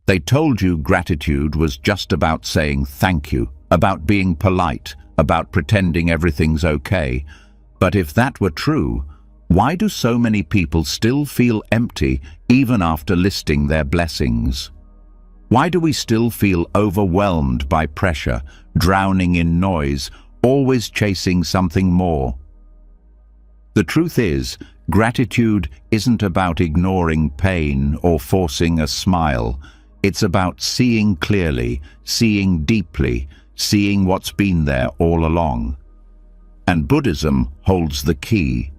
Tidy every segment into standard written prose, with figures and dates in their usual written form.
They told you gratitude was just about saying thank you, about being polite, about pretending everything's okay. But if that were true, why do so many people still feel empty even after listing their blessings? Why do we still feel overwhelmed by pressure, drowning in noise, always chasing something more? The truth is, gratitude isn't about ignoring pain or forcing a smile. It's about seeing clearly, seeing deeply, seeing what's been there all along. And Buddhism holds the key,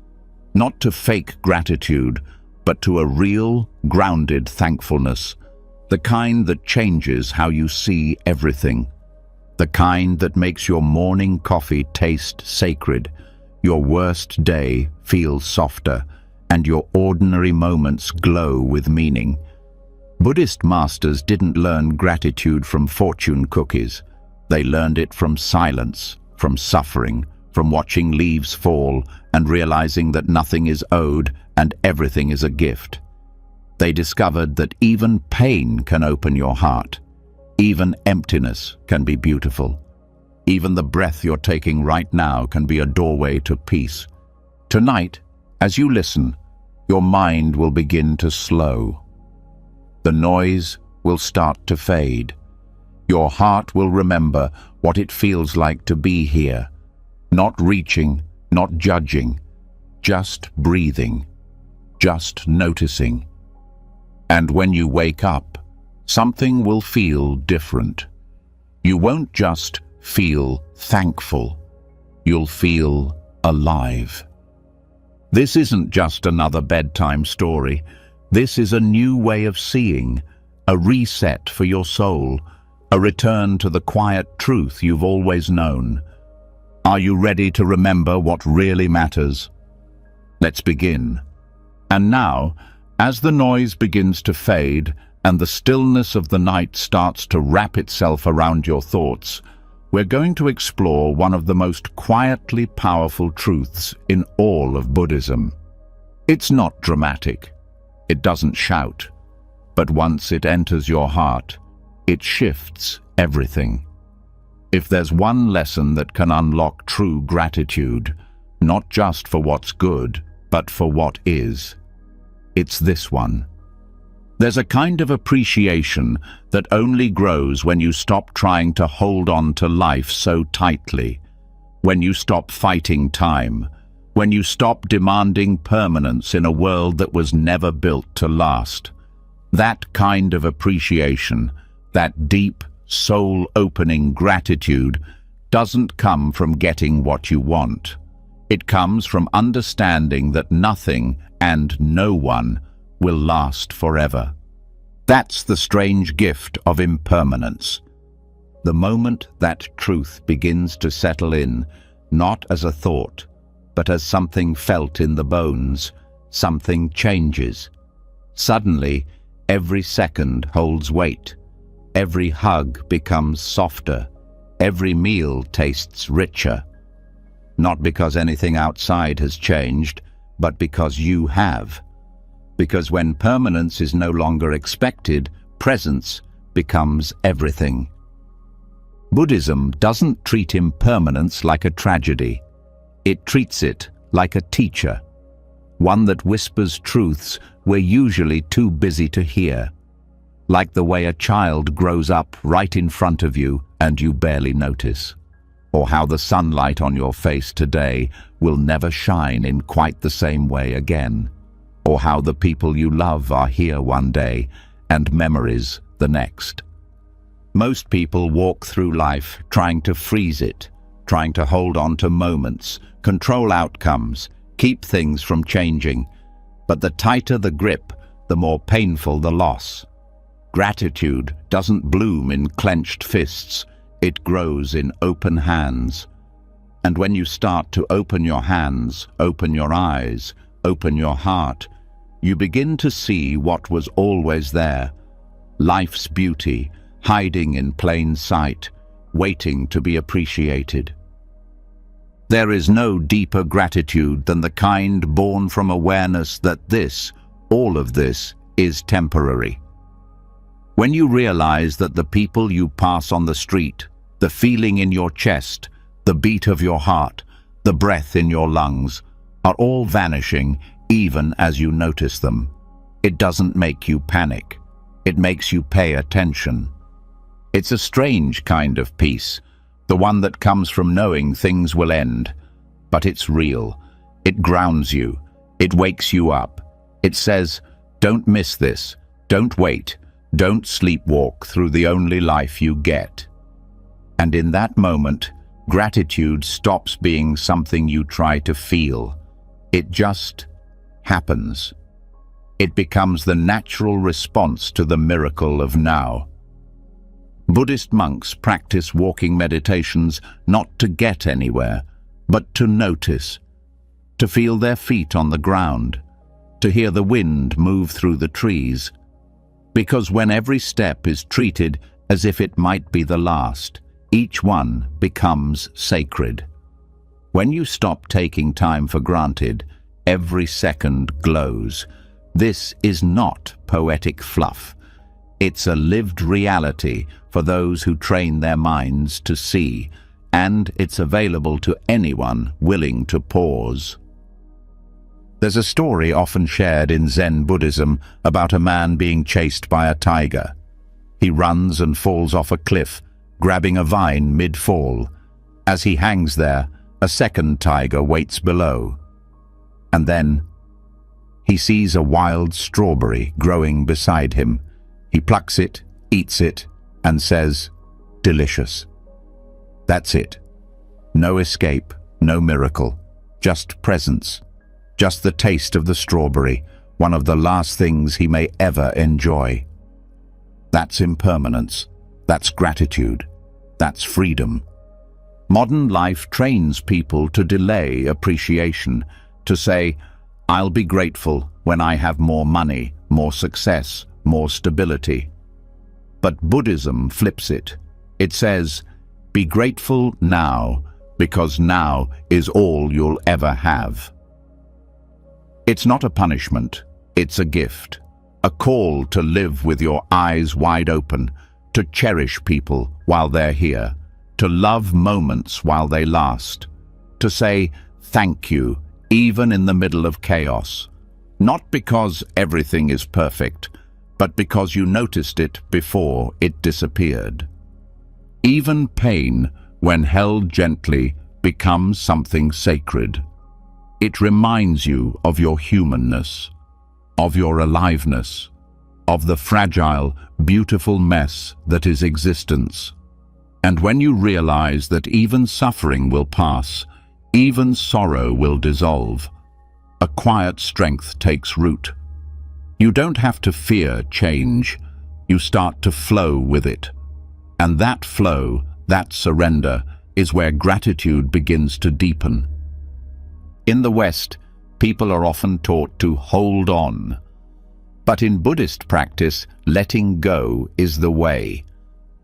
not to fake gratitude, but to a real, grounded thankfulness, the kind that changes how you see everything, the kind that makes your morning coffee taste sacred, your worst day feel softer, and your ordinary moments glow with meaning. Buddhist masters didn't learn gratitude from fortune cookies. They learned it from silence, from suffering, from watching leaves fall and realizing that nothing is owed and everything is a gift. They discovered that even pain can open your heart. Even emptiness can be beautiful. Even the breath you're taking right now can be a doorway to peace. Tonight, as you listen, your mind will begin to slow. The noise will start to fade. Your heart will remember what it feels like to be here, not reaching, not judging, just breathing, just noticing. And when you wake up, something will feel different. You won't just feel thankful. You'll feel alive. This isn't just another bedtime story. This is a new way of seeing, a reset for your soul, a return to the quiet truth you've always known. Are you ready to remember what really matters? Let's begin. And now, as the noise begins to fade and the stillness of the night starts to wrap itself around your thoughts, we're going to explore one of the most quietly powerful truths in all of Buddhism. It's not dramatic. It doesn't shout. But once it enters your heart, it shifts everything. If there's one lesson that can unlock true gratitude, not just for what's good, but for what is, it's this one. There's a kind of appreciation that only grows when you stop trying to hold on to life so tightly, when you stop fighting time, when you stop demanding permanence in a world that was never built to last. That kind of appreciation, that deep, soul-opening gratitude, doesn't come from getting what you want. It comes from understanding that nothing and no one will last forever. That's the strange gift of impermanence. The moment that truth begins to settle in, not as a thought, but as something felt in the bones, something changes. Suddenly, every second holds weight. Every hug becomes softer. Every meal tastes richer. Not because anything outside has changed, but because you have. Because when permanence is no longer expected, presence becomes everything. Buddhism doesn't treat impermanence like a tragedy. It treats it like a teacher, one that whispers truths we're usually too busy to hear. Like the way a child grows up right in front of you and you barely notice. Or how the sunlight on your face today will never shine in quite the same way again. Or how the people you love are here one day and memories the next. Most people walk through life trying to freeze it, trying to hold on to moments, control outcomes, keep things from changing. But the tighter the grip, the more painful the loss. Gratitude doesn't bloom in clenched fists, it grows in open hands. And when you start to open your hands, open your eyes, open your heart, you begin to see what was always there. Life's beauty, hiding in plain sight, waiting to be appreciated. There is no deeper gratitude than the kind born from awareness that this, all of this, is temporary. When you realize that the people you pass on the street, the feeling in your chest, the beat of your heart, the breath in your lungs, are all vanishing even as you notice them, it doesn't make you panic. It makes you pay attention. It's a strange kind of peace, the one that comes from knowing things will end. But it's real. It grounds you. It wakes you up. It says, don't miss this. Don't wait. Don't sleepwalk through the only life you get. And in that moment, gratitude stops being something you try to feel. It just happens. It becomes the natural response to the miracle of now. Buddhist monks practice walking meditations not to get anywhere, but to notice, to feel their feet on the ground, to hear the wind move through the trees. Because when every step is treated as if it might be the last, each one becomes sacred. When you stop taking time for granted, every second glows. This is not poetic fluff. It's a lived reality for those who train their minds to see, and it's available to anyone willing to pause. There's a story often shared in Zen Buddhism about a man being chased by a tiger. He runs and falls off a cliff, grabbing a vine mid-fall. As he hangs there, a second tiger waits below. And then he sees a wild strawberry growing beside him. He plucks it, eats it, and says, "Delicious." That's it. No escape, no miracle, just presence. Just the taste of the strawberry, one of the last things he may ever enjoy. That's impermanence. That's gratitude. That's freedom. Modern life trains people to delay appreciation, to say, "I'll be grateful when I have more money, more success, more stability." But Buddhism flips it. It says, "Be grateful now, because now is all you'll ever have." It's not a punishment, it's a gift, a call to live with your eyes wide open, to cherish people while they're here, to love moments while they last, to say thank you even in the middle of chaos, not because everything is perfect, but because you noticed it before it disappeared. Even pain, when held gently, becomes something sacred. It reminds you of your humanness, of your aliveness, of the fragile, beautiful mess that is existence. And when you realize that even suffering will pass, even sorrow will dissolve, a quiet strength takes root. You don't have to fear change. You start to flow with it. And that flow, that surrender, is where gratitude begins to deepen. In the West, people are often taught to hold on. But in Buddhist practice, letting go is the way.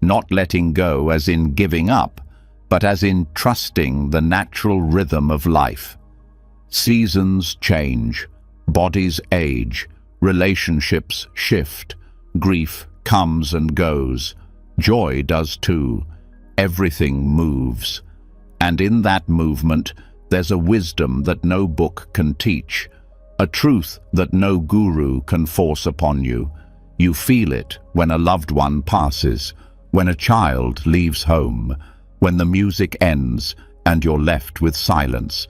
Not letting go as in giving up, but as in trusting the natural rhythm of life. Seasons change, bodies age, relationships shift, grief comes and goes, joy does too. Everything moves. And in that movement, there's a wisdom that no book can teach, a truth that no guru can force upon you. You feel it when a loved one passes, when a child leaves home, when the music ends and you're left with silence.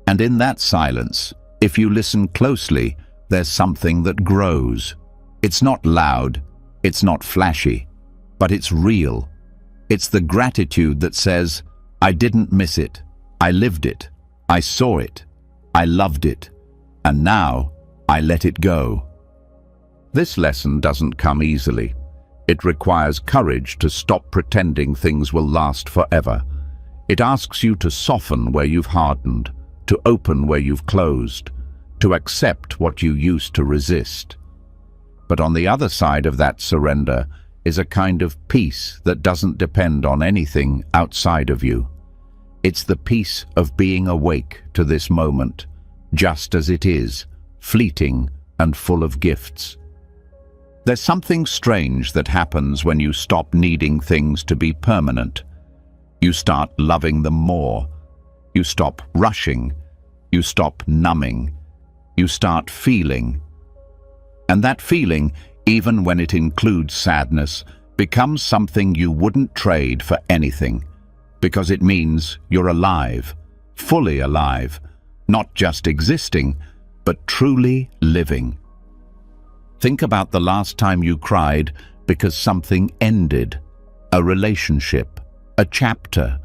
And in that silence, if you listen closely, there's something that grows. It's not loud, it's not flashy, but it's real. It's the gratitude that says, "I didn't miss it, I lived it. I saw it, I loved it, and now I let it go." This lesson doesn't come easily. It requires courage to stop pretending things will last forever. It asks you to soften where you've hardened, to open where you've closed, to accept what you used to resist. But on the other side of that surrender is a kind of peace that doesn't depend on anything outside of you. It's the peace of being awake to this moment, just as it is, fleeting and full of gifts. There's something strange that happens when you stop needing things to be permanent. You start loving them more. You stop rushing. You stop numbing. You start feeling. And that feeling, even when it includes sadness, becomes something you wouldn't trade for anything, because it means you're alive, fully alive, not just existing, but truly living. Think about the last time you cried because something ended, a relationship, a chapter,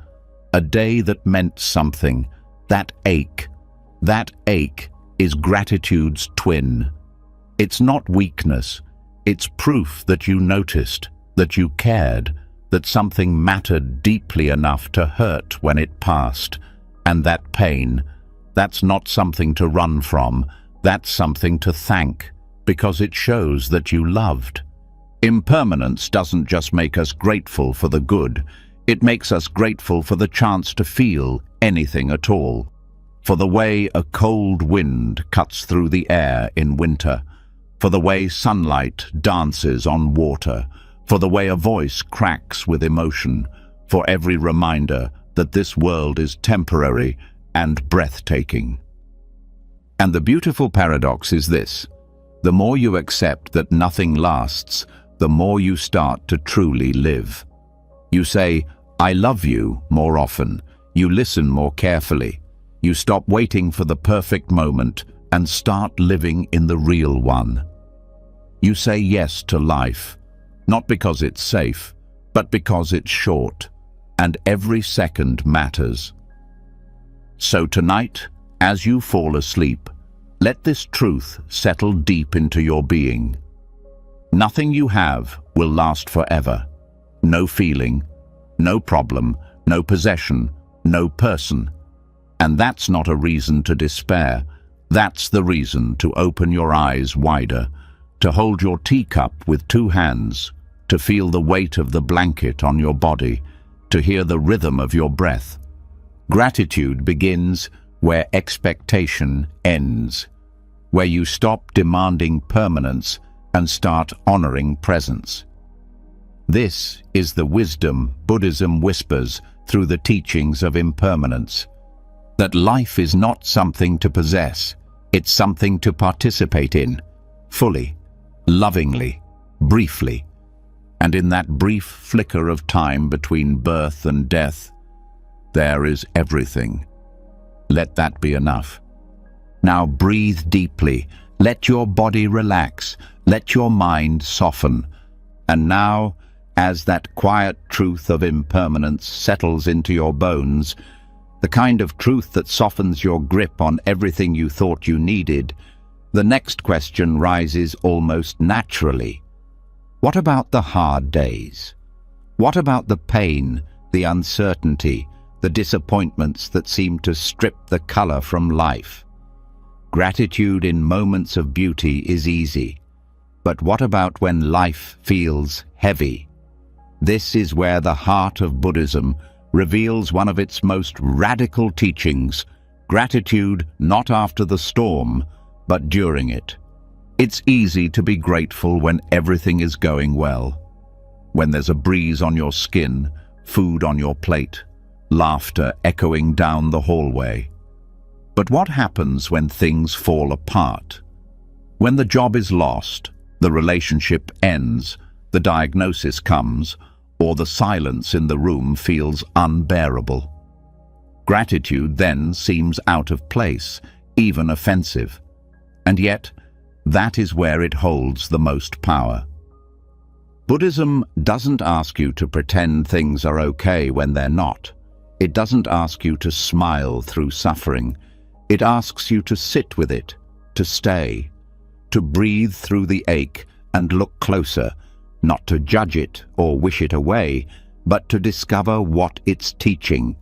a day that meant something. That ache is gratitude's twin. It's not weakness, it's proof that you noticed, that you cared, that something mattered deeply enough to hurt when it passed. And that pain, that's not something to run from, that's something to thank, because it shows that you loved. Impermanence doesn't just make us grateful for the good, it makes us grateful for the chance to feel anything at all. For the way a cold wind cuts through the air in winter, for the way sunlight dances on water, for the way a voice cracks with emotion, for every reminder that this world is temporary and breathtaking. And the beautiful paradox is this: the more you accept that nothing lasts, the more you start to truly live. You say, "I love you," more often. You listen more carefully. You stop waiting for the perfect moment and start living in the real one. You say yes to life, not because it's safe, but because it's short, and every second matters. So tonight, as you fall asleep, let this truth settle deep into your being. Nothing you have will last forever. No feeling, no problem, no possession, no person. And that's not a reason to despair. That's the reason to open your eyes wider, to hold your teacup with two hands, to feel the weight of the blanket on your body, to hear the rhythm of your breath. Gratitude begins where expectation ends, where you stop demanding permanence and start honoring presence. This is the wisdom Buddhism whispers through the teachings of impermanence, that life is not something to possess, it's something to participate in, fully, lovingly, briefly. And in that brief flicker of time between birth and death, there is everything. Let that be enough. Now breathe deeply, let your body relax, let your mind soften. And now, as that quiet truth of impermanence settles into your bones, the kind of truth that softens your grip on everything you thought you needed, the next question rises almost naturally. What about the hard days? What about the pain, the uncertainty, the disappointments that seem to strip the color from life? Gratitude in moments of beauty is easy. But what about when life feels heavy? This is where the heart of Buddhism reveals one of its most radical teachings: gratitude not after the storm, but during it. It's easy to be grateful when everything is going well, when there's a breeze on your skin, food on your plate, laughter echoing down the hallway. But what happens when things fall apart? When the job is lost, the relationship ends, the diagnosis comes, or the silence in the room feels unbearable. Gratitude then seems out of place, even offensive. And yet, that is where it holds the most power. Buddhism doesn't ask you to pretend things are okay when they're not. It doesn't ask you to smile through suffering. It asks you to sit with it, to stay, to breathe through the ache and look closer, not to judge it or wish it away, but to discover what it's teaching.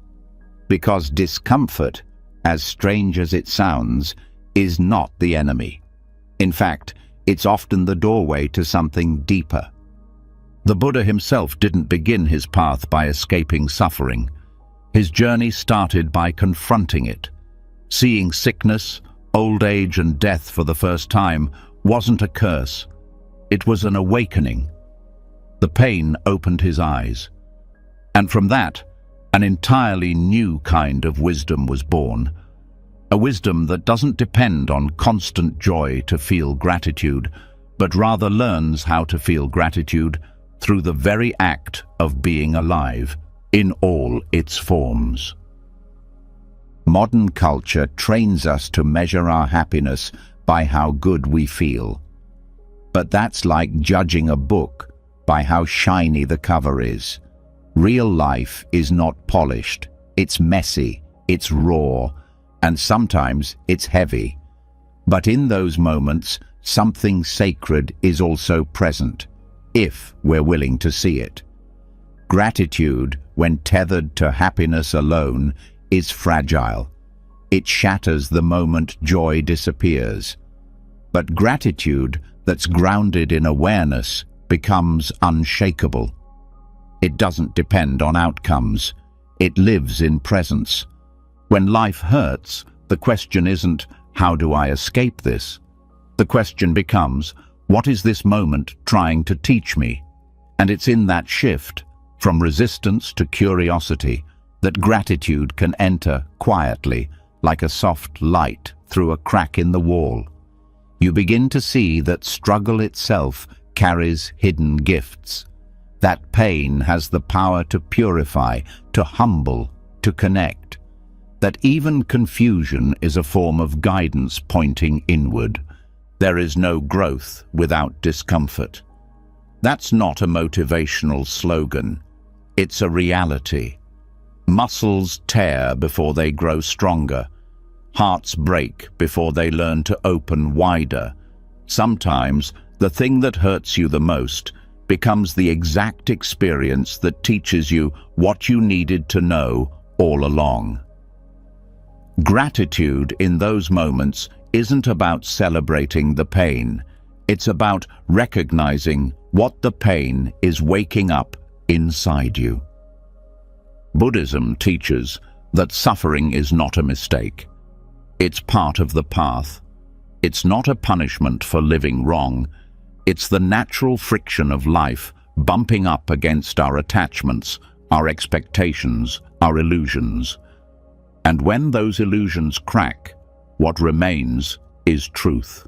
Because discomfort, as strange as it sounds, is not the enemy. In fact, it's often the doorway to something deeper. The Buddha himself didn't begin his path by escaping suffering. His journey started by confronting it. Seeing sickness, old age, and death for the first time wasn't a curse. It was an awakening. The pain opened his eyes. And from that, an entirely new kind of wisdom was born. A wisdom that doesn't depend on constant joy to feel gratitude, but rather learns how to feel gratitude through the very act of being alive, in all its forms. Modern culture trains us to measure our happiness by how good we feel. But that's like judging a book by how shiny the cover is. Real life is not polished, it's messy, it's raw, and sometimes it's heavy. But in those moments, something sacred is also present, if we're willing to see it. Gratitude, when tethered to happiness alone, is fragile. It shatters the moment joy disappears. But gratitude that's grounded in awareness becomes unshakable. It doesn't depend on outcomes. It lives in presence. When life hurts, the question isn't, how do I escape this? The question becomes, what is this moment trying to teach me? And it's in that shift, from resistance to curiosity, that gratitude can enter quietly, like a soft light through a crack in the wall. You begin to see that struggle itself carries hidden gifts. That pain has the power to purify, to humble, to connect. That even confusion is a form of guidance pointing inward. There is no growth without discomfort. That's not a motivational slogan. It's a reality. Muscles tear before they grow stronger. Hearts break before they learn to open wider. Sometimes, the thing that hurts you the most becomes the exact experience that teaches you what you needed to know all along. Gratitude in those moments isn't about celebrating the pain. It's about recognizing what the pain is waking up inside you. Buddhism teaches that suffering is not a mistake. It's part of the path. It's not a punishment for living wrong. It's the natural friction of life bumping up against our attachments, our expectations, our illusions. And when those illusions crack, what remains is truth.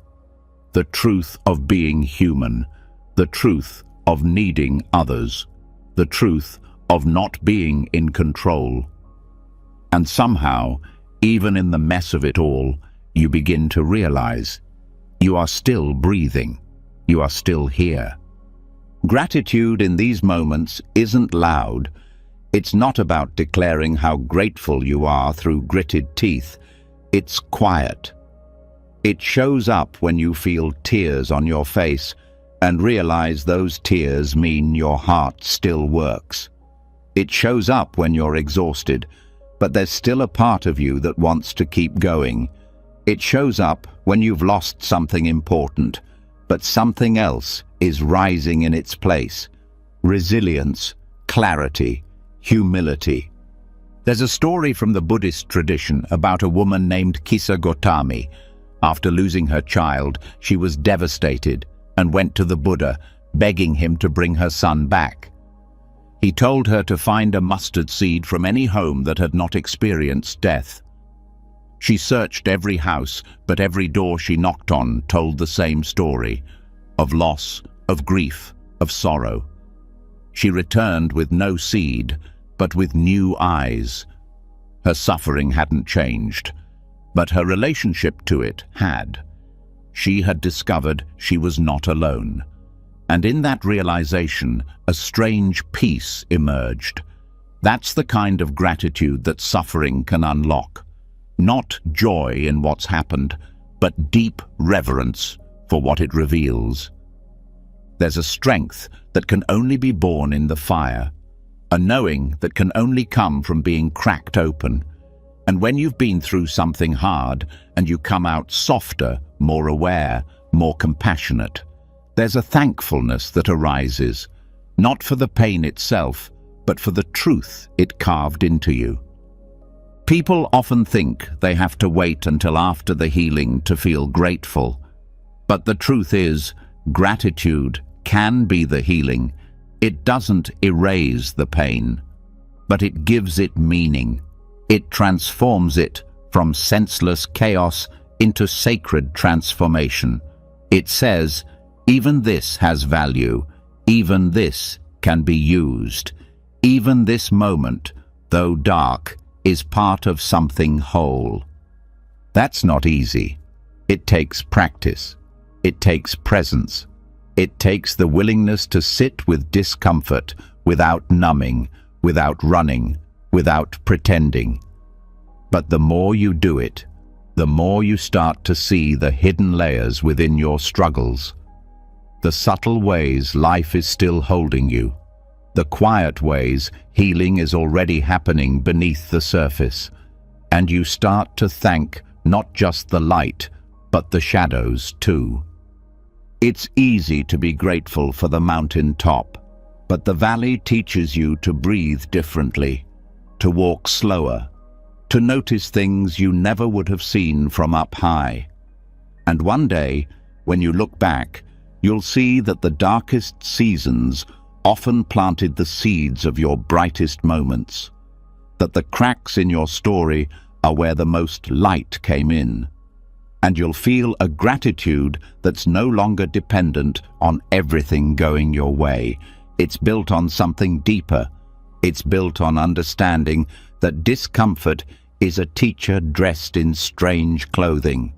The truth of being human, the truth of needing others, the truth of not being in control. And somehow, even in the mess of it all, you begin to realize you are still breathing. You are still here. Gratitude in these moments isn't loud. It's not about declaring how grateful you are through gritted teeth. It's quiet. It shows up when you feel tears on your face and realize those tears mean your heart still works. It shows up when you're exhausted, but there's still a part of you that wants to keep going. It shows up when you've lost something important, but something else is rising in its place. Resilience, clarity, humility. There's a story from the Buddhist tradition about a woman named Kisa Gotami. After losing her child, she was devastated and went to the Buddha, begging him to bring her son back. He told her to find a mustard seed from any home that had not experienced death. She searched every house, but every door she knocked on told the same story, of loss, of grief, of sorrow. She returned with no seed, but with new eyes. Her suffering hadn't changed, but her relationship to it had. She had discovered she was not alone. And in that realization, a strange peace emerged. That's the kind of gratitude that suffering can unlock. Not joy in what's happened, but deep reverence for what it reveals. There's a strength that can only be born in the fire, a knowing that can only come from being cracked open. And when you've been through something hard and you come out softer, more aware, more compassionate, there's a thankfulness that arises, not for the pain itself, but for the truth it carved into you. People often think they have to wait until after the healing to feel grateful. But the truth is, Gratitude can be the healing. It doesn't erase the pain, but it gives it meaning. It transforms it from senseless chaos into sacred transformation. It says, even this has value, even this can be used. Even this moment, though dark, is part of something whole. That's not easy. It takes practice. It takes presence. It takes the willingness to sit with discomfort without numbing, without running, without pretending. But the more you do it, the more you start to see the hidden layers within your struggles. The subtle ways life is still holding you. The quiet ways healing is already happening beneath the surface. And you start to thank not just the light, but the shadows too. It's easy to be grateful for the mountain top, but the valley teaches you to breathe differently, to walk slower, to notice things you never would have seen from up high. And one day, when you look back, you'll see that the darkest seasons often planted the seeds of your brightest moments, that the cracks in your story are where the most light came in. And you'll feel a gratitude that's no longer dependent on everything going your way. It's built on something deeper. It's built on understanding that discomfort is a teacher dressed in strange clothing,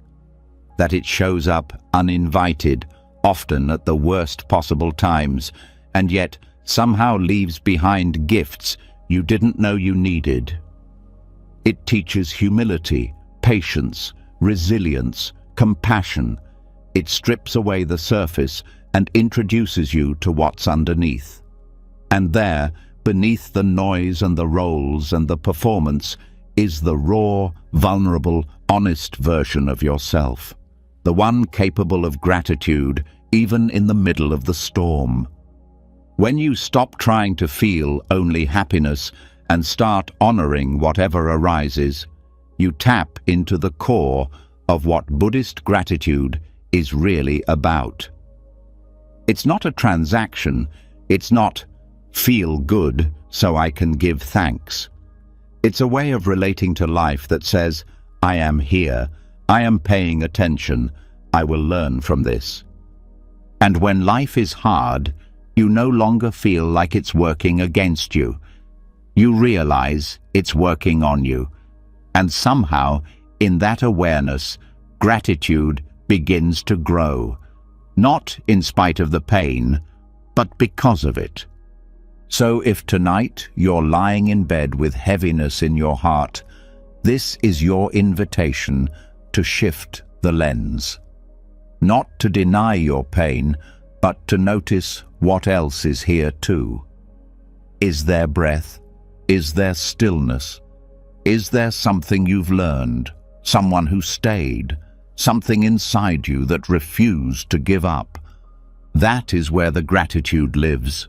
that it shows up uninvited, often at the worst possible times, and yet somehow leaves behind gifts you didn't know you needed. It teaches humility, patience, resilience, compassion. It strips away the surface and introduces you to what's underneath. And there, beneath the noise and the roles and the performance, is the raw, vulnerable, honest version of yourself, the one capable of gratitude even in the middle of the storm. When you stop trying to feel only happiness and start honoring whatever arises, you tap into the core of what Buddhist gratitude is really about. It's not a transaction. It's not feel good so I can give thanks. It's a way of relating to life that says, I am here, I am paying attention, I will learn from this. And when life is hard, you no longer feel like it's working against you. You realize it's working on you. And somehow, in that awareness, gratitude begins to grow. Not in spite of the pain, but because of it. So if tonight you're lying in bed with heaviness in your heart, this is your invitation to shift the lens. Not to deny your pain, but to notice what else is here too. Is there breath? Is there stillness? Is there something you've learned, someone who stayed, something inside you that refused to give up? That is where the gratitude lives.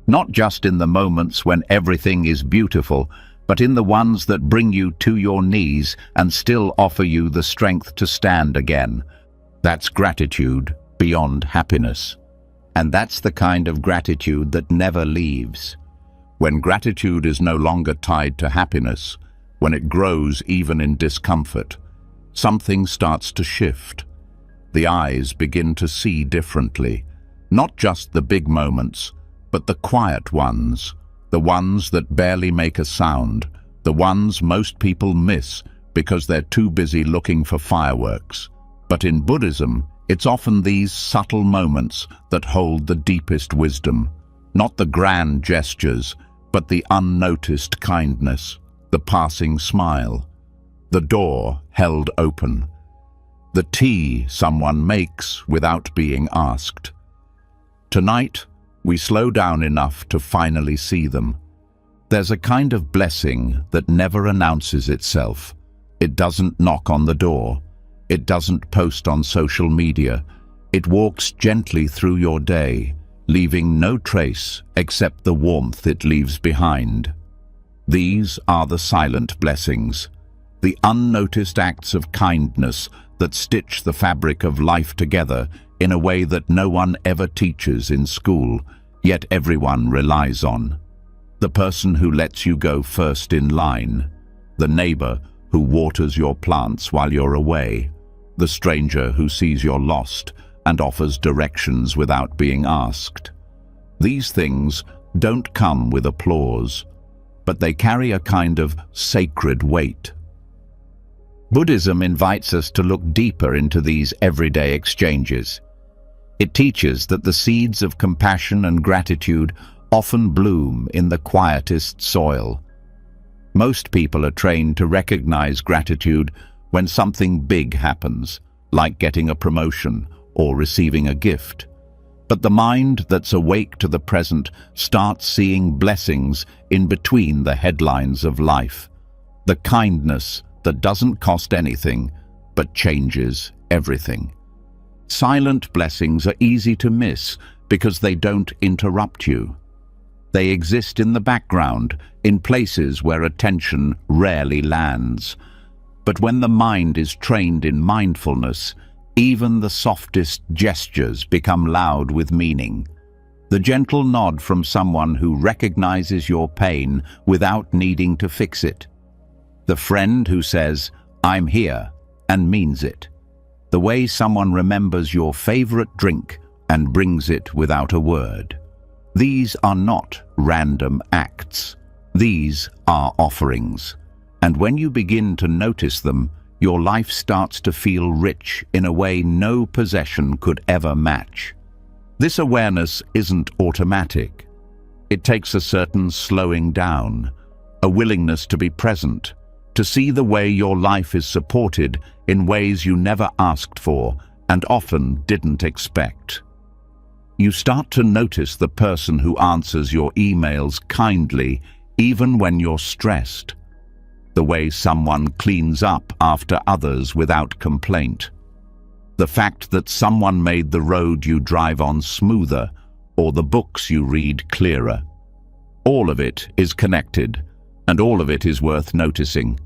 Not just in the moments when everything is beautiful, but in the ones that bring you to your knees and still offer you the strength to stand again. That's gratitude beyond happiness. And that's the kind of gratitude that never leaves. When gratitude is no longer tied to happiness, when it grows even in discomfort, something starts to shift. The eyes begin to see differently, not just the big moments, but the quiet ones, the ones that barely make a sound, the ones most people miss because they're too busy looking for fireworks. But in Buddhism, it's often these subtle moments that hold the deepest wisdom, not the grand gestures, but the unnoticed kindness, the passing smile, the door held open, the tea someone makes without being asked. Tonight, we slow down enough to finally see them. There's a kind of blessing that never announces itself. It doesn't knock on the door. It doesn't post on social media. It walks gently through your day, leaving no trace except the warmth it leaves behind. These are the silent blessings, the unnoticed acts of kindness that stitch the fabric of life together in a way that no one ever teaches in school, yet everyone relies on. The person who lets you go first in line, the neighbor who waters your plants while you're away, the stranger who sees you're lost and offers directions without being asked. These things don't come with applause, but they carry a kind of sacred weight. Buddhism invites us to look deeper into these everyday exchanges. It teaches that the seeds of compassion and gratitude often bloom in the quietest soil. Most people are trained to recognize gratitude when something big happens, like getting a promotion or receiving a gift. But the mind that's awake to the present starts seeing blessings in between the headlines of life. The kindness that doesn't cost anything, but changes everything. Silent blessings are easy to miss because they don't interrupt you. They exist in the background, in places where attention rarely lands. But when the mind is trained in mindfulness, even the softest gestures become loud with meaning. The gentle nod from someone who recognizes your pain without needing to fix it. The friend who says, "I'm here," and means it. The way someone remembers your favorite drink and brings it without a word. These are not random acts. These are offerings. And when you begin to notice them, your life starts to feel rich in a way no possession could ever match. This awareness isn't automatic. It takes a certain slowing down, a willingness to be present, to see the way your life is supported in ways you never asked for and often didn't expect. You start to notice the person who answers your emails kindly even when you're stressed. The way someone cleans up after others without complaint. The fact that someone made the road you drive on smoother or the books you read clearer. All of it is connected, and all of it is worth noticing.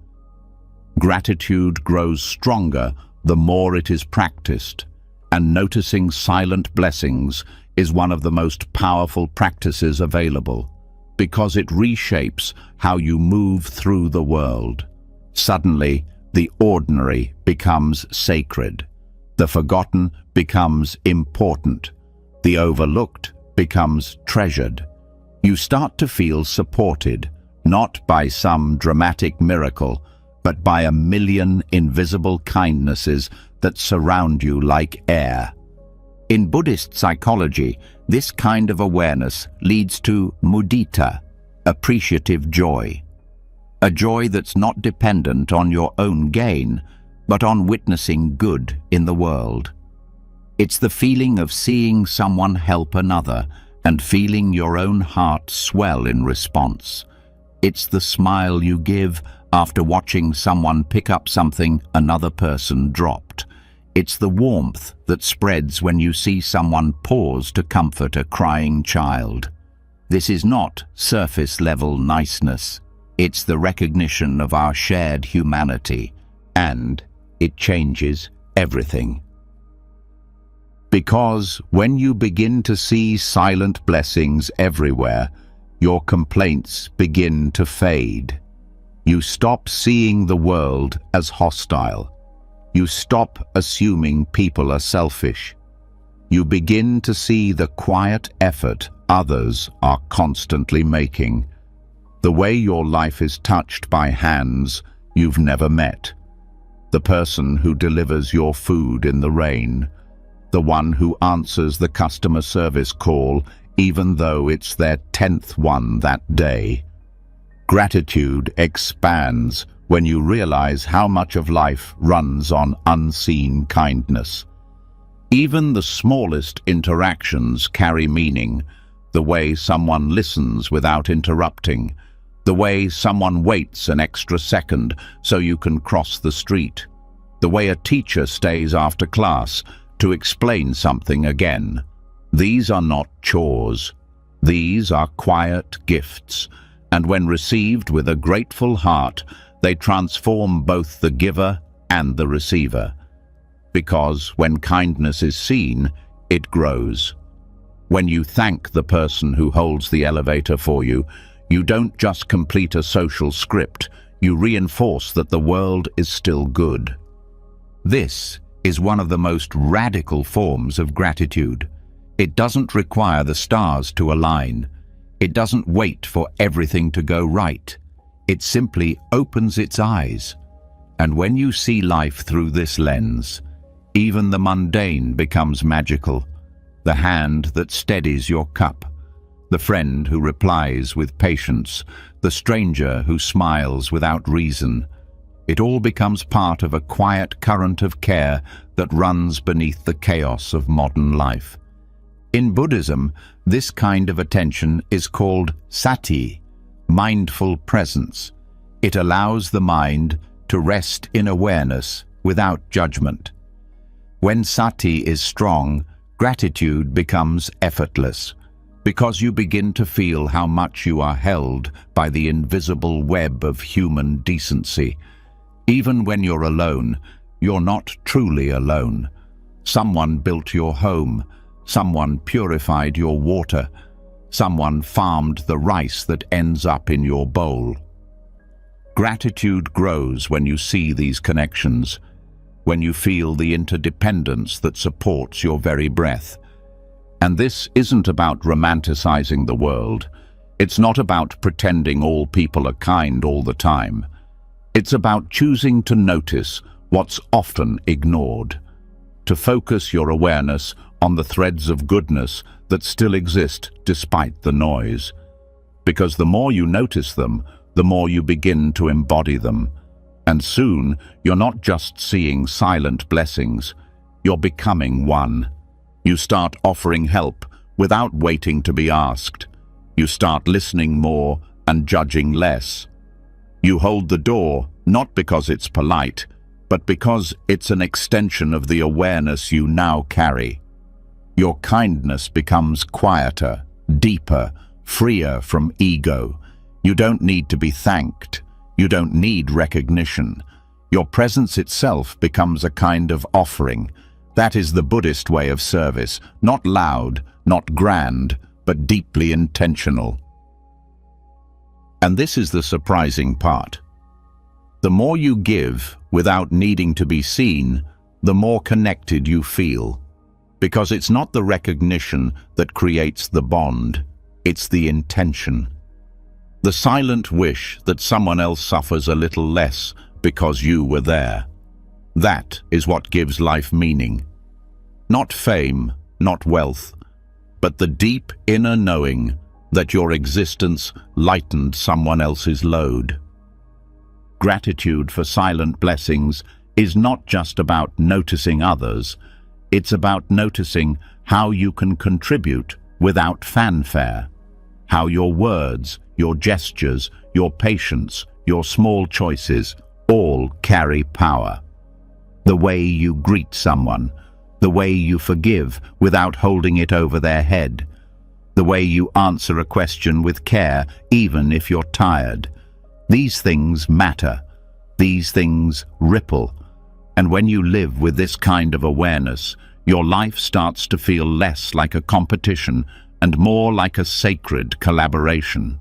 Gratitude grows stronger the more it is practiced, and noticing silent blessings is one of the most powerful practices available, because it reshapes how you move through the world. Suddenly, the ordinary becomes sacred. The forgotten becomes important. The overlooked becomes treasured. You start to feel supported, not by some dramatic miracle, but by a million invisible kindnesses that surround you like air. In Buddhist psychology, this kind of awareness leads to mudita, appreciative joy. A joy that's not dependent on your own gain, but on witnessing good in the world. It's the feeling of seeing someone help another and feeling your own heart swell in response. It's the smile you give after watching someone pick up something another person dropped. It's the warmth that spreads when you see someone pause to comfort a crying child. This is not surface-level niceness. It's the recognition of our shared humanity, and it changes everything. Because when you begin to see silent blessings everywhere, your complaints begin to fade. You stop seeing the world as hostile. You stop assuming people are selfish. You begin to see the quiet effort others are constantly making. The way your life is touched by hands you've never met. The person who delivers your food in the rain. The one who answers the customer service call even though it's their 10th one that day. Gratitude expands when you realize how much of life runs on unseen kindness. Even the smallest interactions carry meaning. The way someone listens without interrupting. The way someone waits an extra second so you can cross the street. The way a teacher stays after class to explain something again. These are not chores. These are quiet gifts, and when received with a grateful heart, they transform both the giver and the receiver. because when kindness is seen, it grows. When you thank the person who holds the elevator for you, you don't just complete a social script, you reinforce that the world is still good. This is one of the most radical forms of gratitude. It doesn't require the stars to align. It doesn't wait for everything to go right. It simply opens its eyes. And when you see life through this lens, even the mundane becomes magical. The hand that steadies your cup, the friend who replies with patience, the stranger who smiles without reason. It all becomes part of a quiet current of care that runs beneath the chaos of modern life. In Buddhism, this kind of attention is called sati, mindful presence. It allows the mind to rest in awareness without judgment. When sati is strong, gratitude becomes effortless, because you begin to feel how much you are held by the invisible web of human decency. Even when you're alone, you're not truly alone. Someone built your home, someone purified your water, someone farmed the rice that ends up in your bowl. Gratitude grows when you see these connections, when you feel the interdependence that supports your very breath. And this isn't about romanticizing the world. It's not about pretending all people are kind all the time. It's about choosing to notice what's often ignored, to focus your awareness on the threads of goodness that still exist despite the noise. Because the more you notice them, the more you begin to embody them. And soon, you're not just seeing silent blessings, you're becoming one. You start offering help without waiting to be asked. You start listening more and judging less. You hold the door not because it's polite, but because it's an extension of the awareness you now carry. Your kindness becomes quieter, deeper, freer from ego. You don't need to be thanked. You don't need recognition. Your presence itself becomes a kind of offering. That is the Buddhist way of service, not loud, not grand, but deeply intentional. And this is the surprising part. The more you give without needing to be seen, the more connected you feel. Because it's not the recognition that creates the bond, it's the intention. The silent wish that someone else suffers a little less because you were there. That is what gives life meaning. Not fame, not wealth, but the deep inner knowing that your existence lightened someone else's load. Gratitude for silent blessings is not just about noticing others, it's about noticing how you can contribute without fanfare, how your words, your gestures, your patience, your small choices all carry power. The way you greet someone, the way you forgive without holding it over their head, the way you answer a question with care even if you're tired. These things matter. These things ripple. And when you live with this kind of awareness, your life starts to feel less like a competition and more like a sacred collaboration.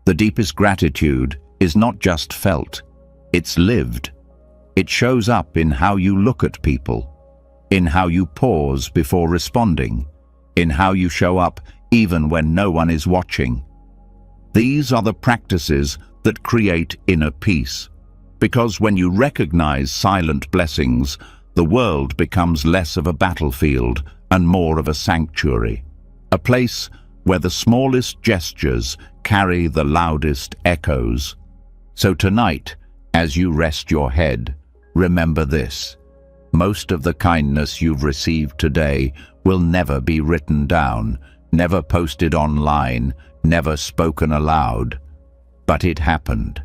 The deepest gratitude is not just felt, it's lived. It shows up in how you look at people, in how you pause before responding, in how you show up even when no one is watching. These are the practices that create inner peace, because when you recognize silent blessings, the world becomes less of a battlefield and more of a sanctuary, a place where the smallest gestures carry the loudest echoes. So tonight, as you rest your head, remember this. Most of the kindness you've received today will never be written down, never posted online, never spoken aloud. But it happened.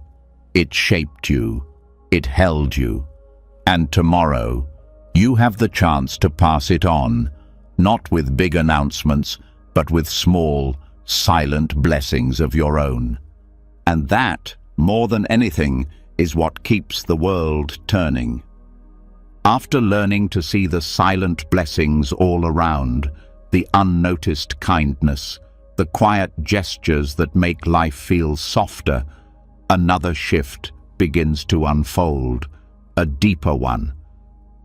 It shaped you. It held you. And tomorrow, you have the chance to pass it on, not with big announcements, but with small, silent blessings of your own. And that, more than anything, is what keeps the world turning. After learning to see the silent blessings all around, the unnoticed kindness, the quiet gestures that make life feel softer, another shift begins to unfold, a deeper one.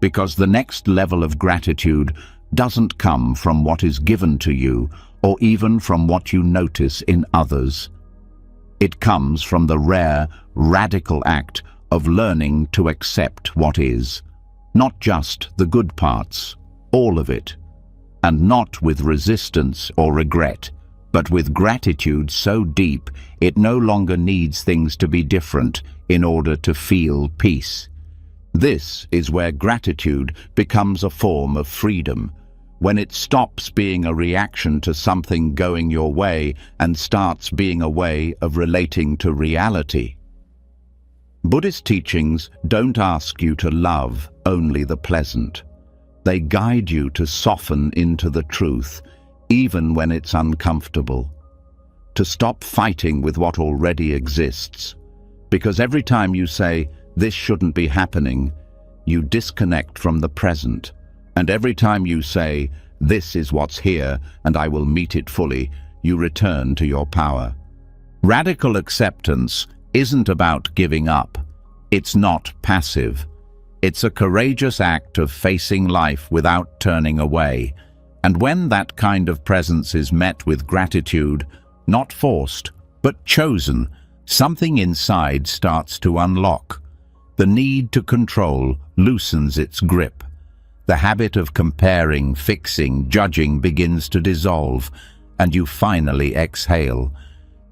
Because the next level of gratitude doesn't come from what is given to you or even from what you notice in others. It comes from the rare, radical act of learning to accept what is. Not just the good parts, all of it. And not with resistance or regret, but with gratitude so deep it no longer needs things to be different in order to feel peace. This is where gratitude becomes a form of freedom, when it stops being a reaction to something going your way and starts being a way of relating to reality. Buddhist teachings don't ask you to love only the pleasant. They guide you to soften into the truth, even when it's uncomfortable. To stop fighting with what already exists. Because every time you say, "This shouldn't be happening," you disconnect from the present. And every time you say, "This is what's here, and I will meet it fully," you return to your power. Radical acceptance isn't about giving up. It's not passive. It's a courageous act of facing life without turning away. And when that kind of presence is met with gratitude, not forced, but chosen, something inside starts to unlock. The need to control loosens its grip. The habit of comparing, fixing, judging begins to dissolve, and you finally exhale.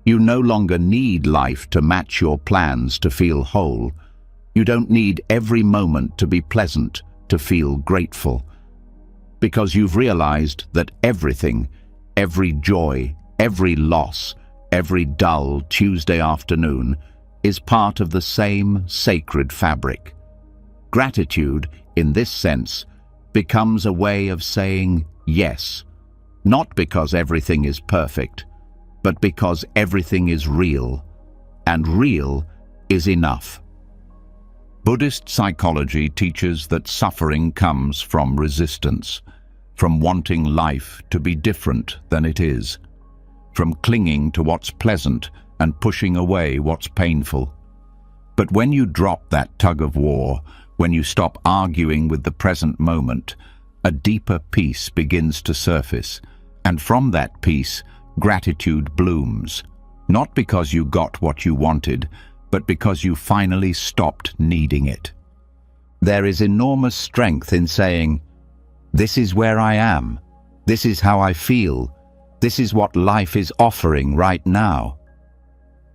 You no longer need life to match your plans to feel whole. You don't need every moment to be pleasant to feel grateful. Because you've realized that everything, every joy, every loss, every dull Tuesday afternoon is part of the same sacred fabric. Gratitude, in this sense, becomes a way of saying yes, not because everything is perfect, but because everything is real, and real is enough. Buddhist psychology teaches that suffering comes from resistance, from wanting life to be different than it is, from clinging to what's pleasant and pushing away what's painful. But when you drop that tug of war, when you stop arguing with the present moment, a deeper peace begins to surface, and from that peace, gratitude blooms, not because you got what you wanted, but because you finally stopped needing it. There is enormous strength in saying, "This is where I am. This is how I feel. This is what life is offering right now."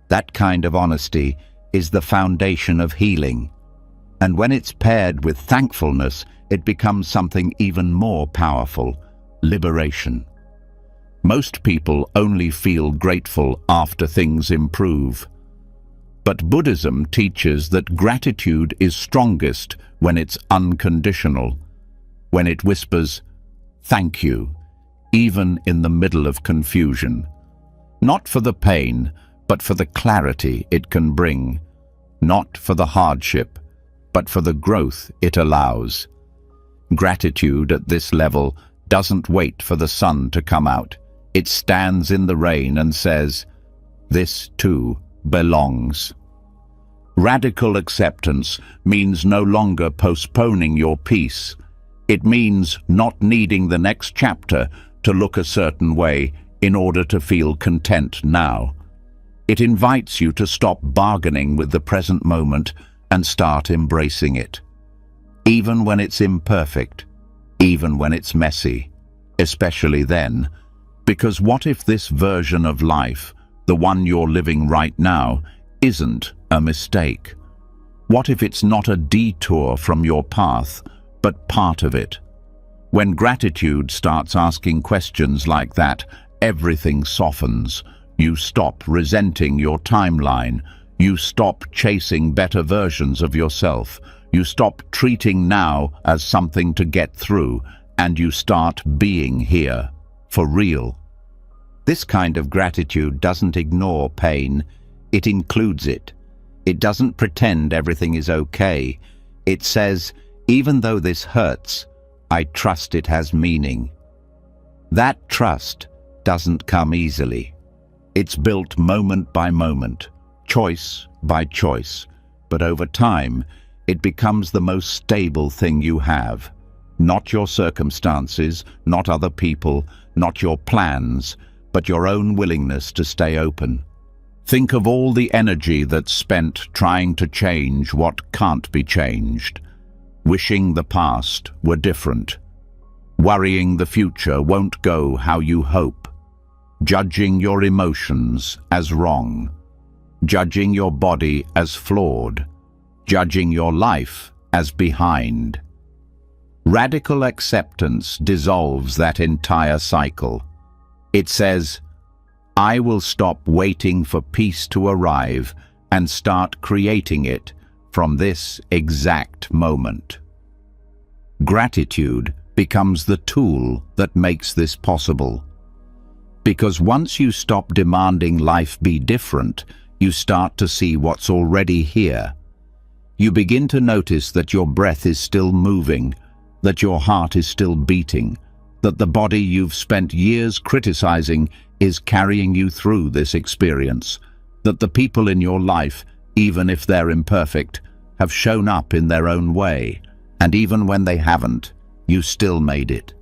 That kind of honesty is the foundation of healing. And when it's paired with thankfulness, it becomes something even more powerful: liberation. Most people only feel grateful after things improve. But Buddhism teaches that gratitude is strongest when it's unconditional, when it whispers, "Thank you," even in the middle of confusion. Not for the pain, but for the clarity it can bring. Not for the hardship, but for the growth it allows. Gratitude at this level doesn't wait for the sun to come out. It stands in the rain and says, "This too belongs." Radical acceptance means no longer postponing your peace. It means not needing the next chapter to look a certain way in order to feel content now. It invites you to stop bargaining with the present moment and start embracing it. Even when it's imperfect, even when it's messy, especially then. Because what if this version of life, the one you're living right now, isn't a mistake? What if it's not a detour from your path, but part of it? When gratitude starts asking questions like that, everything softens. You stop resenting your timeline. You stop chasing better versions of yourself. You stop treating now as something to get through, and you start being here, for real. This kind of gratitude doesn't ignore pain. It includes it. It doesn't pretend everything is okay. It says, Even though this hurts, I trust it has meaning. That trust doesn't come easily. It's built moment by moment, choice by choice, but over time, it becomes the most stable thing you have. Not your circumstances, not other people, not your plans, but your own willingness to stay open. Think of all the energy that's spent trying to change what can't be changed, wishing the past were different, worrying the future won't go how you hope, judging your emotions as wrong, judging your body as flawed, judging your life as behind. Radical acceptance dissolves that entire cycle. It says, I will stop waiting for peace to arrive and start creating it from this exact moment. Gratitude becomes the tool that makes this possible. Because once you stop demanding life be different, you start to see what's already here. You begin to notice that your breath is still moving, that your heart is still beating, that the body you've spent years criticizing is carrying you through this experience, that the people in your life, even if they're imperfect, have shown up in their own way, and even when they haven't, you still made it.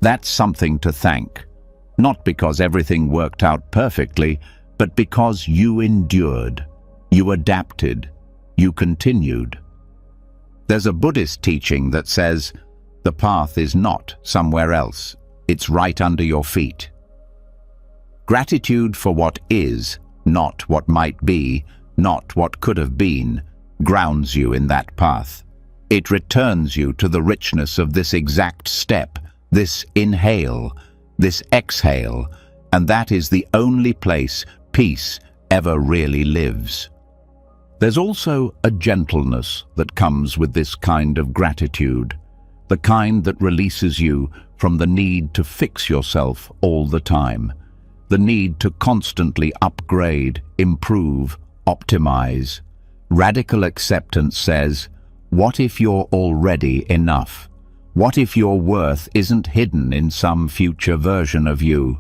That's something to thank, not because everything worked out perfectly, but because you endured, you adapted, you continued. There's a Buddhist teaching that says, the path is not somewhere else, it's right under your feet. Gratitude for what is, not what might be, not what could have been, grounds you in that path. It returns you to the richness of this exact step, this inhale, this exhale, and that is the only place peace ever really lives. There's also a gentleness that comes with this kind of gratitude, the kind that releases you from the need to fix yourself all the time, the need to constantly upgrade, improve, optimize. Radical acceptance says, what if you're already enough? What if your worth isn't hidden in some future version of you?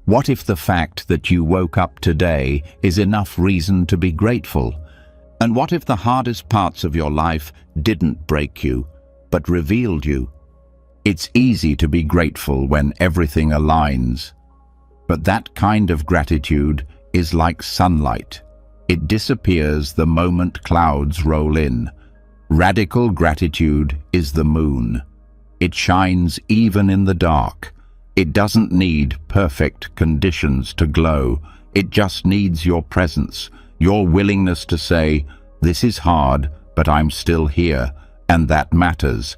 What if the fact that you woke up today is enough reason to be grateful? And what if the hardest parts of your life didn't break you, but revealed you? It's easy to be grateful when everything aligns. But that kind of gratitude is like sunlight. It disappears the moment clouds roll in. Radical gratitude is the moon. It shines even in the dark. It doesn't need perfect conditions to glow. It just needs your presence, your willingness to say, this is hard, but I'm still here, and that matters.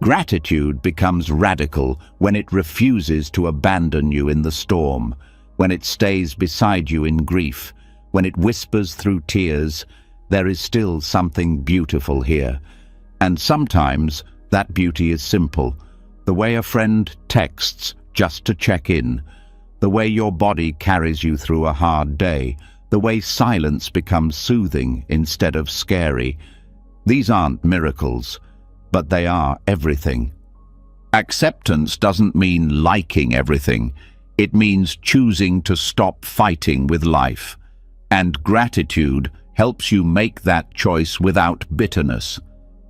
Gratitude becomes radical when it refuses to abandon you in the storm, when it stays beside you in grief, when it whispers through tears, there is still something beautiful here. And sometimes that beauty is simple, the way a friend texts just to check in, the way your body carries you through a hard day, the way silence becomes soothing instead of scary. These aren't miracles, but they are everything. Acceptance doesn't mean liking everything. It means choosing to stop fighting with life. And gratitude helps you make that choice without bitterness.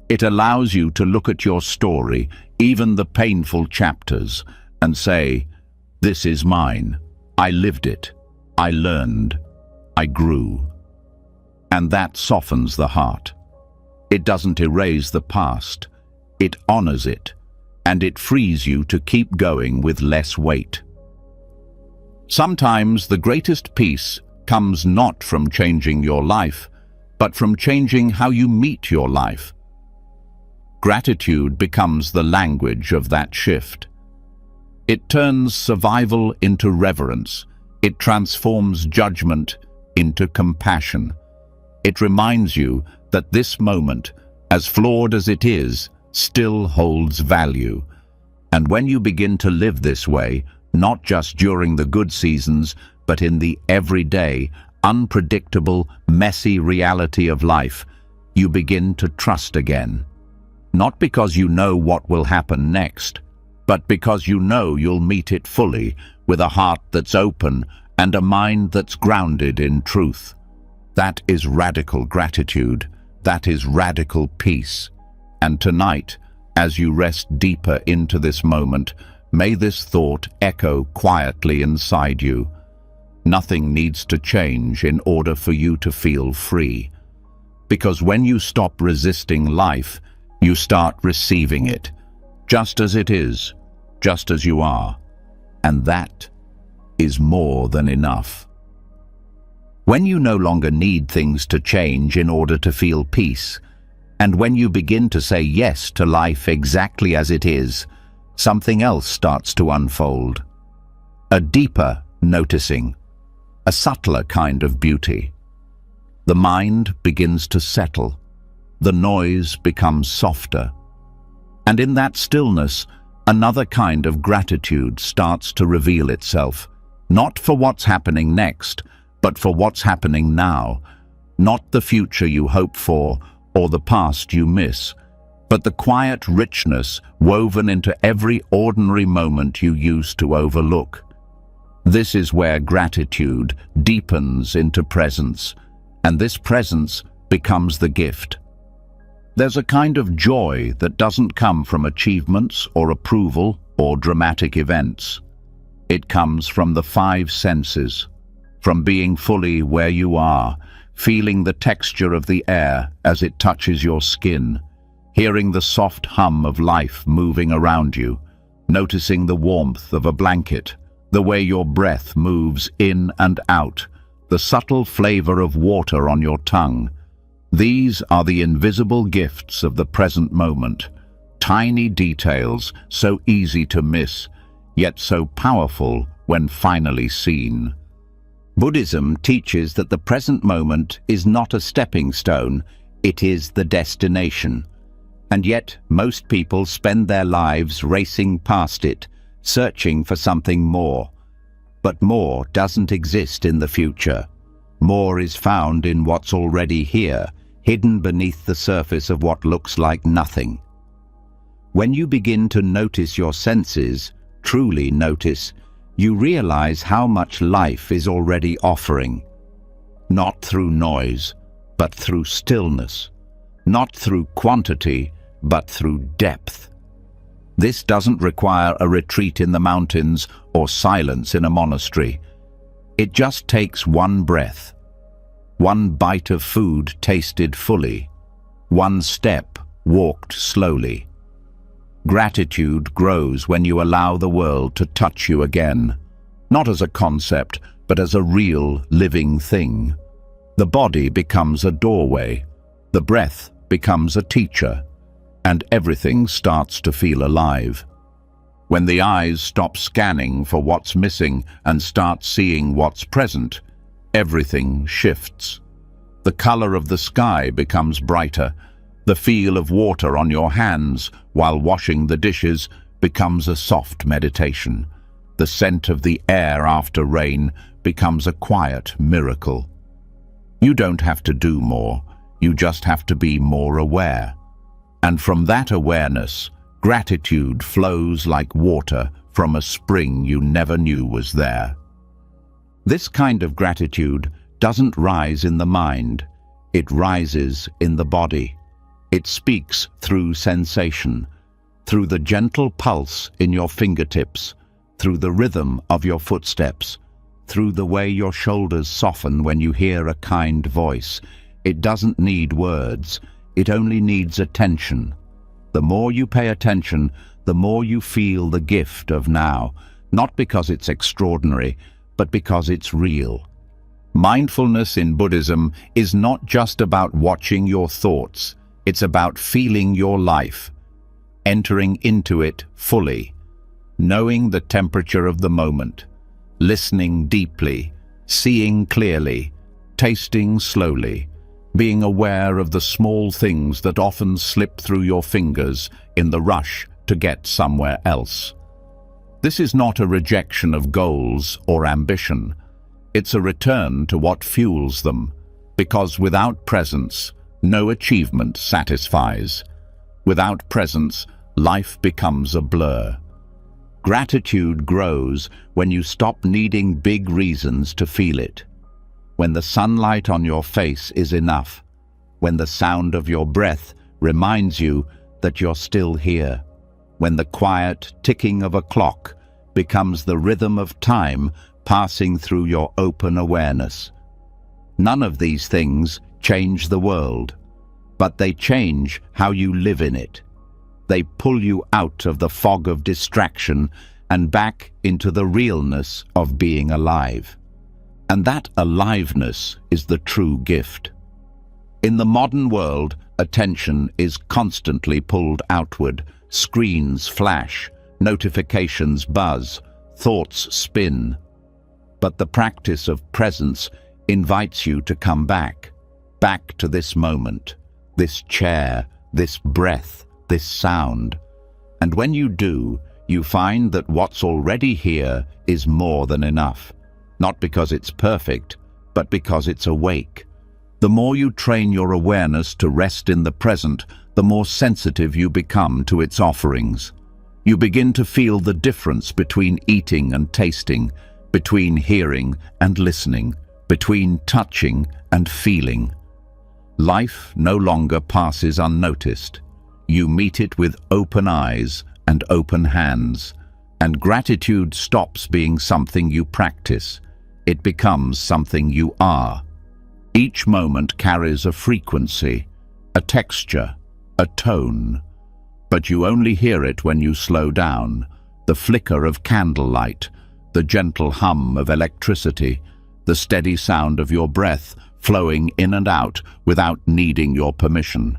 It allows you to look at your story, even the painful chapters, and say, this is mine. I lived it. I learned. I grew. And that softens the heart. It doesn't erase the past. It honors it, and it frees you to keep going with less weight. Sometimes the greatest peace comes not from changing your life, but from changing how you meet your life. Gratitude becomes the language of that shift. It turns survival into reverence. It transforms judgment into compassion. It reminds you that this moment, as flawed as it is, still holds value. And when you begin to live this way, not just during the good seasons, but in the everyday, unpredictable, messy reality of life, you begin to trust again. Not because you know what will happen next, but because you know you'll meet it fully, with a heart that's open and a mind that's grounded in truth. That is radical gratitude. That is radical peace. And tonight, as you rest deeper into this moment, may this thought echo quietly inside you. Nothing needs to change in order for you to feel free. Because when you stop resisting life, you start receiving it, just as it is, just as you are. And that is more than enough. When you no longer need things to change in order to feel peace, and when you begin to say yes to life exactly as it is, something else starts to unfold. A deeper noticing, a subtler kind of beauty. The mind begins to settle. The noise becomes softer. And in that stillness, another kind of gratitude starts to reveal itself, not for what's happening next, but for what's happening now, not the future you hope for or the past you miss, but the quiet richness woven into every ordinary moment you used to overlook. This is where gratitude deepens into presence, and this presence becomes the gift. There's a kind of joy that doesn't come from achievements or approval or dramatic events. It comes from the five senses, from being fully where you are, feeling the texture of the air as it touches your skin, hearing the soft hum of life moving around you, noticing the warmth of a blanket, the way your breath moves in and out, the subtle flavor of water on your tongue. These are the invisible gifts of the present moment, tiny details so easy to miss, yet so powerful when finally seen. Buddhism teaches that the present moment is not a stepping stone, it is the destination. And yet, most people spend their lives racing past it, searching for something more. But more doesn't exist in the future. More is found in what's already here, hidden beneath the surface of what looks like nothing. When you begin to notice your senses, truly notice, you realize how much life is already offering. Not through noise, but through stillness. Not through quantity, but through depth. This doesn't require a retreat in the mountains or silence in a monastery. It just takes one breath, one bite of food tasted fully, one step walked slowly. Gratitude grows when you allow the world to touch you again, not as a concept, but as a real, living thing. The body becomes a doorway, the breath becomes a teacher, and everything starts to feel alive. When the eyes stop scanning for what's missing and start seeing what's present, everything shifts. The color of the sky becomes brighter. The feel of water on your hands while washing the dishes becomes a soft meditation. The scent of the air after rain becomes a quiet miracle. You don't have to do more, you just have to be more aware. And from that awareness, gratitude flows like water from a spring you never knew was there. This kind of gratitude doesn't rise in the mind, it rises in the body. It speaks through sensation, through the gentle pulse in your fingertips, through the rhythm of your footsteps, through the way your shoulders soften when you hear a kind voice. It doesn't need words, it only needs attention. The more you pay attention, the more you feel the gift of now, not because it's extraordinary, but because it's real. Mindfulness in Buddhism is not just about watching your thoughts, it's about feeling your life, entering into it fully, knowing the temperature of the moment, listening deeply, seeing clearly, tasting slowly, being aware of the small things that often slip through your fingers in the rush to get somewhere else. This is not a rejection of goals or ambition. It's a return to what fuels them, because without presence, no achievement satisfies. Without presence, life becomes a blur. Gratitude grows when you stop needing big reasons to feel it. When the sunlight on your face is enough. When the sound of your breath reminds you that you're still here. When the quiet ticking of a clock becomes the rhythm of time passing through your open awareness. None of these things change the world, but they change how you live in it. They pull you out of the fog of distraction and back into the realness of being alive. And that aliveness is the true gift. In the modern world, attention is constantly pulled outward. Screens flash, notifications buzz, thoughts spin. But the practice of presence invites you to come back to this moment, this chair, this breath, this sound. And when you do, you find that what's already here is more than enough. Not because it's perfect, but because it's awake. The more you train your awareness to rest in the present, the more sensitive you become to its offerings. You begin to feel the difference between eating and tasting, between hearing and listening, between touching and feeling. Life no longer passes unnoticed. You meet it with open eyes and open hands, and gratitude stops being something you practice. It becomes something you are. Each moment carries a frequency, a texture, a tone, but you only hear it when you slow down. The flicker of candlelight, the gentle hum of electricity, the steady sound of your breath flowing in and out without needing your permission.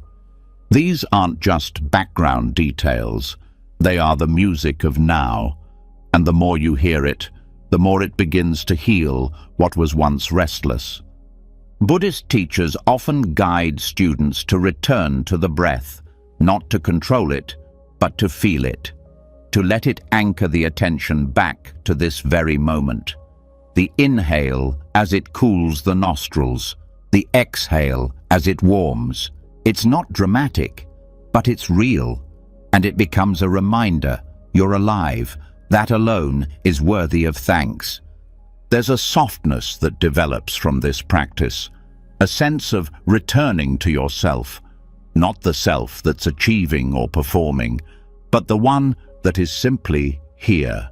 These aren't just background details. They are the music of now, and the more you hear it, the more it begins to heal what was once restless. Buddhist teachers often guide students to return to the breath, not to control it, but to feel it, to let it anchor the attention back to this very moment. The inhale as it cools the nostrils, the exhale as it warms. It's not dramatic, but it's real, and it becomes a reminder you're alive. That alone is worthy of thanks. There's a softness that develops from this practice, a sense of returning to yourself, not the self that's achieving or performing, but the one that is simply here,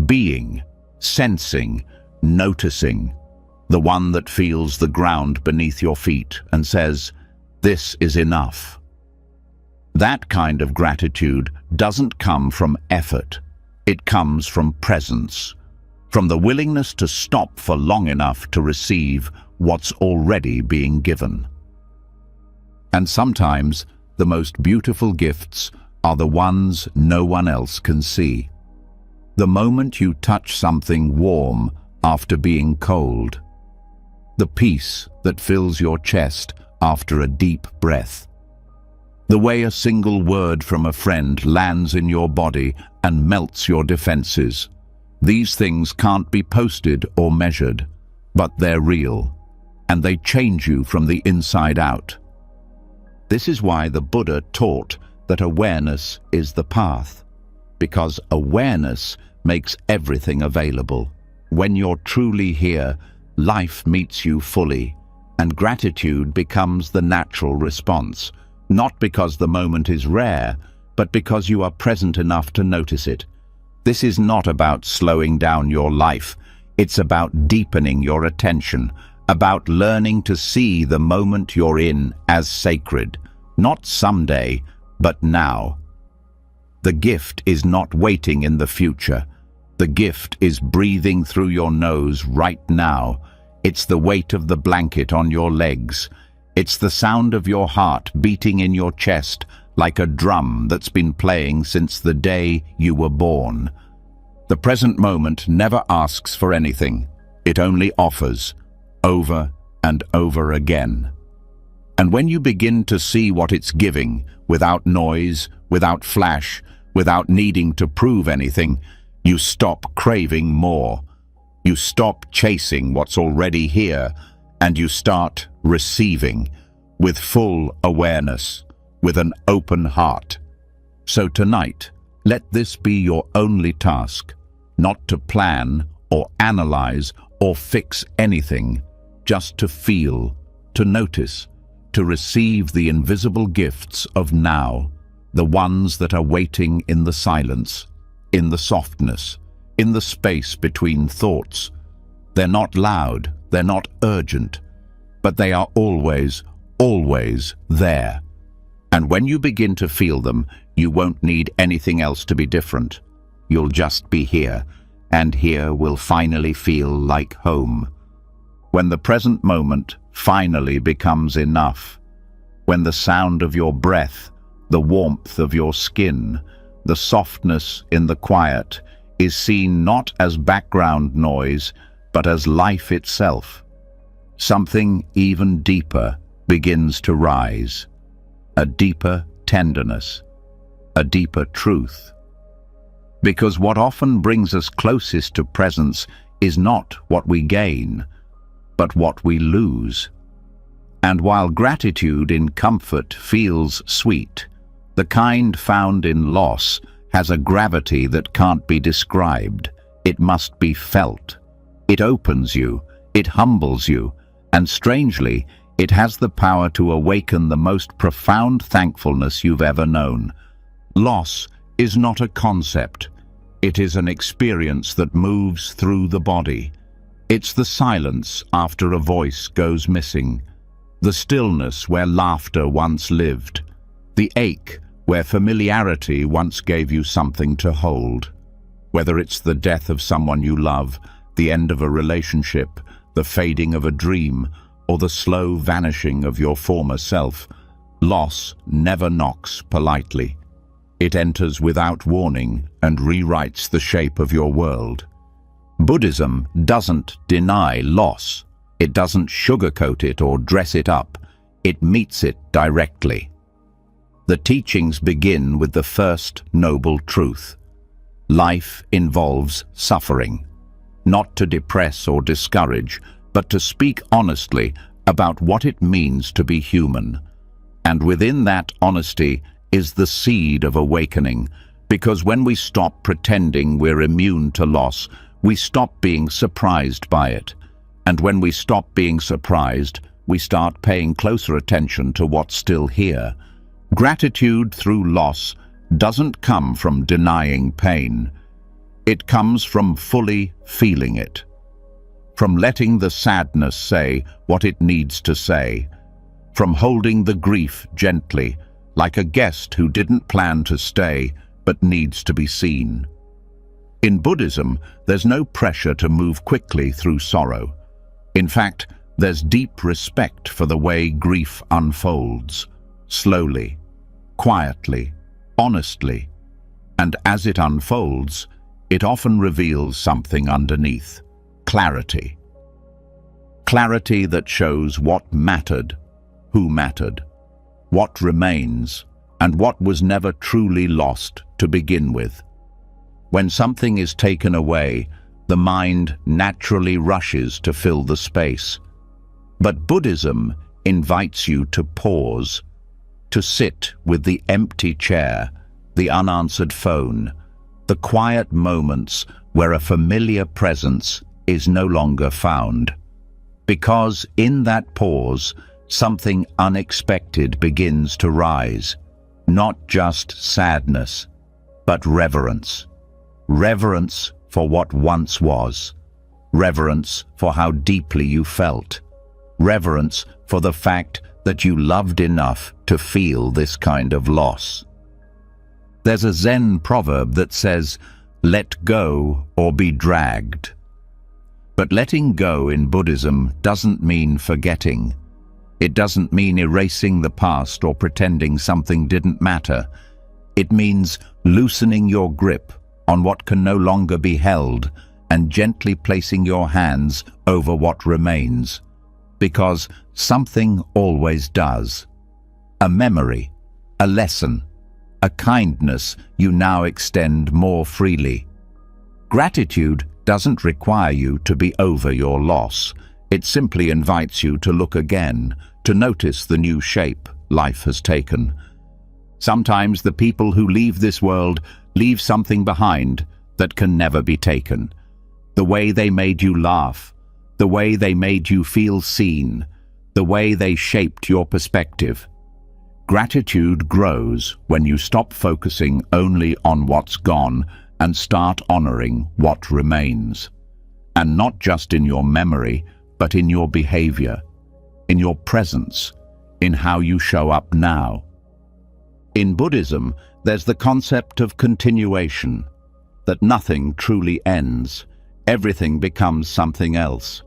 being, sensing, noticing, the one that feels the ground beneath your feet and says, "This is enough." That kind of gratitude doesn't come from effort. It comes from presence, from the willingness to stop for long enough to receive what's already being given. And sometimes the most beautiful gifts are the ones no one else can see. The moment you touch something warm after being cold. The peace that fills your chest after a deep breath. The way a single word from a friend lands in your body and melts your defenses. These things can't be posted or measured, but they're real, and they change you from the inside out. This is why the Buddha taught that awareness is the path, because awareness makes everything available. When you're truly here, life meets you fully, and gratitude becomes the natural response, not because the moment is rare, but because you are present enough to notice it. This is not about slowing down your life. It's about deepening your attention, about learning to see the moment you're in as sacred, not someday, but now. The gift is not waiting in the future. The gift is breathing through your nose right now. It's the weight of the blanket on your legs. It's the sound of your heart beating in your chest like a drum that's been playing since the day you were born. The present moment never asks for anything. It only offers, over and over again. And when you begin to see what it's giving, without noise, without flash, without needing to prove anything, you stop craving more. You stop chasing what's already here, and you start receiving with full awareness. with an open heart. So tonight, let this be your only task, not to plan or analyze or fix anything, just to feel, to notice, to receive the invisible gifts of now, the ones that are waiting in the silence, in the softness, in the space between thoughts. They're not loud, they're not urgent, but they are always, always there. And when you begin to feel them, you won't need anything else to be different. You'll just be here, and here will finally feel like home. When the present moment finally becomes enough, when the sound of your breath, the warmth of your skin, the softness in the quiet is seen not as background noise, but as life itself, something even deeper begins to rise, a deeper tenderness, a deeper truth. Because what often brings us closest to presence is not what we gain, but what we lose. And while gratitude in comfort feels sweet, the kind found in loss has a gravity that can't be described. It must be felt. It opens you, it humbles you, and strangely, it has the power to awaken the most profound thankfulness you've ever known. Loss is not a concept. It is an experience that moves through the body. It's the silence after a voice goes missing, the stillness where laughter once lived, the ache where familiarity once gave you something to hold. Whether it's the death of someone you love, the end of a relationship, the fading of a dream, or the slow vanishing of your former self, loss never knocks politely. It enters without warning and rewrites the shape of your world. Buddhism doesn't deny loss. It doesn't sugarcoat it or dress it up. It meets it directly. The teachings begin with the first noble truth. Life involves suffering, not to depress or discourage, but to speak honestly about what it means to be human. And within that honesty is the seed of awakening, because when we stop pretending we're immune to loss, we stop being surprised by it. And when we stop being surprised, we start paying closer attention to what's still here. Gratitude through loss doesn't come from denying pain. It comes from fully feeling it, from letting the sadness say what it needs to say, from holding the grief gently, like a guest who didn't plan to stay but needs to be seen. In Buddhism, there's no pressure to move quickly through sorrow. In fact, there's deep respect for the way grief unfolds, slowly, quietly, honestly, and as it unfolds, it often reveals something underneath: clarity. Clarity that shows what mattered, who mattered, what remains, and what was never truly lost to begin with. When something is taken away, the mind naturally rushes to fill the space. But Buddhism invites you to pause, to sit with the empty chair, the unanswered phone, the quiet moments where a familiar presence is no longer found. Because in that pause, something unexpected begins to rise. Not just sadness, but reverence. Reverence for what once was. Reverence for how deeply you felt. Reverence for the fact that you loved enough to feel this kind of loss. There's a Zen proverb that says, "Let go or be dragged." But letting go in Buddhism doesn't mean forgetting. It doesn't mean erasing the past or pretending something didn't matter. It means loosening your grip on what can no longer be held and gently placing your hands over what remains. Because something always does. A memory, a lesson, a kindness you now extend more freely. Gratitude doesn't require you to be over your loss. It simply invites you to look again, to notice the new shape life has taken. Sometimes the people who leave this world leave something behind that can never be taken. The way they made you laugh, the way they made you feel seen, the way they shaped your perspective. Gratitude grows when you stop focusing only on what's gone and start honoring what remains. And not just in your memory, but in your behavior, in your presence, in how you show up now. In Buddhism, there's the concept of continuation, that nothing truly ends. Everything becomes something else.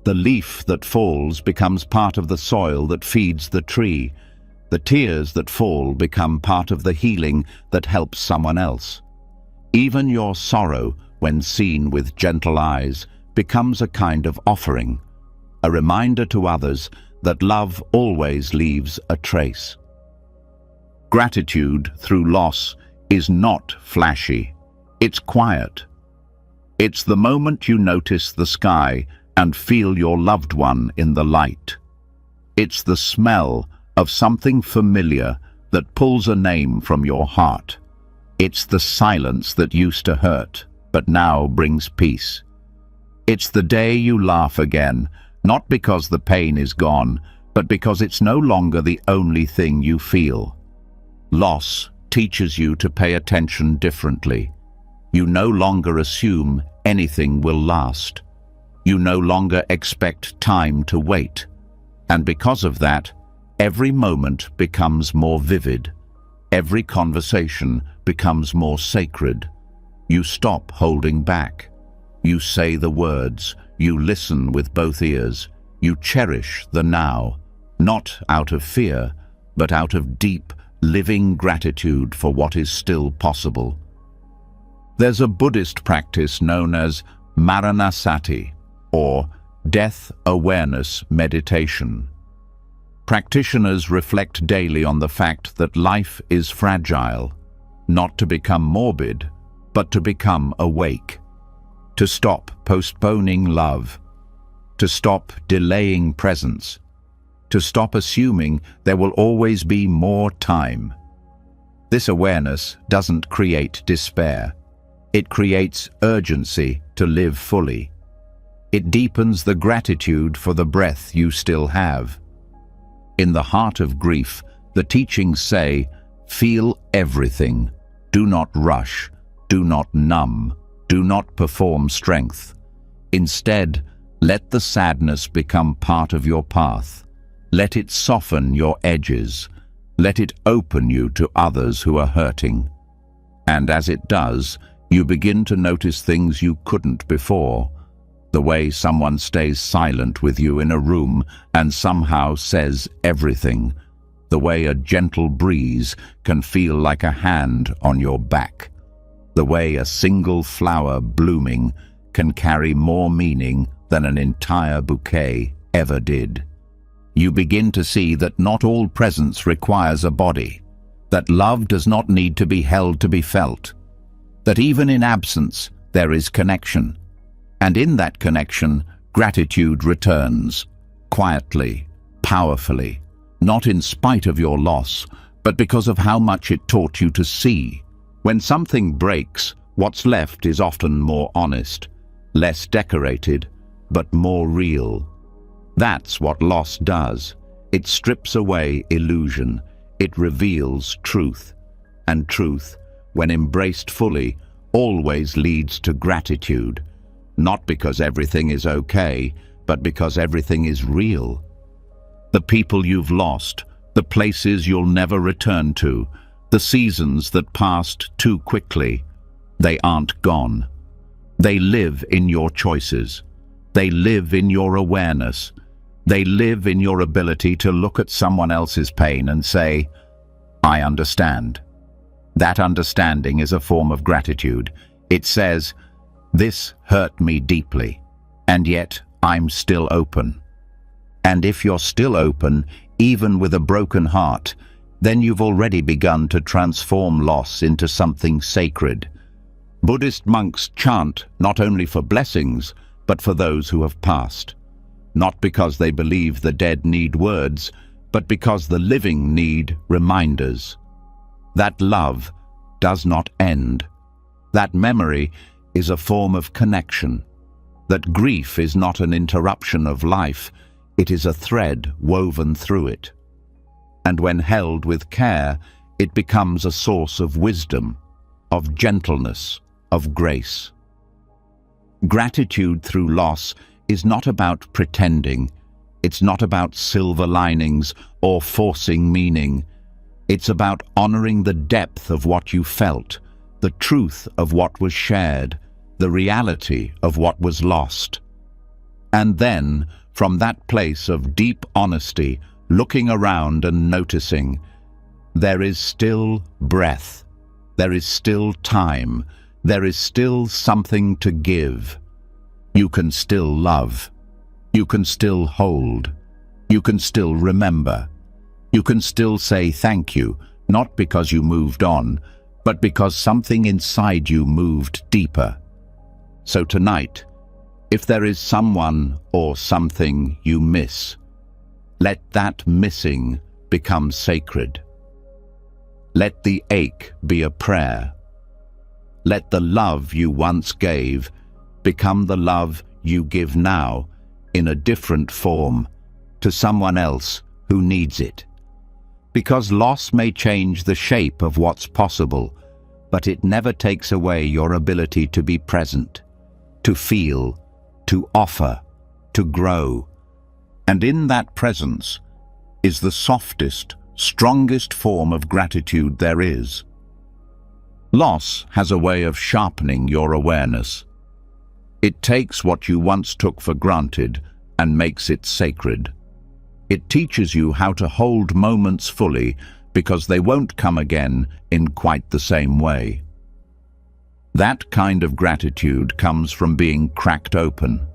The leaf that falls becomes part of the soil that feeds the tree. The tears that fall become part of the healing that helps someone else. Even your sorrow, when seen with gentle eyes, becomes a kind of offering, a reminder to others that love always leaves a trace. Gratitude through loss is not flashy. It's quiet. It's the moment you notice the sky and feel your loved one in the light. It's the smell of something familiar that pulls a name from your heart. It's the silence that used to hurt, but now brings peace. It's the day you laugh again, not because the pain is gone, but because it's no longer the only thing you feel. Loss teaches you to pay attention differently. You no longer assume anything will last. You no longer expect time to wait. And because of that, every moment becomes more vivid. Every conversation becomes more sacred. You stop holding back. You say the words. You listen with both ears. You cherish the now, not out of fear, but out of deep, living gratitude for what is still possible. There's a Buddhist practice known as Maranasati, or Death Awareness Meditation. Practitioners reflect daily on the fact that life is fragile, not to become morbid, but to become awake, to stop postponing love, to stop delaying presence, to stop assuming there will always be more time. This awareness doesn't create despair. It creates urgency to live fully. It deepens the gratitude for the breath you still have. In the heart of grief, the teachings say, feel everything. Do not rush. Do not numb. Do not perform strength. Instead, let the sadness become part of your path. Let it soften your edges. Let it open you to others who are hurting. And as it does, you begin to notice things you couldn't before. The way someone stays silent with you in a room and somehow says everything. The way a gentle breeze can feel like a hand on your back. The way a single flower blooming can carry more meaning than an entire bouquet ever did. You begin to see that not all presence requires a body, that love does not need to be held to be felt, that even in absence there is connection, and in that connection gratitude returns, quietly, powerfully, not in spite of your loss, but because of how much it taught you to see. When something breaks, what's left is often more honest, less decorated, but more real. That's what loss does. It strips away illusion. It reveals truth. And truth, when embraced fully, always leads to gratitude. Not because everything is okay, but because everything is real. The people you've lost, the places you'll never return to, the seasons that passed too quickly, they aren't gone. They live in your choices. They live in your awareness. They live in your ability to look at someone else's pain and say, I understand. That understanding is a form of gratitude. It says, this hurt me deeply, and yet I'm still open. And if you're still open, even with a broken heart, then you've already begun to transform loss into something sacred. Buddhist monks chant not only for blessings, but for those who have passed. Not because they believe the dead need words, but because the living need reminders. That love does not end. That memory is a form of connection. That grief is not an interruption of life, it is a thread woven through it. And when held with care, it becomes a source of wisdom, of gentleness, of grace. Gratitude through loss is not about pretending. It's not about silver linings or forcing meaning. It's about honoring the depth of what you felt, the truth of what was shared, the reality of what was lost. And then, from that place of deep honesty, looking around and noticing, there is still breath, there is still time, there is still something to give. You can still love. You can still hold. You can still remember. You can still say thank you, not because you moved on, but because something inside you moved deeper. So tonight, if there is someone or something you miss, let that missing become sacred. Let the ache be a prayer. Let the love you once gave become the love you give now in a different form to someone else who needs it. Because loss may change the shape of what's possible, but it never takes away your ability to be present, to feel, to offer, to grow. And in that presence is the softest, strongest form of gratitude there is. Loss has a way of sharpening your awareness. It takes what you once took for granted and makes it sacred. It teaches you how to hold moments fully because they won't come again in quite the same way. That kind of gratitude comes from being cracked open.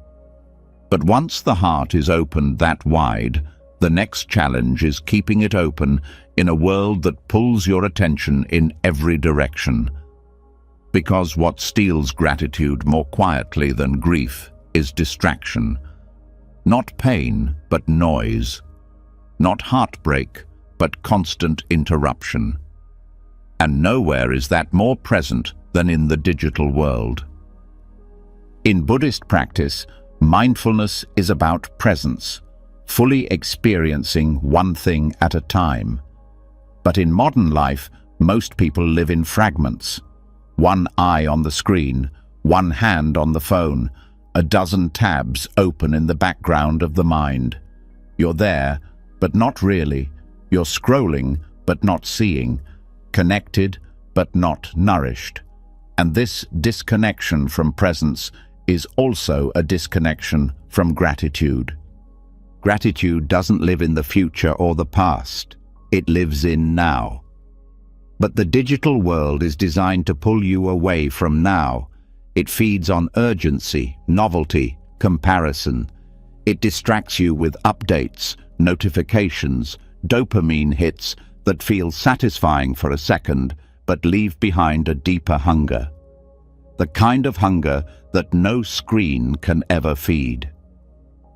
But once the heart is opened that wide, the next challenge is keeping it open in a world that pulls your attention in every direction. Because what steals gratitude more quietly than grief is distraction. Not pain, but noise. Not heartbreak, but constant interruption. And nowhere is that more present than in the digital world. In Buddhist practice, mindfulness is about presence, fully experiencing one thing at a time. But in modern life, most people live in fragments. One eye on the screen, one hand on the phone, a dozen tabs open in the background of the mind. You're there, but not really. You're scrolling, but not seeing. Connected, but not nourished. And this disconnection from presence is also a disconnection from gratitude. Gratitude doesn't live in the future or the past. It lives in now. But the digital world is designed to pull you away from now. It feeds on urgency, novelty, comparison. It distracts you with updates, notifications, dopamine hits that feel satisfying for a second, but leave behind a deeper hunger. The kind of hunger that no screen can ever feed.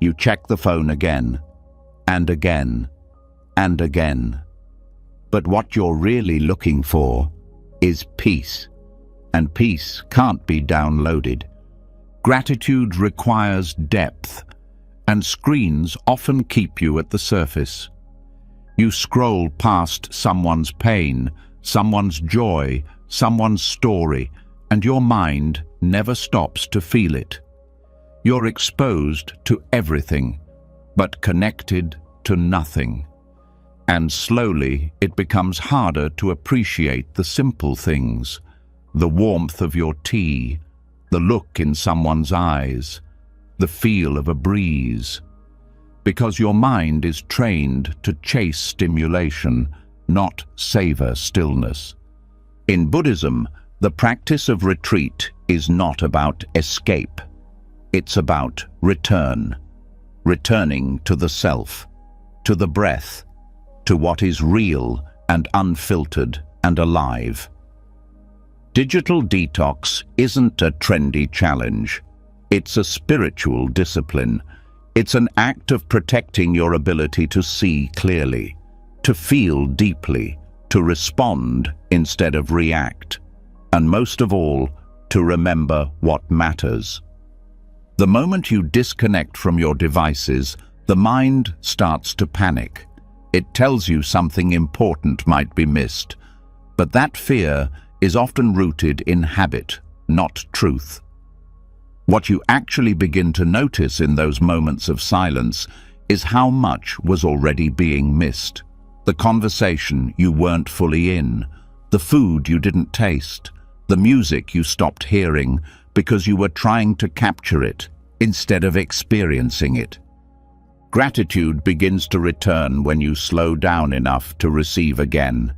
You check the phone again, and again, and again. But what you're really looking for is peace, and peace can't be downloaded. Gratitude requires depth, and screens often keep you at the surface. You scroll past someone's pain, someone's joy, someone's story, and your mind never stops to feel it. You're exposed to everything, but connected to nothing. And slowly it becomes harder to appreciate the simple things, the warmth of your tea, the look in someone's eyes, the feel of a breeze. Because your mind is trained to chase stimulation, not savor stillness. In Buddhism, the practice of retreat is not about escape. It's about return, returning to the self, to the breath, to what is real and unfiltered and alive. Digital detox isn't a trendy challenge. It's a spiritual discipline. It's an act of protecting your ability to see clearly, to feel deeply, to respond instead of react. And most of all, to remember what matters. The moment you disconnect from your devices, the mind starts to panic. It tells you something important might be missed. But that fear is often rooted in habit, not truth. What you actually begin to notice in those moments of silence is how much was already being missed. The conversation you weren't fully in, the food you didn't taste, the music you stopped hearing because you were trying to capture it instead of experiencing it. Gratitude begins to return when you slow down enough to receive again.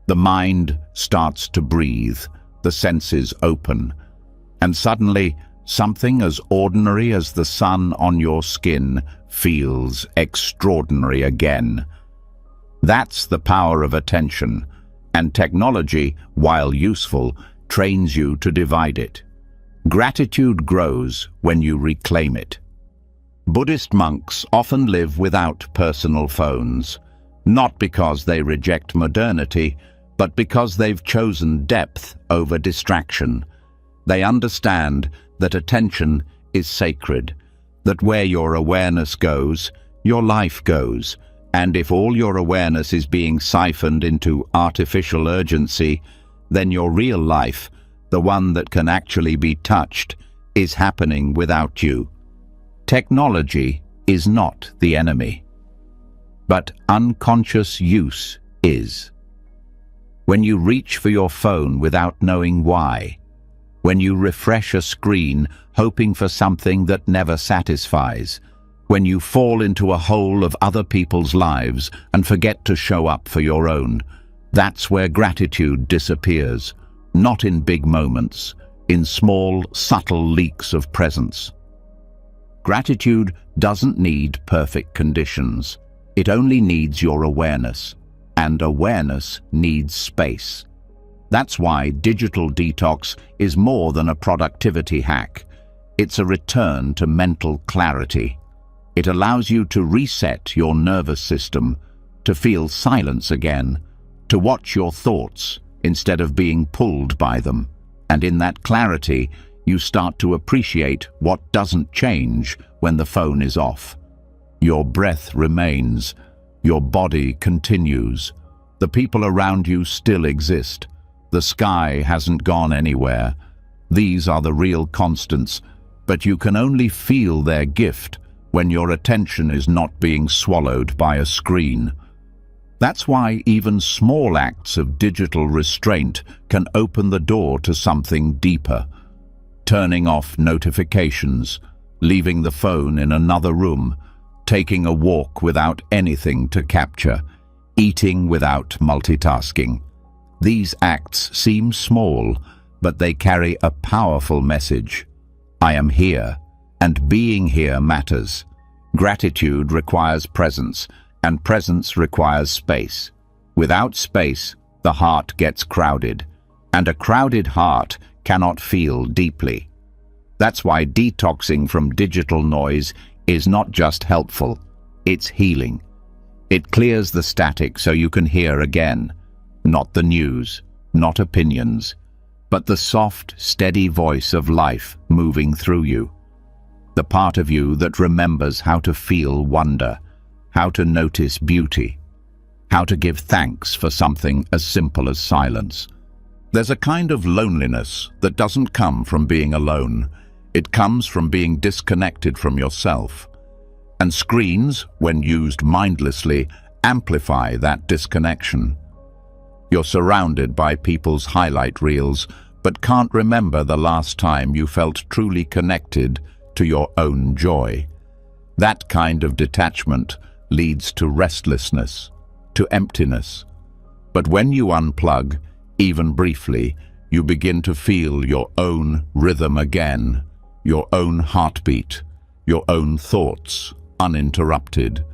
The mind starts to breathe, the senses open, and suddenly something as ordinary as the sun on your skin feels extraordinary again. That's the power of attention, and technology, while useful, trains you to divide it. Gratitude grows when you reclaim it. Buddhist monks often live without personal phones, not because they reject modernity, but because they've chosen depth over distraction. They understand that attention is sacred, that where your awareness goes, your life goes, and if all your awareness is being siphoned into artificial urgency, then your real life, the one that can actually be touched, is happening without you. Technology is not the enemy, but unconscious use is. When you reach for your phone without knowing why, when you refresh a screen hoping for something that never satisfies, when you fall into a hole of other people's lives and forget to show up for your own, that's where gratitude disappears, not in big moments, in small, subtle leaks of presence. Gratitude doesn't need perfect conditions. It only needs your awareness, and awareness needs space. That's why digital detox is more than a productivity hack. It's a return to mental clarity. It allows you to reset your nervous system, to feel silence again, to watch your thoughts instead of being pulled by them. And in that clarity, you start to appreciate what doesn't change when the phone is off. Your breath remains, your body continues, the people around you still exist, the sky hasn't gone anywhere. These are the real constants, but you can only feel their gift when your attention is not being swallowed by a screen. That's why even small acts of digital restraint can open the door to something deeper. Turning off notifications, leaving the phone in another room, taking a walk without anything to capture, eating without multitasking. These acts seem small, but they carry a powerful message. I am here, and being here matters. Gratitude requires presence, and presence requires space. Without space, the heart gets crowded, and a crowded heart cannot feel deeply. That's why detoxing from digital noise is not just helpful, it's healing. It clears the static so you can hear again, not the news, not opinions, but the soft, steady voice of life moving through you. The part of you that remembers how to feel wonder, how to notice beauty, how to give thanks for something as simple as silence. There's a kind of loneliness that doesn't come from being alone. It comes from being disconnected from yourself. And screens, when used mindlessly, amplify that disconnection. You're surrounded by people's highlight reels, but can't remember the last time you felt truly connected to your own joy. That kind of detachment leads to restlessness, to emptiness. But when you unplug, even briefly, you begin to feel your own rhythm again, your own heartbeat, your own thoughts, uninterrupted.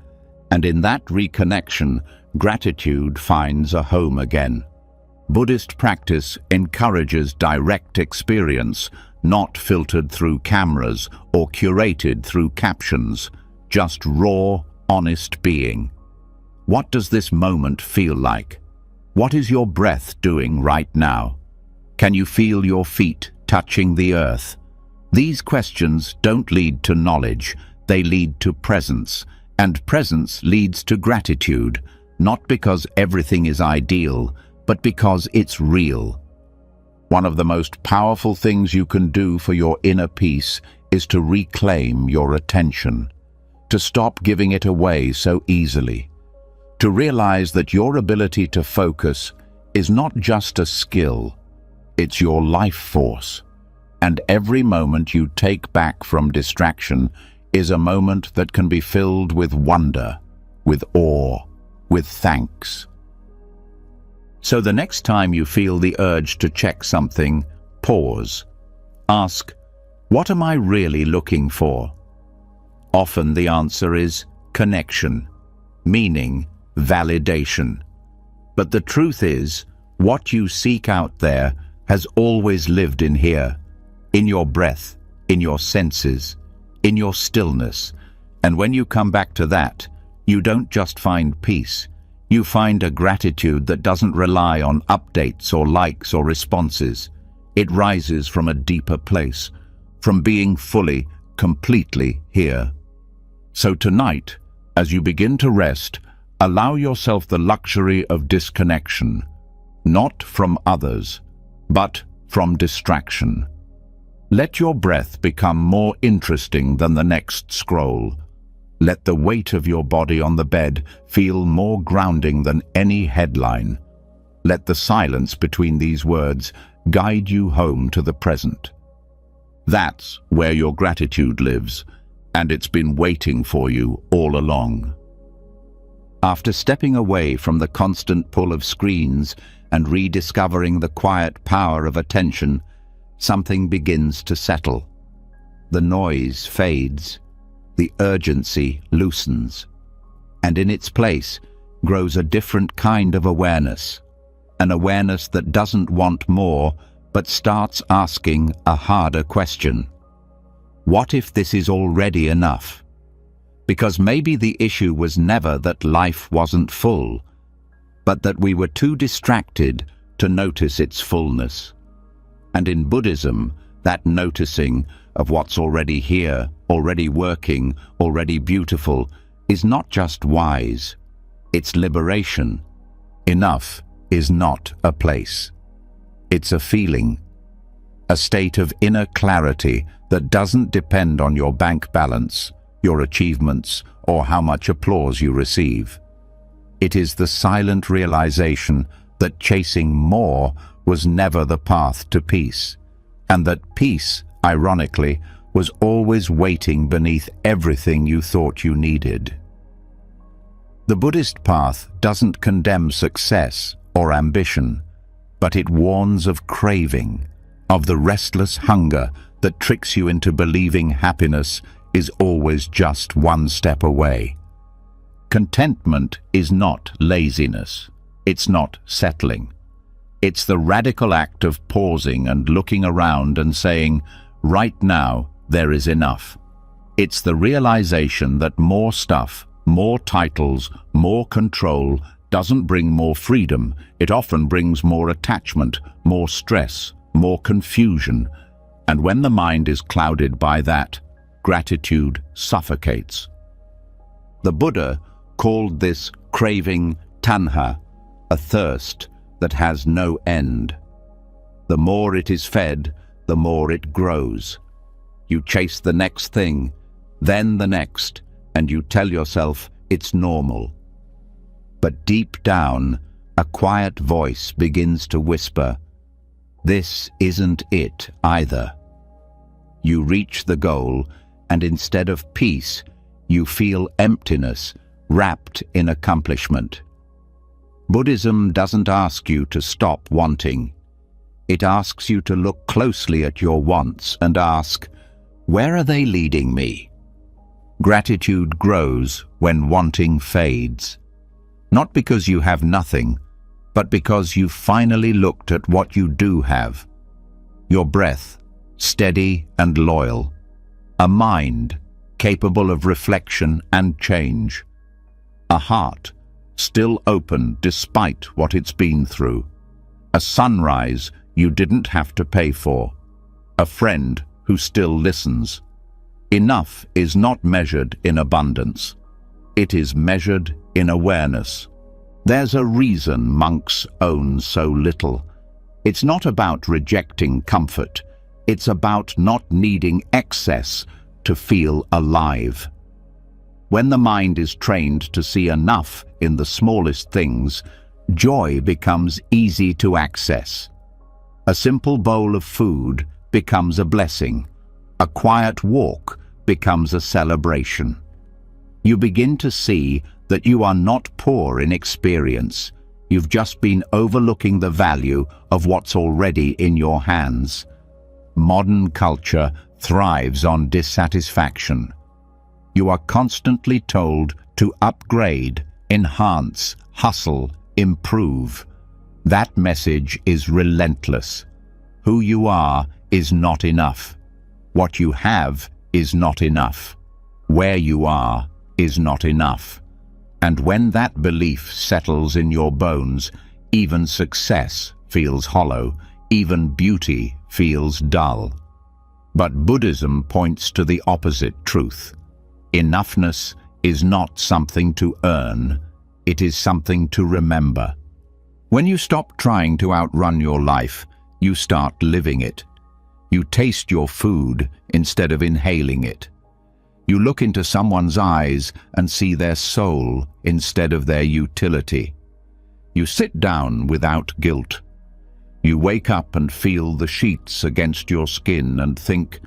And in that reconnection, gratitude finds a home again. Buddhist practice encourages direct experience, not filtered through cameras or curated through captions, just raw, honest being. What does this moment feel like? What is your breath doing right now? Can you feel your feet touching the earth? These questions don't lead to knowledge, they lead to presence, and presence leads to gratitude, not because everything is ideal, but because it's real. One of the most powerful things you can do for your inner peace is to reclaim your attention, to stop giving it away so easily, to realize that your ability to focus is not just a skill, it's your life force. And every moment you take back from distraction is a moment that can be filled with wonder, with awe, with thanks. So the next time you feel the urge to check something, pause. Ask, what am I really looking for? Often the answer is connection, meaning, validation. But the truth is, what you seek out there has always lived in here, in your breath, in your senses, in your stillness. And when you come back to that, you don't just find peace, you find a gratitude that doesn't rely on updates or likes or responses. It rises from a deeper place, from being fully, completely here. So tonight, as you begin to rest, allow yourself the luxury of disconnection, not from others, but from distraction. Let your breath become more interesting than the next scroll. Let the weight of your body on the bed feel more grounding than any headline. Let the silence between these words guide you home to the present. That's where your gratitude lives, and it's been waiting for you all along. After stepping away from the constant pull of screens and rediscovering the quiet power of attention, something begins to settle. The noise fades, the urgency loosens, and in its place grows a different kind of awareness, an awareness that doesn't want more, but starts asking a harder question. What if this is already enough? Because maybe the issue was never that life wasn't full, but that we were too distracted to notice its fullness. And in Buddhism, that noticing of what's already here, already working, already beautiful, is not just wise, it's liberation. Enough is not a place. It's a feeling, a state of inner clarity that doesn't depend on your bank balance, your achievements, or how much applause you receive. It is the silent realization that chasing more was never the path to peace, and that peace, ironically, was always waiting beneath everything you thought you needed. The Buddhist path doesn't condemn success or ambition, but it warns of craving, of the restless hunger that tricks you into believing happiness is always just one step away. Contentment is not laziness. It's not settling. It's the radical act of pausing and looking around and saying, right now, there is enough. It's the realization that more stuff, more titles, more control doesn't bring more freedom. It often brings more attachment, more stress, more confusion. And when the mind is clouded by that, gratitude suffocates. The Buddha called this craving tanha, a thirst that has no end. The more it is fed, the more it grows. You chase the next thing, then the next, and you tell yourself it's normal. But deep down, a quiet voice begins to whisper, this isn't it either. You reach the goal, and instead of peace, you feel emptiness wrapped in accomplishment. Buddhism doesn't ask you to stop wanting. It asks you to look closely at your wants and ask, where are they leading me? Gratitude grows when wanting fades. Not because you have nothing, but because you've finally looked at what you do have. Your breath, steady and loyal. A mind capable of reflection and change. A heart still open despite what it's been through. A sunrise you didn't have to pay for. A friend who still listens. Enough is not measured in abundance. It is measured in awareness. There's a reason monks own so little. It's not about rejecting comfort. It's about not needing excess to feel alive. When the mind is trained to see enough in the smallest things, joy becomes easy to access. A simple bowl of food becomes a blessing. A quiet walk becomes a celebration. You begin to see that you are not poor in experience. You've just been overlooking the value of what's already in your hands. Modern culture thrives on dissatisfaction. You are constantly told to upgrade, enhance, hustle, improve. That message is relentless. Who you are is not enough. What you have is not enough. Where you are is not enough. And when that belief settles in your bones, even success feels hollow, even beauty feels dull. But Buddhism points to the opposite truth. Enoughness is not something to earn, it is something to remember. When you stop trying to outrun your life, you start living it. You taste your food instead of inhaling it. You look into someone's eyes and see their soul instead of their utility. You sit down without guilt. You wake up and feel the sheets against your skin and think,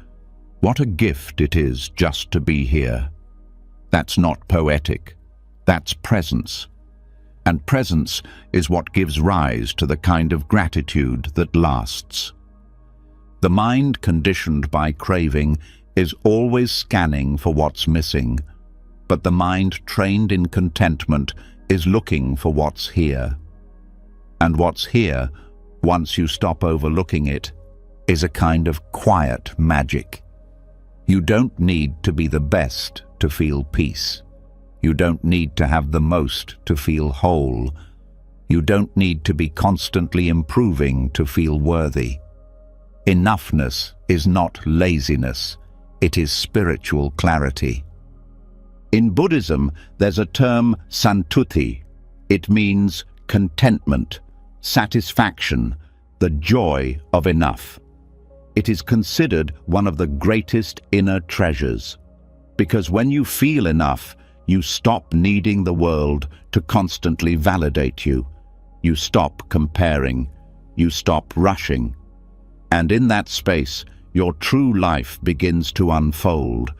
what a gift it is just to be here. That's not poetic. That's presence. And presence is what gives rise to the kind of gratitude that lasts. The mind conditioned by craving is always scanning for what's missing, but the mind trained in contentment is looking for what's here. And what's here, once you stop overlooking it, is a kind of quiet magic. You don't need to be the best to feel peace. You don't need to have the most to feel whole. You don't need to be constantly improving to feel worthy. Enoughness is not laziness. It is spiritual clarity. In Buddhism, there's a term santuti. It means contentment, satisfaction, the joy of enough. It is considered one of the greatest inner treasures, because when you feel enough, you stop needing the world to constantly validate you. You stop comparing. You stop rushing. And in that space, your true life begins to unfold.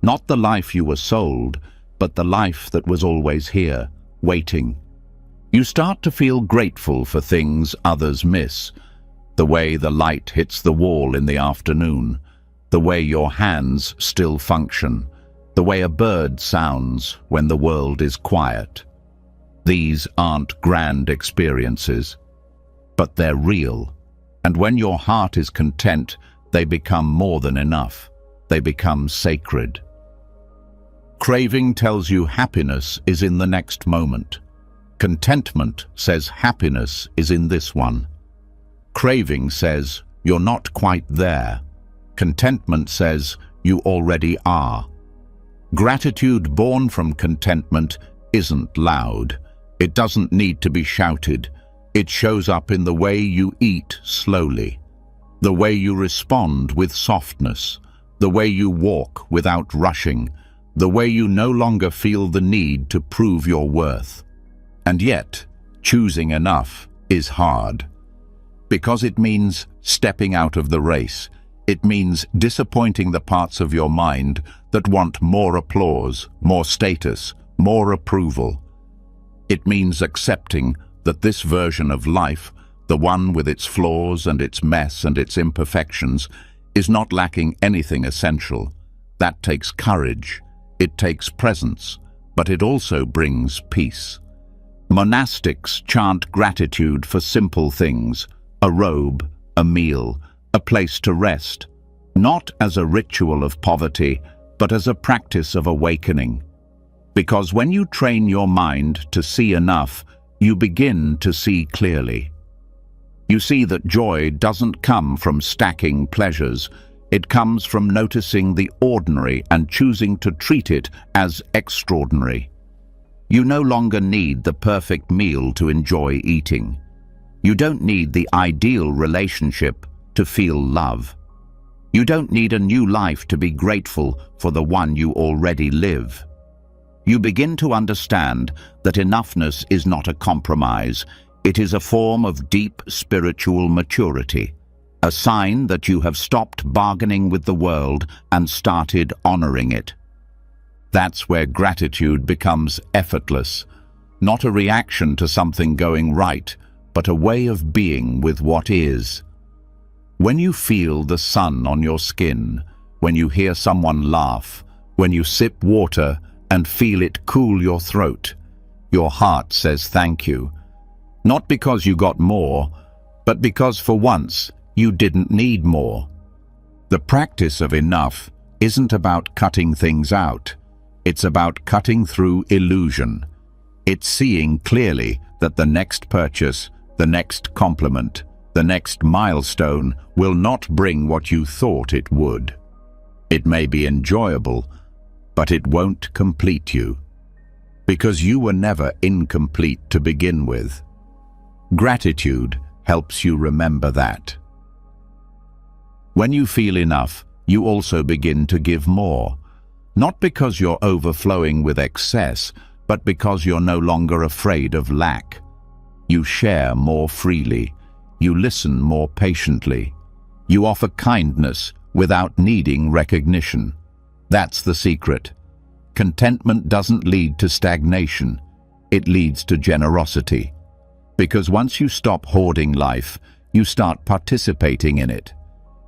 Not the life you were sold, but the life that was always here, waiting. You start to feel grateful for things others miss. The way the light hits the wall in the afternoon. The way your hands still function. The way a bird sounds when the world is quiet. These aren't grand experiences, but they're real. And when your heart is content, they become more than enough. They become sacred. Craving tells you happiness is in the next moment. Contentment says happiness is in this one. Craving says you're not quite there. Contentment says you already are. Gratitude born from contentment isn't loud. It doesn't need to be shouted. It shows up in the way you eat slowly, the way you respond with softness, the way you walk without rushing, the way you no longer feel the need to prove your worth. And yet, choosing enough is hard, because it means stepping out of the race. It means disappointing the parts of your mind that want more applause, more status, more approval. It means accepting that this version of life, the one with its flaws and its mess and its imperfections, is not lacking anything essential. That takes courage, it takes presence, but it also brings peace. Monastics chant gratitude for simple things, a robe, a meal, a place to rest, not as a ritual of poverty, but as a practice of awakening. Because when you train your mind to see enough, you begin to see clearly. You see that joy doesn't come from stacking pleasures. It comes from noticing the ordinary and choosing to treat it as extraordinary. You no longer need the perfect meal to enjoy eating. You don't need the ideal relationship to feel love. You don't need a new life to be grateful for the one you already live. You begin to understand that enoughness is not a compromise. It is a form of deep spiritual maturity, a sign that you have stopped bargaining with the world and started honoring it. That's where gratitude becomes effortless, not a reaction to something going right, but a way of being with what is. When you feel the sun on your skin, when you hear someone laugh, when you sip water and feel it cool your throat, your heart says thank you. Not because you got more, but because for once you didn't need more. The practice of enough isn't about cutting things out. It's about cutting through illusion. It's seeing clearly that the next purchase, the next compliment, the next milestone will not bring what you thought it would. It may be enjoyable, but it won't complete you, because you were never incomplete to begin with. Gratitude helps you remember that. When you feel enough, you also begin to give more, not because you're overflowing with excess, but because you're no longer afraid of lack. You share more freely. You listen more patiently. You offer kindness without needing recognition. That's the secret. Contentment doesn't lead to stagnation. It leads to generosity. Because once you stop hoarding life, you start participating in it.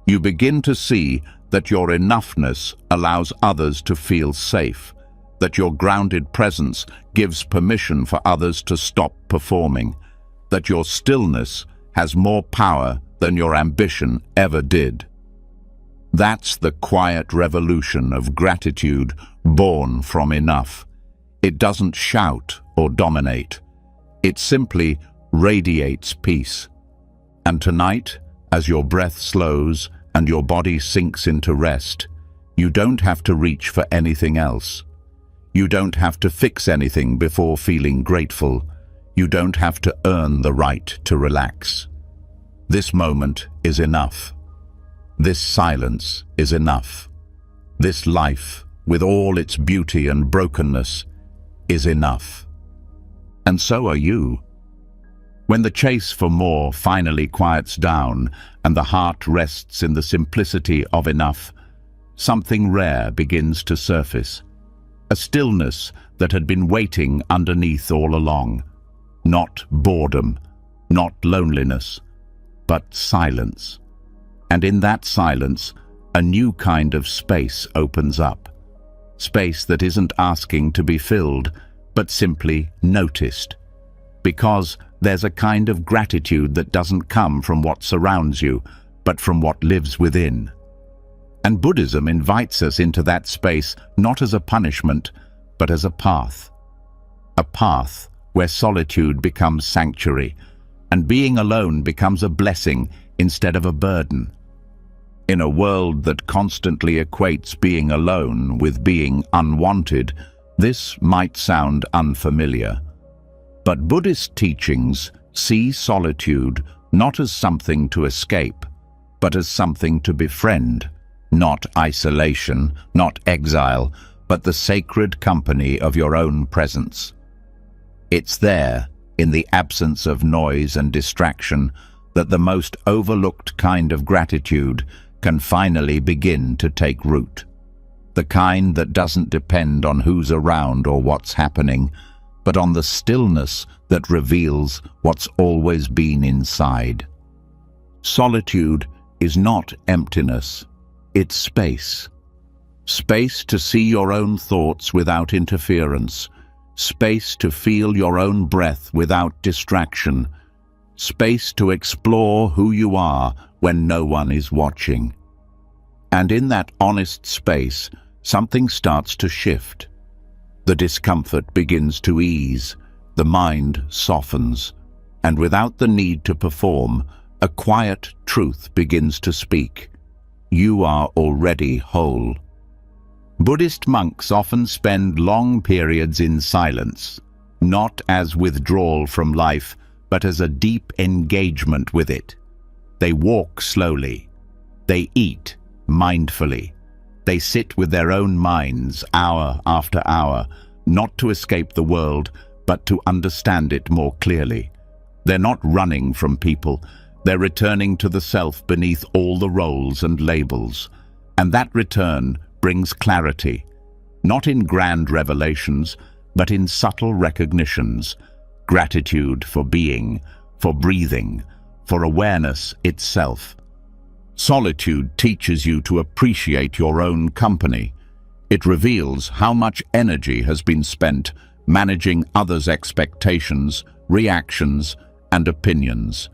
You begin to see that your enoughness allows others to feel safe, that your grounded presence gives permission for others to stop performing, that your stillness has more power than your ambition ever did. That's the quiet revolution of gratitude born from enough. It doesn't shout or dominate. It simply radiates peace. And tonight, as your breath slows and your body sinks into rest, you don't have to reach for anything else. You don't have to fix anything before feeling grateful. You don't have to earn the right to relax. This moment is enough. This silence is enough. This life, with all its beauty and brokenness, is enough. And so are you. When the chase for more finally quiets down and the heart rests in the simplicity of enough, something rare begins to surface. A stillness that had been waiting underneath all along. Not boredom, not loneliness, but silence. And in that silence, a new kind of space opens up. Space that isn't asking to be filled, but simply noticed. Because there's a kind of gratitude that doesn't come from what surrounds you, but from what lives within. And Buddhism invites us into that space not as a punishment, but as a path. A path where solitude becomes sanctuary, and being alone becomes a blessing instead of a burden. In a world that constantly equates being alone with being unwanted, this might sound unfamiliar. But Buddhist teachings see solitude not as something to escape, but as something to befriend, not isolation, not exile, but the sacred company of your own presence. It's there, in the absence of noise and distraction, that the most overlooked kind of gratitude can finally begin to take root. The kind that doesn't depend on who's around or what's happening, but on the stillness that reveals what's always been inside. Solitude is not emptiness, it's space. Space to see your own thoughts without interference, space to feel your own breath without distraction, space to explore who you are when no one is watching. And in that honest space, something starts to shift. The discomfort begins to ease, the mind softens, and without the need to perform, a quiet truth begins to speak. You are already whole. Buddhist monks often spend long periods in silence, not as withdrawal from life, but as a deep engagement with it. They walk slowly. They eat mindfully. They sit with their own minds hour after hour, not to escape the world, but to understand it more clearly. They're not running from people. They're returning to the self beneath all the roles and labels. And that return brings clarity, not in grand revelations, but in subtle recognitions. Gratitude for being, for breathing, for awareness itself. Solitude teaches you to appreciate your own company. It reveals how much energy has been spent managing others' expectations, reactions, and opinions.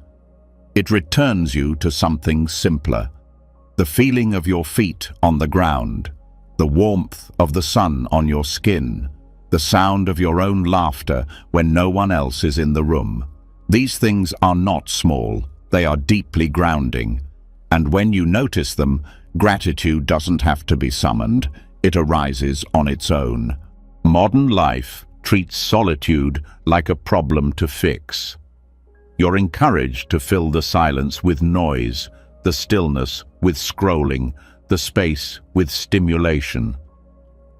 It returns you to something simpler. The feeling of your feet on the ground, the warmth of the sun on your skin, the sound of your own laughter when no one else is in the room. These things are not small, they are deeply grounding. And when you notice them, gratitude doesn't have to be summoned, it arises on its own. Modern life treats solitude like a problem to fix. You're encouraged to fill the silence with noise, the stillness with scrolling, the space with stimulation.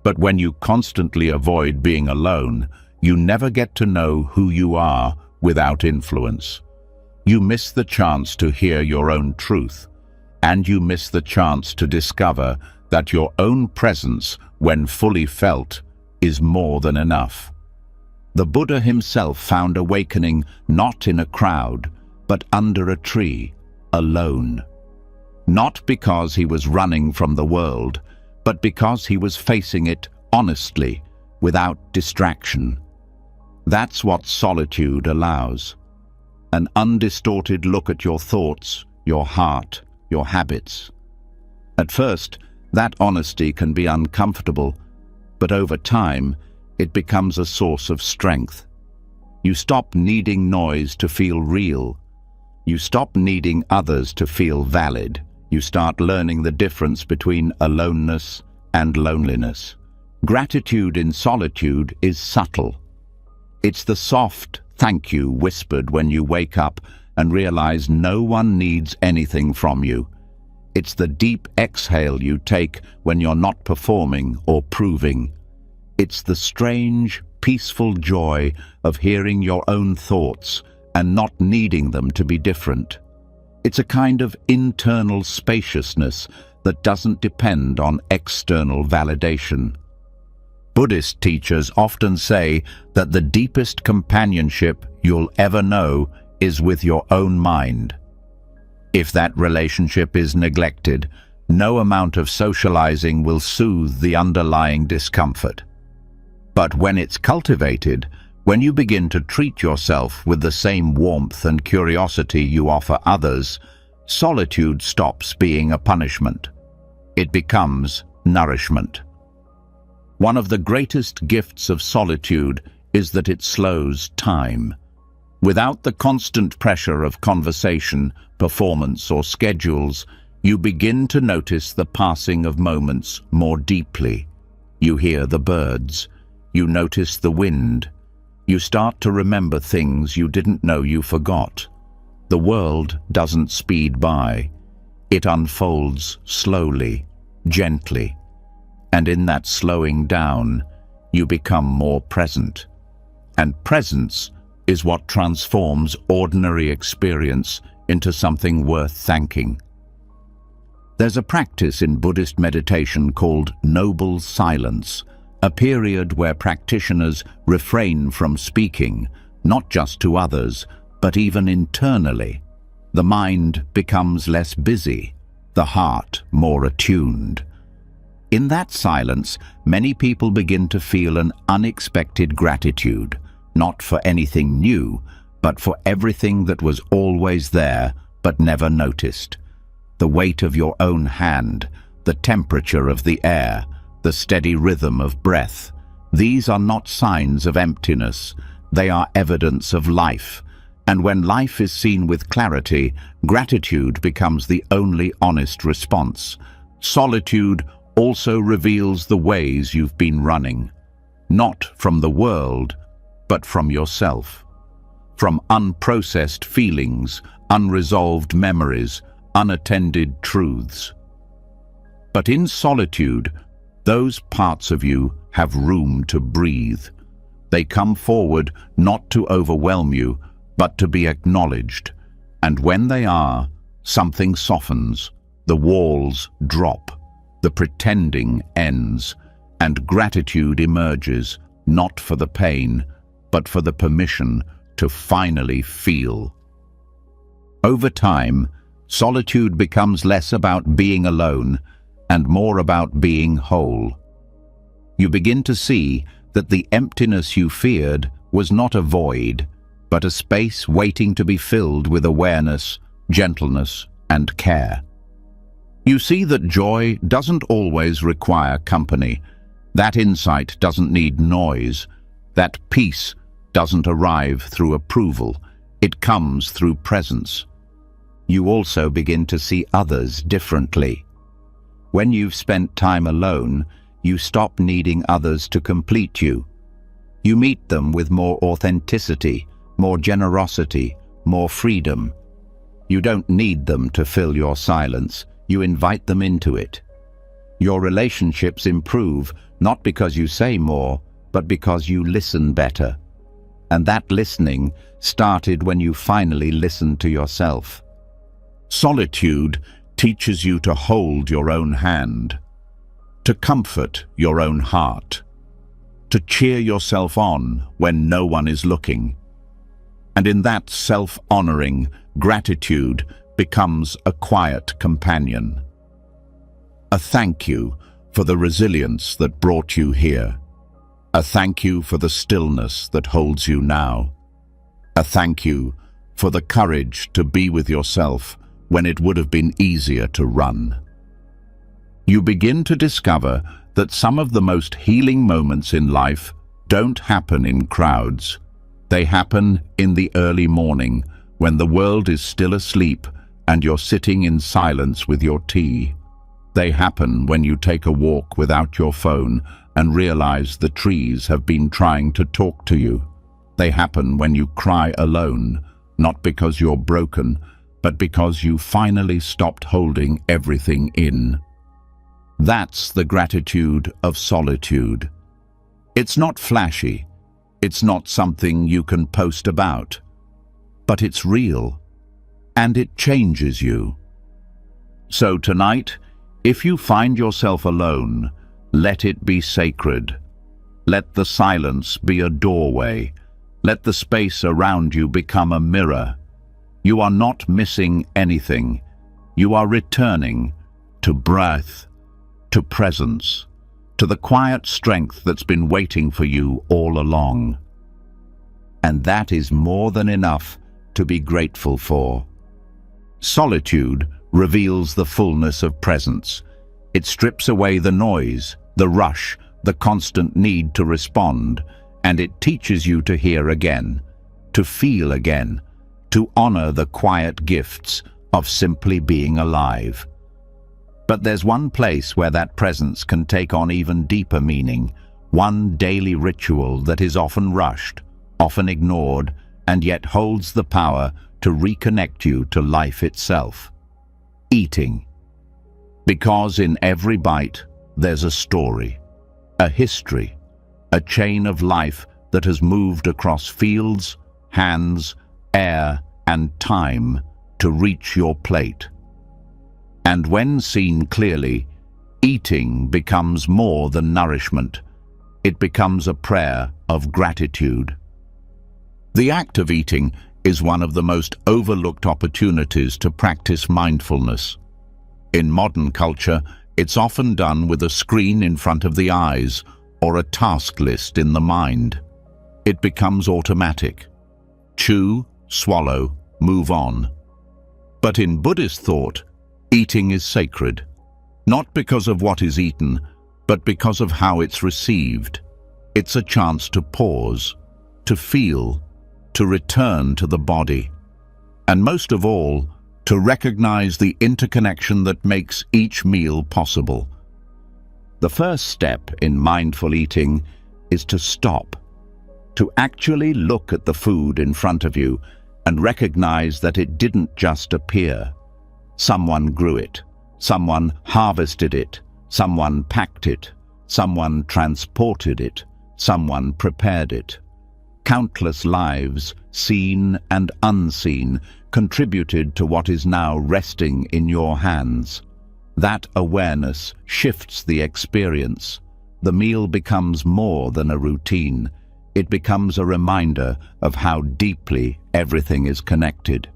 But when you constantly avoid being alone, you never get to know who you are without influence. You miss the chance to hear your own truth, and you miss the chance to discover that your own presence, when fully felt, is more than enough. The Buddha himself found awakening not in a crowd, but under a tree, alone. Not because he was running from the world, but because he was facing it honestly, without distraction. That's what solitude allows. An undistorted look at your thoughts, your heart, your habits. At first, that honesty can be uncomfortable, but over time, it becomes a source of strength. You stop needing noise to feel real. You stop needing others to feel valid. You start learning the difference between aloneness and loneliness. Gratitude in solitude is subtle. It's the soft thank you whispered when you wake up and realize no one needs anything from you. It's the deep exhale you take when you're not performing or proving. It's the strange, peaceful joy of hearing your own thoughts and not needing them to be different. It's a kind of internal spaciousness that doesn't depend on external validation. Buddhist teachers often say that the deepest companionship you'll ever know is with your own mind. If that relationship is neglected, no amount of socializing will soothe the underlying discomfort. But when it's cultivated, when you begin to treat yourself with the same warmth and curiosity you offer others, solitude stops being a punishment. It becomes nourishment. One of the greatest gifts of solitude is that it slows time. Without the constant pressure of conversation, performance, or schedules, you begin to notice the passing of moments more deeply. You hear the birds. You notice the wind. You start to remember things you didn't know you forgot. The world doesn't speed by. It unfolds slowly, gently. And in that slowing down, you become more present. And presence is what transforms ordinary experience into something worth thanking. There's a practice in Buddhist meditation called noble silence, a period where practitioners refrain from speaking, not just to others, but even internally. The mind becomes less busy, the heart more attuned. In that silence, many people begin to feel an unexpected gratitude, not for anything new, but for everything that was always there but never noticed. The weight of your own hand, the temperature of the air, the steady rhythm of breath, These are not signs of emptiness, they are evidence of life. And when life is seen with clarity, gratitude becomes the only honest response. Solitude also reveals the ways you've been running, not from the world, but from yourself. From unprocessed feelings, unresolved memories, unattended truths. But in solitude, those parts of you have room to breathe. They come forward not to overwhelm you, but to be acknowledged. And when they are, something softens, the walls drop, the pretending ends, and gratitude emerges, not for the pain, but for the permission to finally feel. Over time, solitude becomes less about being alone and more about being whole. You begin to see that the emptiness you feared was not a void, but a space waiting to be filled with awareness, gentleness, and care. You see that joy doesn't always require company. That insight doesn't need noise. That peace doesn't arrive through approval. It comes through presence. You also begin to see others differently. When you've spent time alone, you stop needing others to complete you. You meet them with more authenticity, more generosity, more freedom. You don't need them to fill your silence. You invite them into it. Your relationships improve, not because you say more, but because you listen better. And that listening started when you finally listened to yourself. Solitude teaches you to hold your own hand, to comfort your own heart, to cheer yourself on when no one is looking. And in that self-honoring, gratitude becomes a quiet companion. A thank you for the resilience that brought you here. A thank you for the stillness that holds you now. A thank you for the courage to be with yourself when it would have been easier to run. You begin to discover that some of the most healing moments in life don't happen in crowds. They happen in the early morning, when the world is still asleep and you're sitting in silence with your tea. They happen when you take a walk without your phone and realize the trees have been trying to talk to you. They happen when you cry alone, not because you're broken, but because you finally stopped holding everything in. That's the gratitude of solitude. It's not flashy. It's not something you can post about. But it's real, and it changes you. So tonight, if you find yourself alone, let it be sacred. Let the silence be a doorway. Let the space around you become a mirror. You are not missing anything. You are returning to breath, to presence, to the quiet strength that's been waiting for you all along. And that is more than enough to be grateful for. Solitude reveals the fullness of presence. It strips away the noise, the rush, the constant need to respond, and it teaches you to hear again, to feel again, to honor the quiet gifts of simply being alive. But there's one place where that presence can take on even deeper meaning, one daily ritual that is often rushed, often ignored, and yet holds the power to reconnect you to life itself. Eating. Because in every bite, there's a story, a history, a chain of life that has moved across fields, hands, air, and time to reach your plate. And when seen clearly, eating becomes more than nourishment. It becomes a prayer of gratitude. The act of eating is one of the most overlooked opportunities to practice mindfulness. In modern culture, it's often done with a screen in front of the eyes or a task list in the mind. It becomes automatic. Chew, swallow, move on. But in Buddhist thought, eating is sacred, not because of what is eaten, but because of how it's received. It's a chance to pause, to feel, to return to the body, and most of all, to recognize the interconnection that makes each meal possible. The first step in mindful eating is to stop, to actually look at the food in front of you and recognize that it didn't just appear. Someone grew it, someone harvested it, someone packed it, someone transported it, someone prepared it. Countless lives, seen and unseen, contributed to what is now resting in your hands. That awareness shifts the experience. The meal becomes more than a routine. It becomes a reminder of how deeply everything is connected.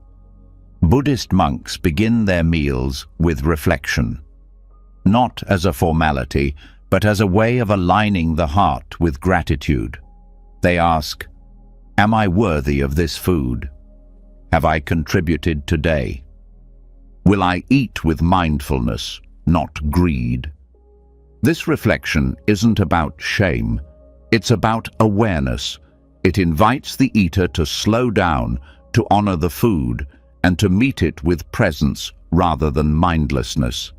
Buddhist monks begin their meals with reflection, not as a formality, but as a way of aligning the heart with gratitude. They ask, "Am I worthy of this food? Have I contributed today? Will I eat with mindfulness, not greed?" This reflection isn't about shame, it's about awareness. It invites the eater to slow down, to honor the food, and to meet it with presence rather than mindlessness.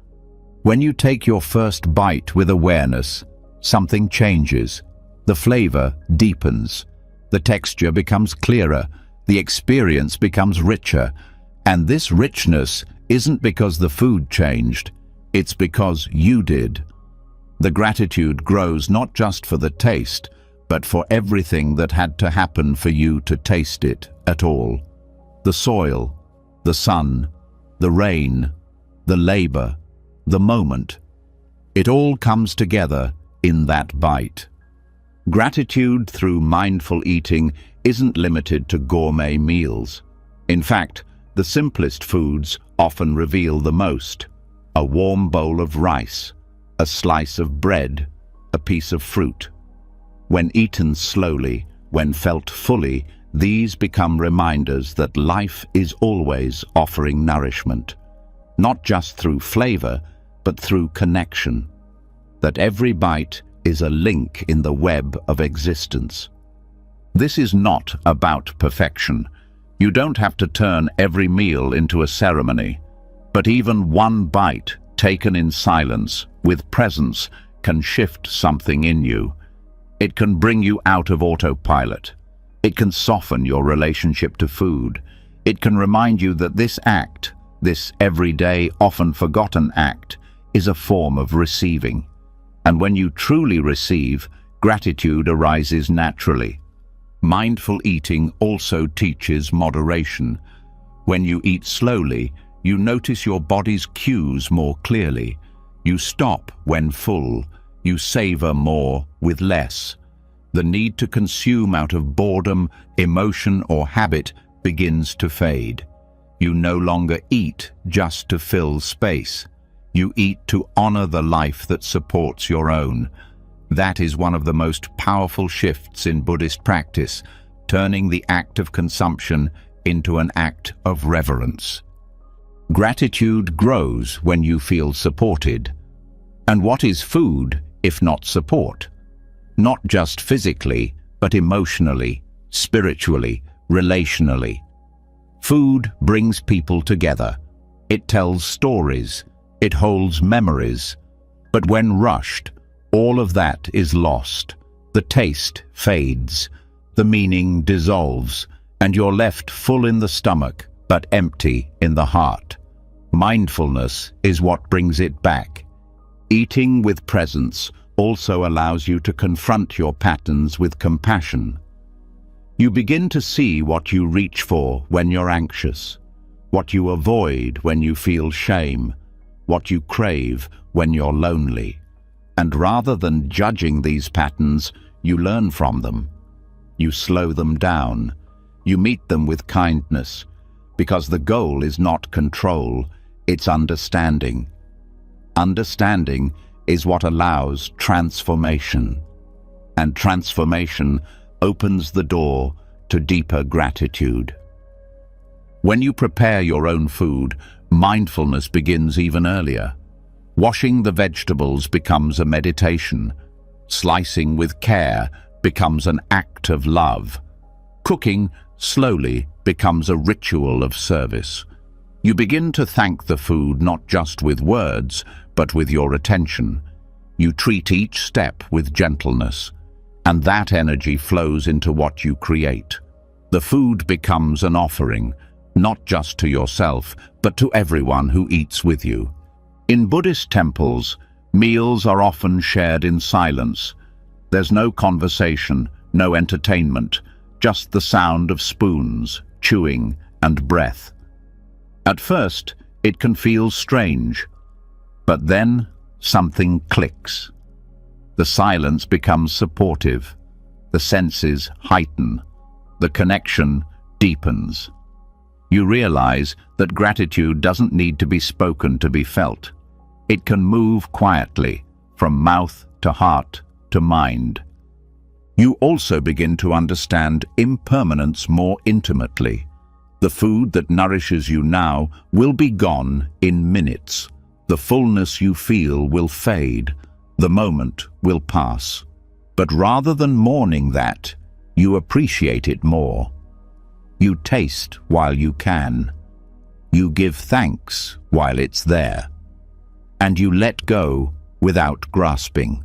When you take your first bite with awareness, something changes. The flavor deepens, the texture becomes clearer, the experience becomes richer, and this richness isn't because the food changed, it's because you did. The gratitude grows not just for the taste, but for everything that had to happen for you to taste it at all. The soil, the sun, the rain, the labor, the moment. It all comes together in that bite. Gratitude through mindful eating isn't limited to gourmet meals. In fact, the simplest foods often reveal the most. A warm bowl of rice, a slice of bread, a piece of fruit. When eaten slowly, when felt fully, these become reminders that life is always offering nourishment, not just through flavor, but through connection. That every bite is a link in the web of existence. This is not about perfection. You don't have to turn every meal into a ceremony, but even one bite taken in silence, with presence, can shift something in you. It can bring you out of autopilot. It can soften your relationship to food. It can remind you that this act, this everyday, often forgotten act, is a form of receiving. And when you truly receive, gratitude arises naturally. Mindful eating also teaches moderation. When you eat slowly, you notice your body's cues more clearly. You stop when full. You savor more with less. The need to consume out of boredom, emotion, or habit begins to fade. You no longer eat just to fill space. You eat to honor the life that supports your own. That is one of the most powerful shifts in Buddhist practice, turning the act of consumption into an act of reverence. Gratitude grows when you feel supported. And what is food if not support? Not just physically, but emotionally, spiritually, relationally. Food brings people together. It tells stories. It holds memories. But when rushed, all of that is lost. The taste fades. The meaning dissolves. And you're left full in the stomach, but empty in the heart. Mindfulness is what brings it back. Eating with presence also allows you to confront your patterns with compassion. You begin to see what you reach for when you're anxious, what you avoid when you feel shame, what you crave when you're lonely. And rather than judging these patterns, you learn from them. You slow them down. You meet them with kindness, because the goal is not control, it's understanding. Understanding is what allows transformation, and transformation opens the door to deeper gratitude. When you prepare your own food, mindfulness begins even earlier. Washing the vegetables becomes a meditation. Slicing with care becomes an act of love. Cooking slowly becomes a ritual of service. You begin to thank the food not just with words, but with your attention. You treat each step with gentleness, and that energy flows into what you create. The food becomes an offering, not just to yourself, but to everyone who eats with you. In Buddhist temples, meals are often shared in silence. There's no conversation, no entertainment, just the sound of spoons, chewing, and breath. At first, it can feel strange, but then something clicks. The silence becomes supportive, the senses heighten, the connection deepens. You realize that gratitude doesn't need to be spoken to be felt. It can move quietly, from mouth to heart to mind. You also begin to understand impermanence more intimately. The food that nourishes you now will be gone in minutes. The fullness you feel will fade. The moment will pass. But rather than mourning that, you appreciate it more. You taste while you can. You give thanks while it's there. And you let go without grasping.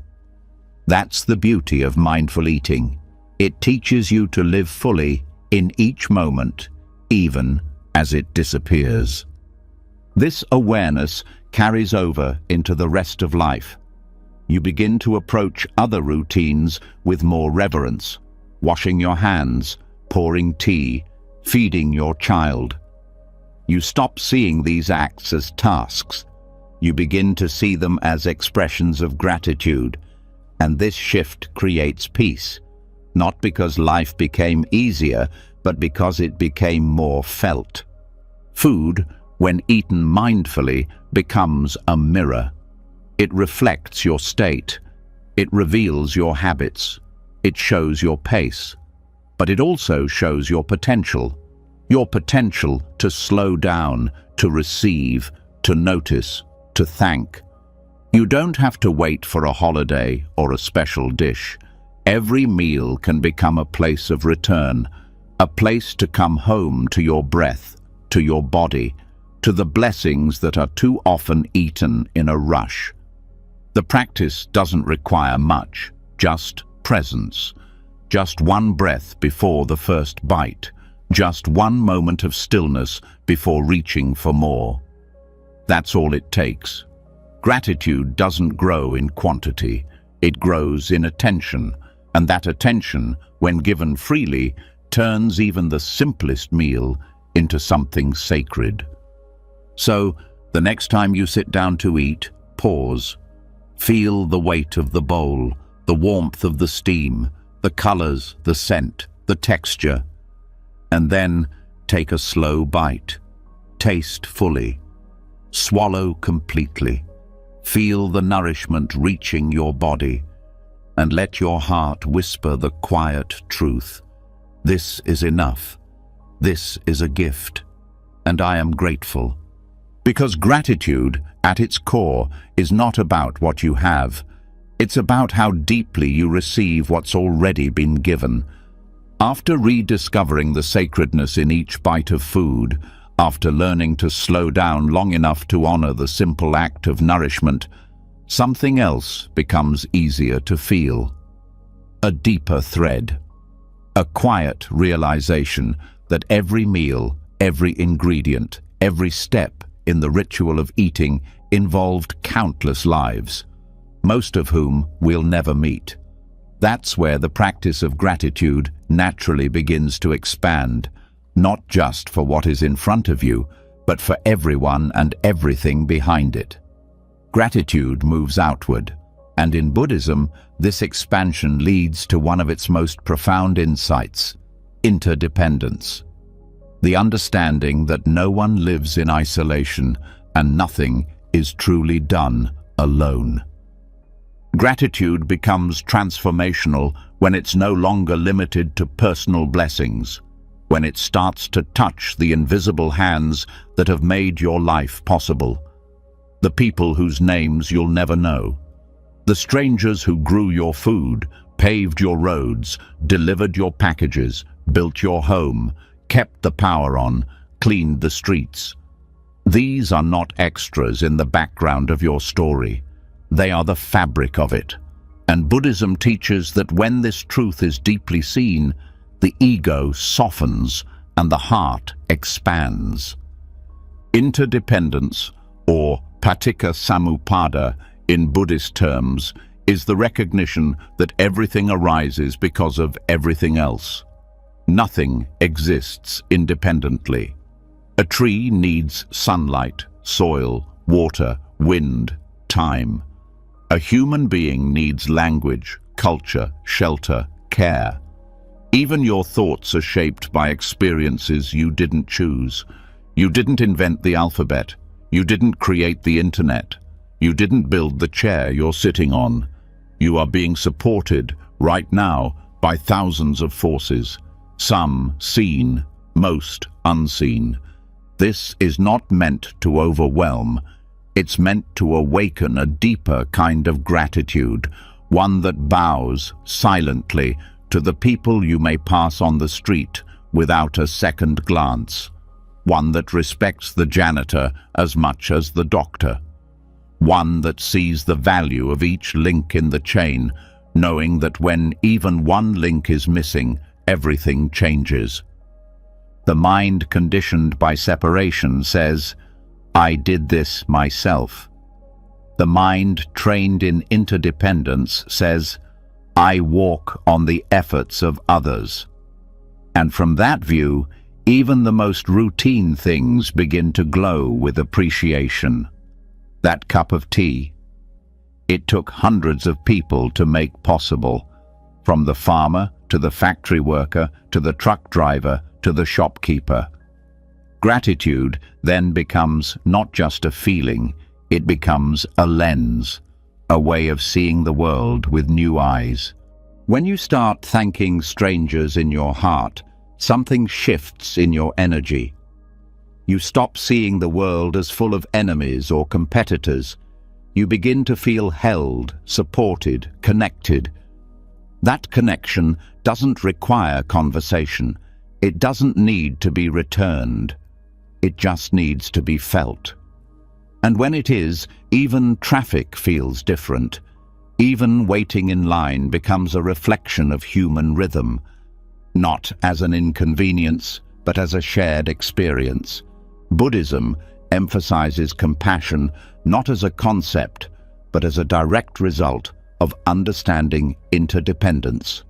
That's the beauty of mindful eating. It teaches you to live fully in each moment, even as it disappears. This awareness carries over into the rest of life. You begin to approach other routines with more reverence, washing your hands, pouring tea, feeding your child. You stop seeing these acts as tasks. You begin to see them as expressions of gratitude, and this shift creates peace, not because life became easier, but because it became more felt. Food, when eaten mindfully, becomes a mirror. It reflects your state. It reveals your habits. It shows your pace. But it also shows your potential to slow down, to receive, to notice, to thank. You don't have to wait for a holiday or a special dish. Every meal can become a place of return, a place to come home to your breath, to your body, to the blessings that are too often eaten in a rush. The practice doesn't require much, just presence. Just one breath before the first bite. Just one moment of stillness before reaching for more. That's all it takes. Gratitude doesn't grow in quantity. It grows in attention, and that attention, when given freely, turns even the simplest meal into something sacred. So, the next time you sit down to eat, pause. Feel the weight of the bowl, the warmth of the steam, the colors, the scent, the texture. And then take a slow bite. Taste fully. Swallow completely. Feel the nourishment reaching your body, and let your heart whisper the quiet truth. This is enough. This is a gift, and I am grateful. Because gratitude, at its core, is not about what you have. It's about how deeply you receive what's already been given. After rediscovering the sacredness in each bite of food, after learning to slow down long enough to honor the simple act of nourishment, something else becomes easier to feel. A deeper thread. A quiet realization that every meal, every ingredient, every step in the ritual of eating involved countless lives, most of whom we'll never meet. That's where the practice of gratitude naturally begins to expand, not just for what is in front of you, but for everyone and everything behind it. Gratitude moves outward, and in Buddhism, this expansion leads to one of its most profound insights: interdependence. The understanding that no one lives in isolation and nothing is truly done alone. Gratitude becomes transformational when it's no longer limited to personal blessings, when it starts to touch the invisible hands that have made your life possible, the people whose names you'll never know, the strangers who grew your food, paved your roads, delivered your packages, built your home, kept the power on, cleaned the streets. These are not extras in the background of your story. They are the fabric of it. And Buddhism teaches that when this truth is deeply seen, the ego softens and the heart expands. Interdependence, or paticca samuppada in Buddhist terms, is the recognition that everything arises because of everything else. Nothing exists independently. A tree needs sunlight, soil, water, wind, time. A human being needs language, culture, shelter, care. Even your thoughts are shaped by experiences you didn't choose. You didn't invent the alphabet. You didn't create the internet. You didn't build the chair you're sitting on. You are being supported right now by thousands of forces, some seen, most unseen. This is not meant to overwhelm. It's meant to awaken a deeper kind of gratitude, one that bows silently to the people you may pass on the street without a second glance, one that respects the janitor as much as the doctor, one that sees the value of each link in the chain, knowing that when even one link is missing, everything changes. The mind conditioned by separation says, "I did this myself." The mind trained in interdependence says, "I walk on the efforts of others." And from that view, even the most routine things begin to glow with appreciation. That cup of tea, it took hundreds of people to make possible, from the farmer to the factory worker to the truck driver to the shopkeeper. Gratitude then becomes not just a feeling, it becomes a lens, a way of seeing the world with new eyes. When you start thanking strangers in your heart, something shifts in your energy. You stop seeing the world as full of enemies or competitors. You begin to feel held, supported, connected. That connection doesn't require conversation. It doesn't need to be returned. It just needs to be felt. And when it is, even traffic feels different. Even waiting in line becomes a reflection of human rhythm, not as an inconvenience, but as a shared experience. Buddhism emphasizes compassion not as a concept, but as a direct result of understanding interdependence.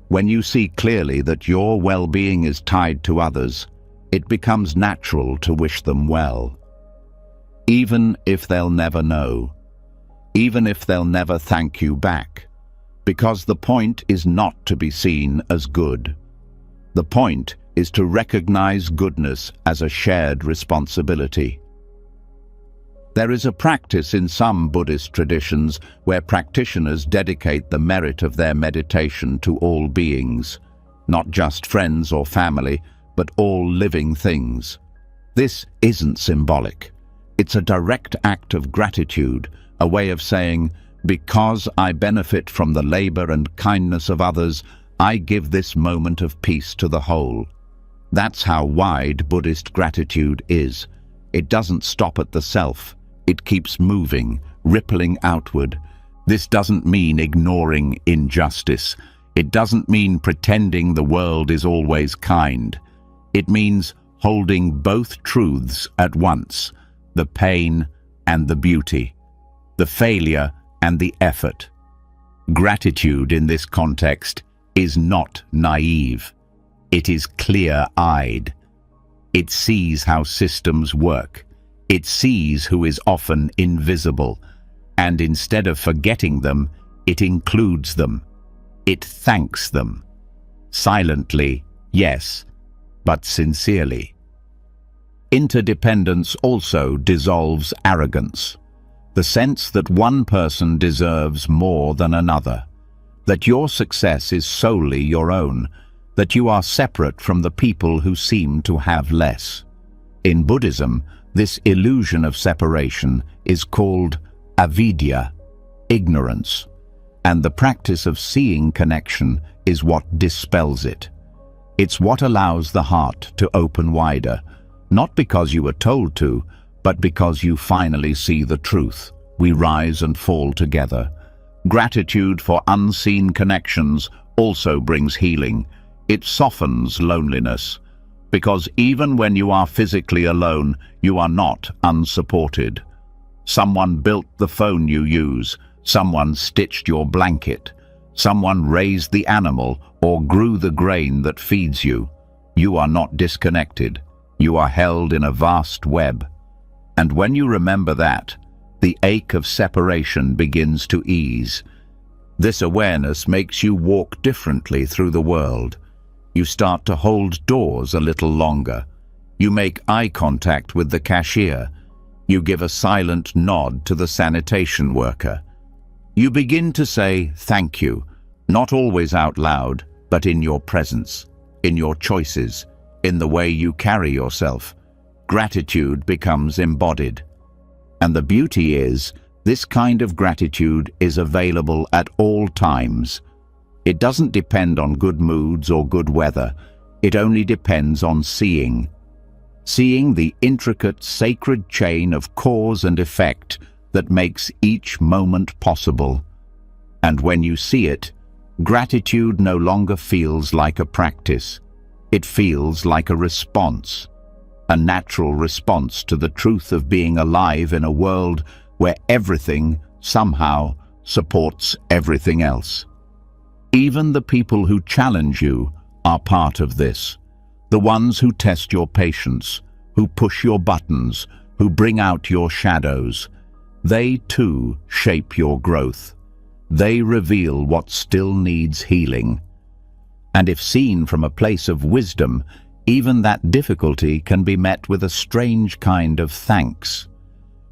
When you see clearly that your well-being is tied to others, it becomes natural to wish them well. Even if they'll never know, even if they'll never thank you back, because the point is not to be seen as good. The point is to recognize goodness as a shared responsibility. There is a practice in some Buddhist traditions where practitioners dedicate the merit of their meditation to all beings, not just friends or family, but all living things. This isn't symbolic. It's a direct act of gratitude, a way of saying, because I benefit from the labor and kindness of others, I give this moment of peace to the whole. That's how wide Buddhist gratitude is. It doesn't stop at the self. It keeps moving, rippling outward. This doesn't mean ignoring injustice. It doesn't mean pretending the world is always kind. It means holding both truths at once, the pain and the beauty, the failure and the effort. Gratitude in this context is not naive. It is clear-eyed. It sees how systems work. It sees who is often invisible, and instead of forgetting them, it includes them. It thanks them. Silently, yes, but sincerely. Interdependence also dissolves arrogance, the sense that one person deserves more than another, that your success is solely your own, that you are separate from the people who seem to have less. In Buddhism, this illusion of separation is called avidya, ignorance. And the practice of seeing connection is what dispels it. It's what allows the heart to open wider, not because you were told to, but because you finally see the truth. We rise and fall together. Gratitude for unseen connections also brings healing. It softens loneliness, because even when you are physically alone, you are not unsupported. Someone built the phone you use, someone stitched your blanket, someone raised the animal or grew the grain that feeds you. You are not disconnected. You are held in a vast web. And when you remember that, the ache of separation begins to ease. This awareness makes you walk differently through the world. You start to hold doors a little longer. You make eye contact with the cashier. You give a silent nod to the sanitation worker. You begin to say thank you, not always out loud, but in your presence, in your choices, in the way you carry yourself. Gratitude becomes embodied. And the beauty is, this kind of gratitude is available at all times. It doesn't depend on good moods or good weather. It only depends on seeing. Seeing the intricate, sacred chain of cause and effect that makes each moment possible. And when you see it, gratitude no longer feels like a practice. It feels like a response, a natural response to the truth of being alive in a world where everything, somehow, supports everything else. Even the people who challenge you are part of this. The ones who test your patience, who push your buttons, who bring out your shadows. They too shape your growth. They reveal what still needs healing. And if seen from a place of wisdom, even that difficulty can be met with a strange kind of thanks.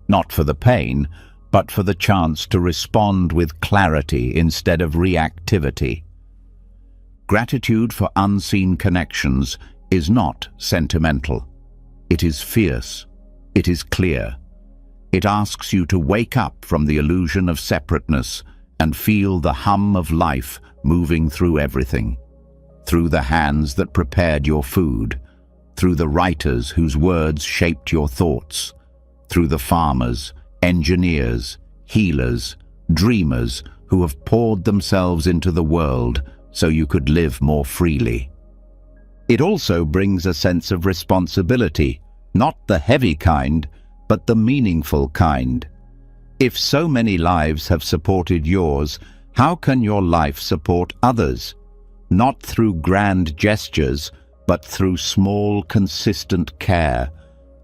Not for the pain, but for the chance to respond with clarity instead of reactivity. Gratitude for unseen connections is not sentimental. It is fierce. It is clear. It asks you to wake up from the illusion of separateness and feel the hum of life moving through everything. Through the hands that prepared your food, through the writers whose words shaped your thoughts, through the farmers, engineers, healers, dreamers who have poured themselves into the world so you could live more freely. It also brings a sense of responsibility, not the heavy kind, but the meaningful kind. If so many lives have supported yours, how can your life support others? Not through grand gestures, but through small, consistent care,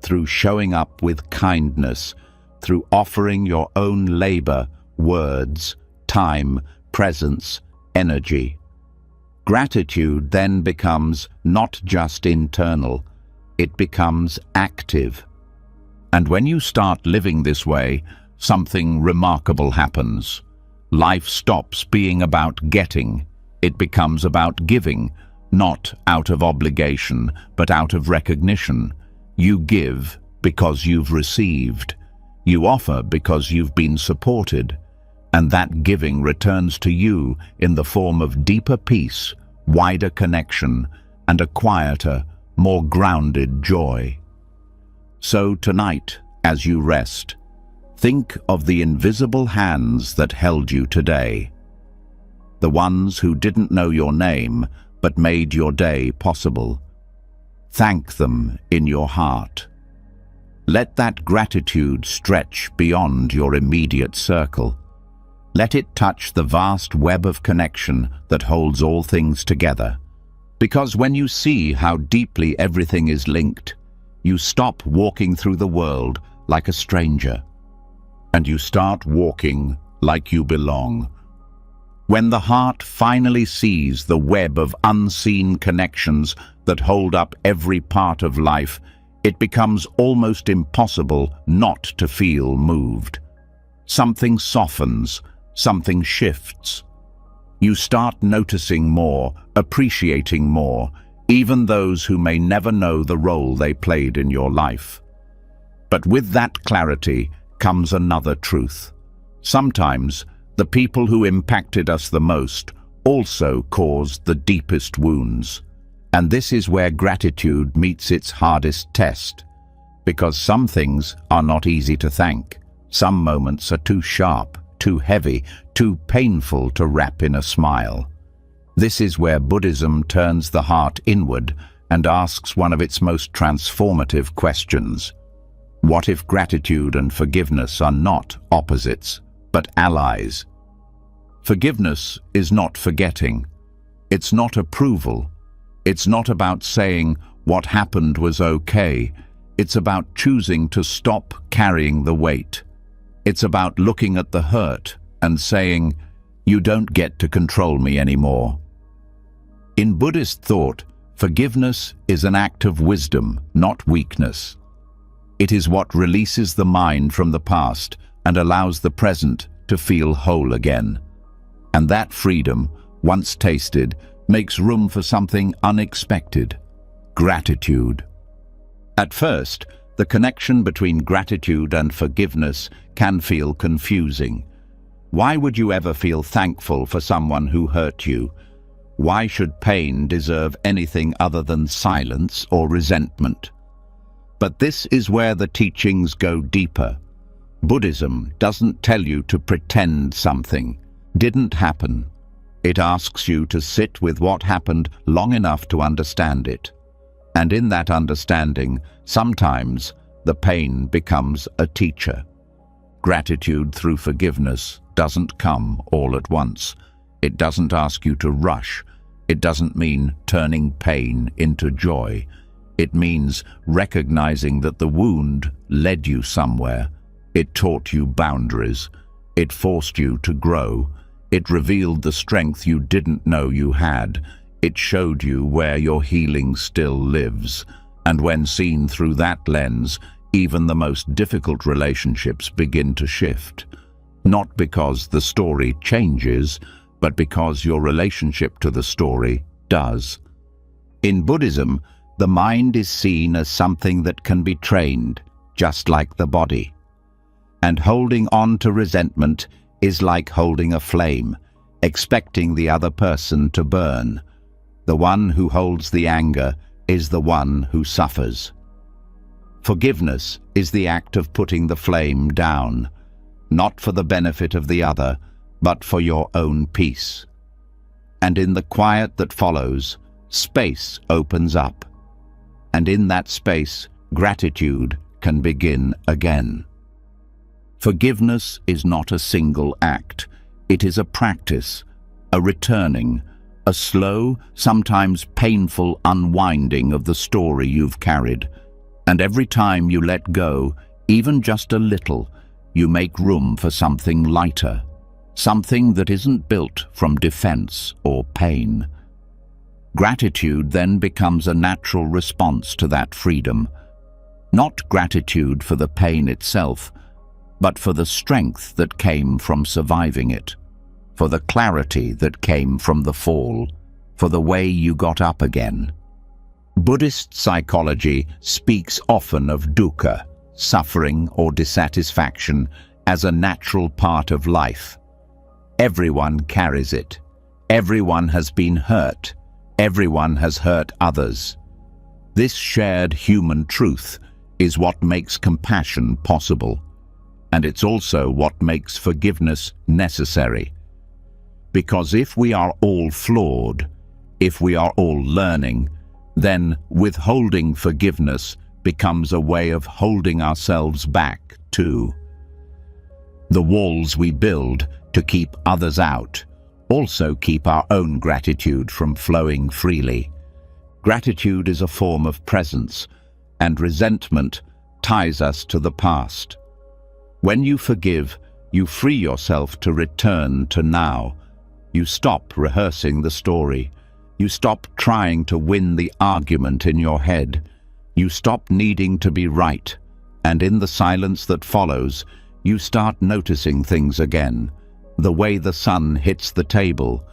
through showing up with kindness, through offering your own labor, words, time, presence, energy. Gratitude then becomes not just internal, it becomes active. And when you start living this way, something remarkable happens. Life stops being about getting. It becomes about giving, not out of obligation, but out of recognition. You give because you've received. You offer because you've been supported. And that giving returns to you in the form of deeper peace, wider connection, and a quieter, more grounded joy. So tonight, as you rest, think of the invisible hands that held you today. The ones who didn't know your name, but made your day possible. Thank them in your heart. Let that gratitude stretch beyond your immediate circle. Let it touch the vast web of connection that holds all things together. Because when you see how deeply everything is linked, you stop walking through the world like a stranger, and you start walking like you belong. When the heart finally sees the web of unseen connections that hold up every part of life, it becomes almost impossible not to feel moved. Something softens, something shifts. You start noticing more, appreciating more, even those who may never know the role they played in your life. But with that clarity comes another truth. Sometimes The people who impacted us the most also caused the deepest wounds. And this is where gratitude meets its hardest test. Because some things are not easy to thank. Some moments are too sharp, too heavy, too painful to wrap in a smile. This is where Buddhism turns the heart inward and asks one of its most transformative questions. What if gratitude and forgiveness are not opposites, but allies? Forgiveness is not forgetting. It's not approval. It's not about saying what happened was okay. It's about choosing to stop carrying the weight. It's about looking at the hurt and saying, "You don't get to control me anymore." In Buddhist thought, forgiveness is an act of wisdom, not weakness. It is what releases the mind from the past and allows the present to feel whole again. And that freedom, once tasted, makes room for something unexpected: gratitude. At first, the connection between gratitude and forgiveness can feel confusing. Why would you ever feel thankful for someone who hurt you? Why should pain deserve anything other than silence or resentment? But this is where the teachings go deeper. Buddhism doesn't tell you to pretend something didn't happen. It asks you to sit with what happened long enough to understand it. And in that understanding, sometimes the pain becomes a teacher. Gratitude through forgiveness doesn't come all at once. It doesn't ask you to rush. It doesn't mean turning pain into joy. It means recognizing that the wound led you somewhere. It taught you boundaries. It forced you to grow. It revealed the strength you didn't know you had. It showed you where your healing still lives. And when seen through that lens, even the most difficult relationships begin to shift. Not because the story changes, but because your relationship to the story does. In Buddhism, the mind is seen as something that can be trained, just like the body. And holding on to resentment is like holding a flame, expecting the other person to burn. The one who holds the anger is the one who suffers. Forgiveness is the act of putting the flame down, not for the benefit of the other, but for your own peace. And in the quiet that follows, space opens up. And in that space, gratitude can begin again. Forgiveness is not a single act. It is a practice, a returning, a slow, sometimes painful unwinding of the story you've carried. And every time you let go, even just a little, you make room for something lighter, something that isn't built from defense or pain. Gratitude then becomes a natural response to that freedom. Not gratitude for the pain itself, but for the strength that came from surviving it, for the clarity that came from the fall, for the way you got up again. Buddhist psychology speaks often of dukkha, suffering or dissatisfaction, as a natural part of life. Everyone carries it. Everyone has been hurt. Everyone has hurt others. This shared human truth is what makes compassion possible. And it's also what makes forgiveness necessary. Because if we are all flawed, if we are all learning, then withholding forgiveness becomes a way of holding ourselves back too. The walls we build to keep others out also keep our own gratitude from flowing freely. Gratitude is a form of presence, and resentment ties us to the past. When you forgive, you free yourself to return to now. You stop rehearsing the story. You stop trying to win the argument in your head. You stop needing to be right. And in the silence that follows, you start noticing things again. The way the sun hits the table,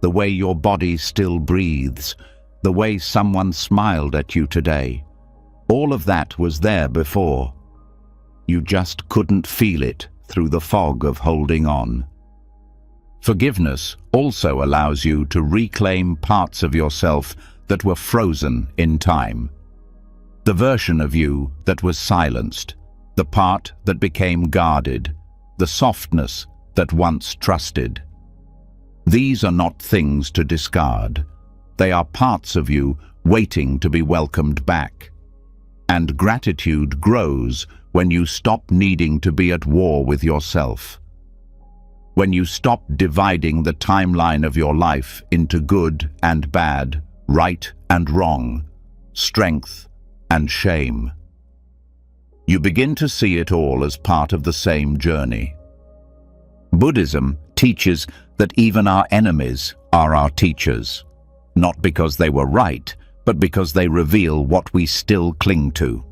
the way your body still breathes, the way someone smiled at you today. All of that was there before. You just couldn't feel it through the fog of holding on. Forgiveness also allows you to reclaim parts of yourself that were frozen in time. The version of you that was silenced, the part that became guarded, the softness that once trusted. These are not things to discard. They are parts of you waiting to be welcomed back. And gratitude grows when you stop needing to be at war with yourself. When you stop dividing the timeline of your life into good and bad, right and wrong, strength and shame. You begin to see it all as part of the same journey. Buddhism teaches that even our enemies are our teachers, not because they were right, but because they reveal what we still cling to.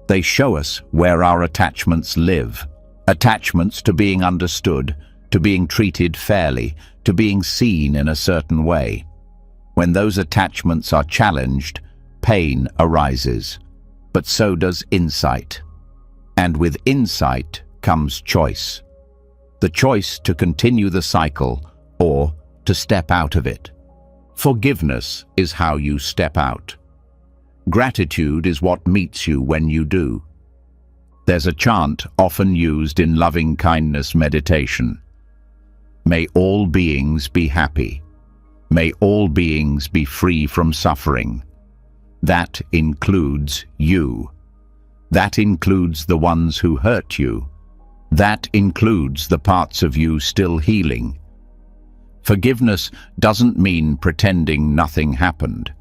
They show us where our attachments live, attachments to being understood, to being treated fairly, to being seen in a certain way. When those attachments are challenged, pain arises, but so does insight. And with insight comes choice. The choice to continue the cycle or to step out of it. Forgiveness is how you step out. Gratitude is what meets you when you do. There's a chant often used in loving-kindness meditation. May all beings be happy. May all beings be free from suffering. That includes you. That includes the ones who hurt you. That includes the parts of you still healing. Forgiveness doesn't mean pretending nothing happened.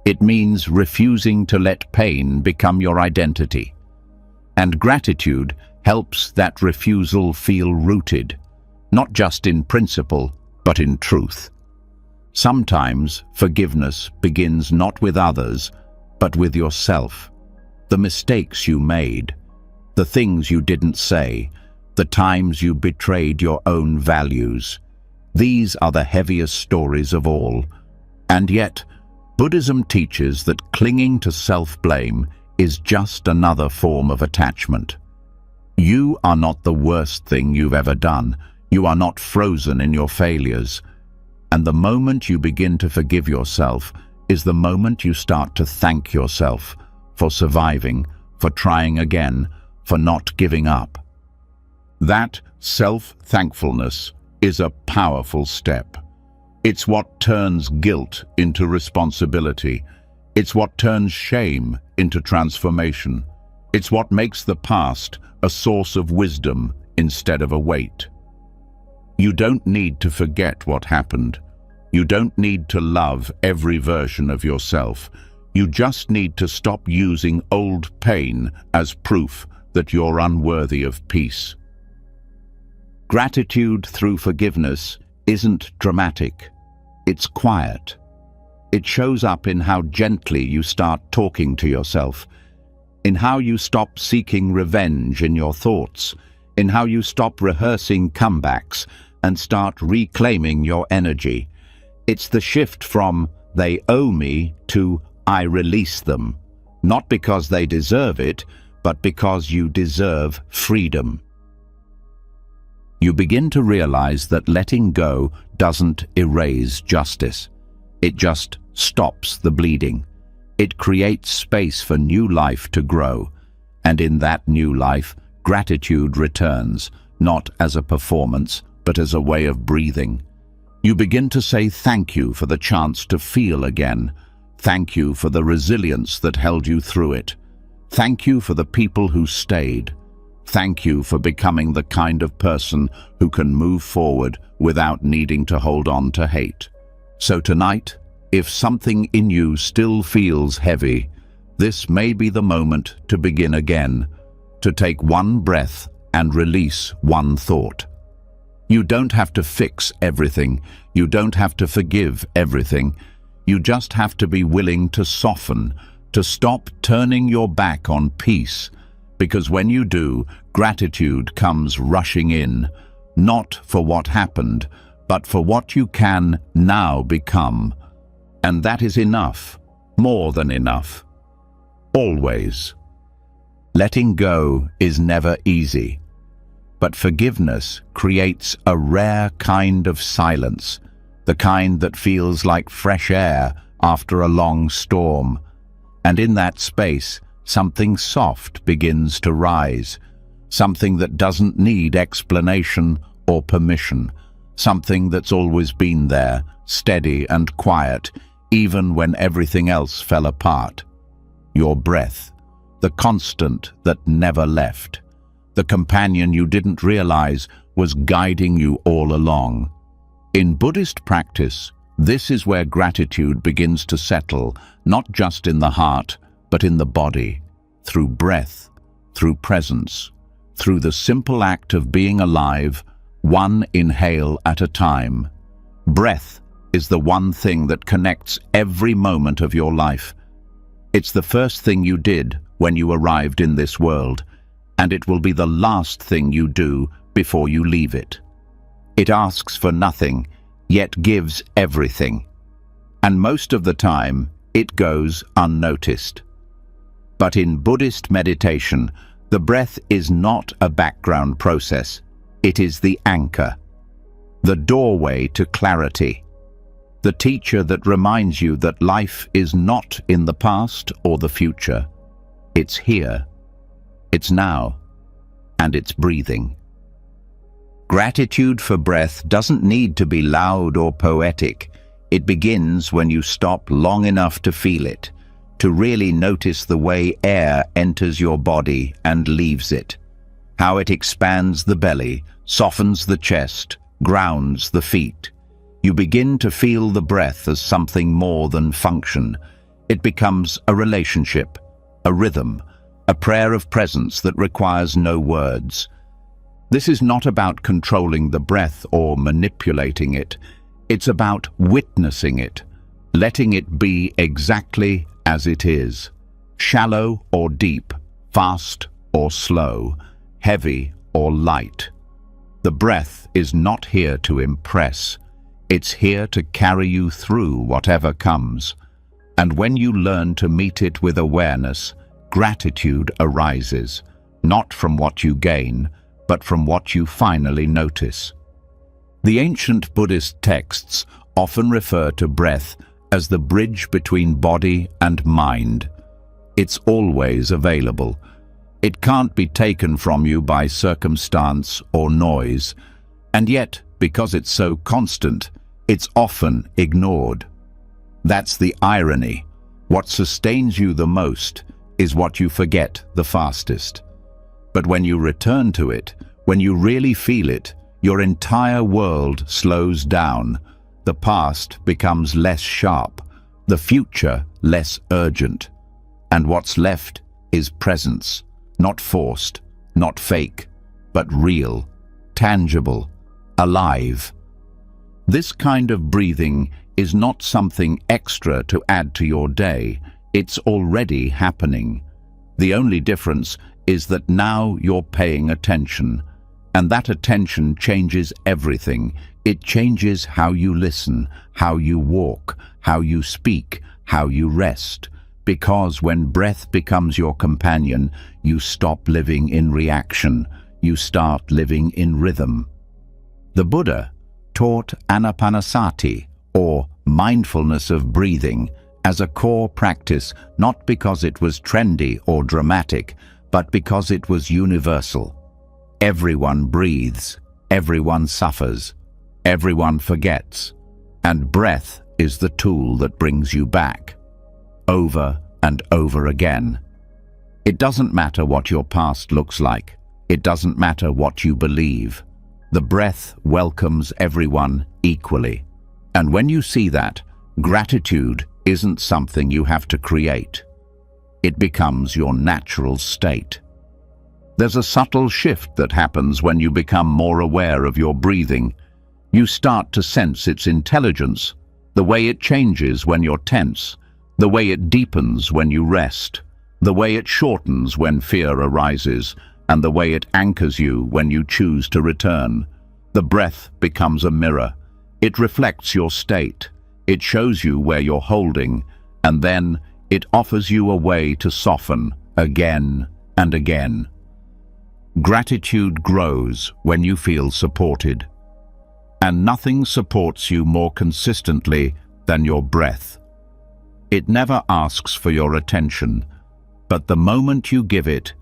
It means refusing to let pain become your identity. And gratitude helps that refusal feel rooted, not just in principle, but in truth. Sometimes forgiveness begins not with others, but with yourself. The mistakes you made, the things you didn't say, the times you betrayed your own values. These are the heaviest stories of all. And yet, Buddhism teaches that clinging to self-blame is just another form of attachment. You are not the worst thing you've ever done. You are not frozen in your failures. And the moment you begin to forgive yourself is the moment you start to thank yourself for surviving, for trying again, for not giving up. That self-thankfulness is a powerful step. It's what turns guilt into responsibility. It's what turns shame into transformation. It's what makes the past a source of wisdom instead of a weight. You don't need to forget what happened. You don't need to love every version of yourself. You just need to stop using old pain as proof that you're unworthy of peace. Gratitude through forgiveness isn't dramatic. It's quiet. It shows up in how gently you start talking to yourself, in how you stop seeking revenge in your thoughts, in how you stop rehearsing comebacks and start reclaiming your energy. It's the shift from "they owe me" to "I release them," not because they deserve it, but because you deserve freedom. You begin to realize that letting go doesn't erase justice. It just stops the bleeding. It creates space for new life to grow. And in that new life, gratitude returns, not as a performance, but as a way of breathing. You begin to say thank you for the chance to feel again. Thank you for the resilience that held you through it. Thank you for the people who stayed. Thank you for becoming the kind of person who can move forward without needing to hold on to hate. So tonight, if something in you still feels heavy, this may be the moment to begin again, to take one breath and release one thought. You don't have to fix everything. You don't have to forgive everything. You just have to be willing to soften, to stop turning your back on peace. Because when you do, gratitude comes rushing in, not for what happened, but for what you can now become. And that is enough, more than enough. Always. Letting go is never easy. But forgiveness creates a rare kind of silence, the kind that feels like fresh air after a long storm. And in that space, something soft begins to rise, something that doesn't need explanation or permission, something that's always been there, steady and quiet, even when everything else fell apart. Your breath, the constant that never left, the companion you didn't realize was guiding you all along. In Buddhist practice, this is where gratitude begins to settle, not just in the heart, but in the body, through breath, through presence, through the simple act of being alive, one inhale at a time. Breath is the one thing that connects every moment of your life. It's the first thing you did when you arrived in this world, and it will be the last thing you do before you leave it. It asks for nothing, yet gives everything. And most of the time, it goes unnoticed. But in Buddhist meditation, the breath is not a background process. It is the anchor, the doorway to clarity, the teacher that reminds you that life is not in the past or the future. It's here, it's now, and it's breathing. Gratitude for breath doesn't need to be loud or poetic. It begins when you stop long enough to feel it, to really notice the way air enters your body and leaves it, how it expands the belly, softens the chest, grounds the feet. You begin to feel the breath as something more than function. It becomes a relationship, a rhythm, a prayer of presence that requires no words. This is not about controlling the breath or manipulating it. It's about witnessing it, letting it be exactly as it is, shallow or deep, fast or slow, heavy or light. The breath is not here to impress. It's here to carry you through whatever comes. And when you learn to meet it with awareness, gratitude arises, not from what you gain, but from what you finally notice. The ancient Buddhist texts often refer to breath as the bridge between body and mind. It's always available. It can't be taken from you by circumstance or noise, and yet, because it's so constant, it's often ignored. That's the irony. What sustains you the most is what you forget the fastest. But when you return to it, when you really feel it, your entire world slows down. The past becomes less sharp, the future less urgent. And what's left is presence, not forced, not fake, but real, tangible, alive. This kind of breathing is not something extra to add to your day. It's already happening. The only difference is that now you're paying attention, and that attention changes everything. It changes how you listen, how you walk, how you speak, how you rest. Because when breath becomes your companion, you stop living in reaction. You start living in rhythm. The Buddha taught anapanasati, or mindfulness of breathing, as a core practice, not because it was trendy or dramatic, but because it was universal. Everyone breathes, everyone suffers, everyone forgets, and breath is the tool that brings you back, over and over again. It doesn't matter what your past looks like. It doesn't matter what you believe. The breath welcomes everyone equally. And when you see that, gratitude isn't something you have to create. It becomes your natural state. There's a subtle shift that happens when you become more aware of your breathing. You start to sense its intelligence, the way it changes when you're tense, the way it deepens when you rest, the way it shortens when fear arises, and the way it anchors you when you choose to return. The breath becomes a mirror. It reflects your state. It shows you where you're holding, and then it offers you a way to soften again and again. Gratitude grows when you feel supported. And nothing supports you more consistently than your breath. It never asks for your attention, but the moment you give it,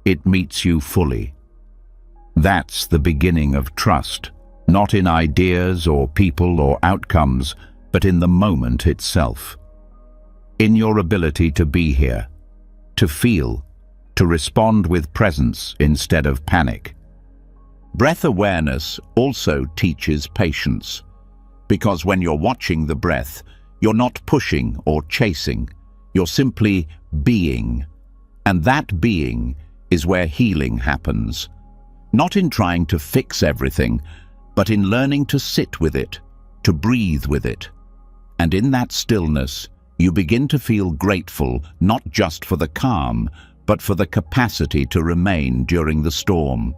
it meets you fully. That's the beginning of trust, not in ideas or people or outcomes, but in the moment itself. In your ability to be here, to feel, to respond with presence instead of panic. Breath awareness also teaches patience, because when you're watching the breath, you're not pushing or chasing, you're simply being. And that being is where healing happens. Not in trying to fix everything, but in learning to sit with it, to breathe with it. And in that stillness, you begin to feel grateful not just for the calm, but for the capacity to remain during the storm.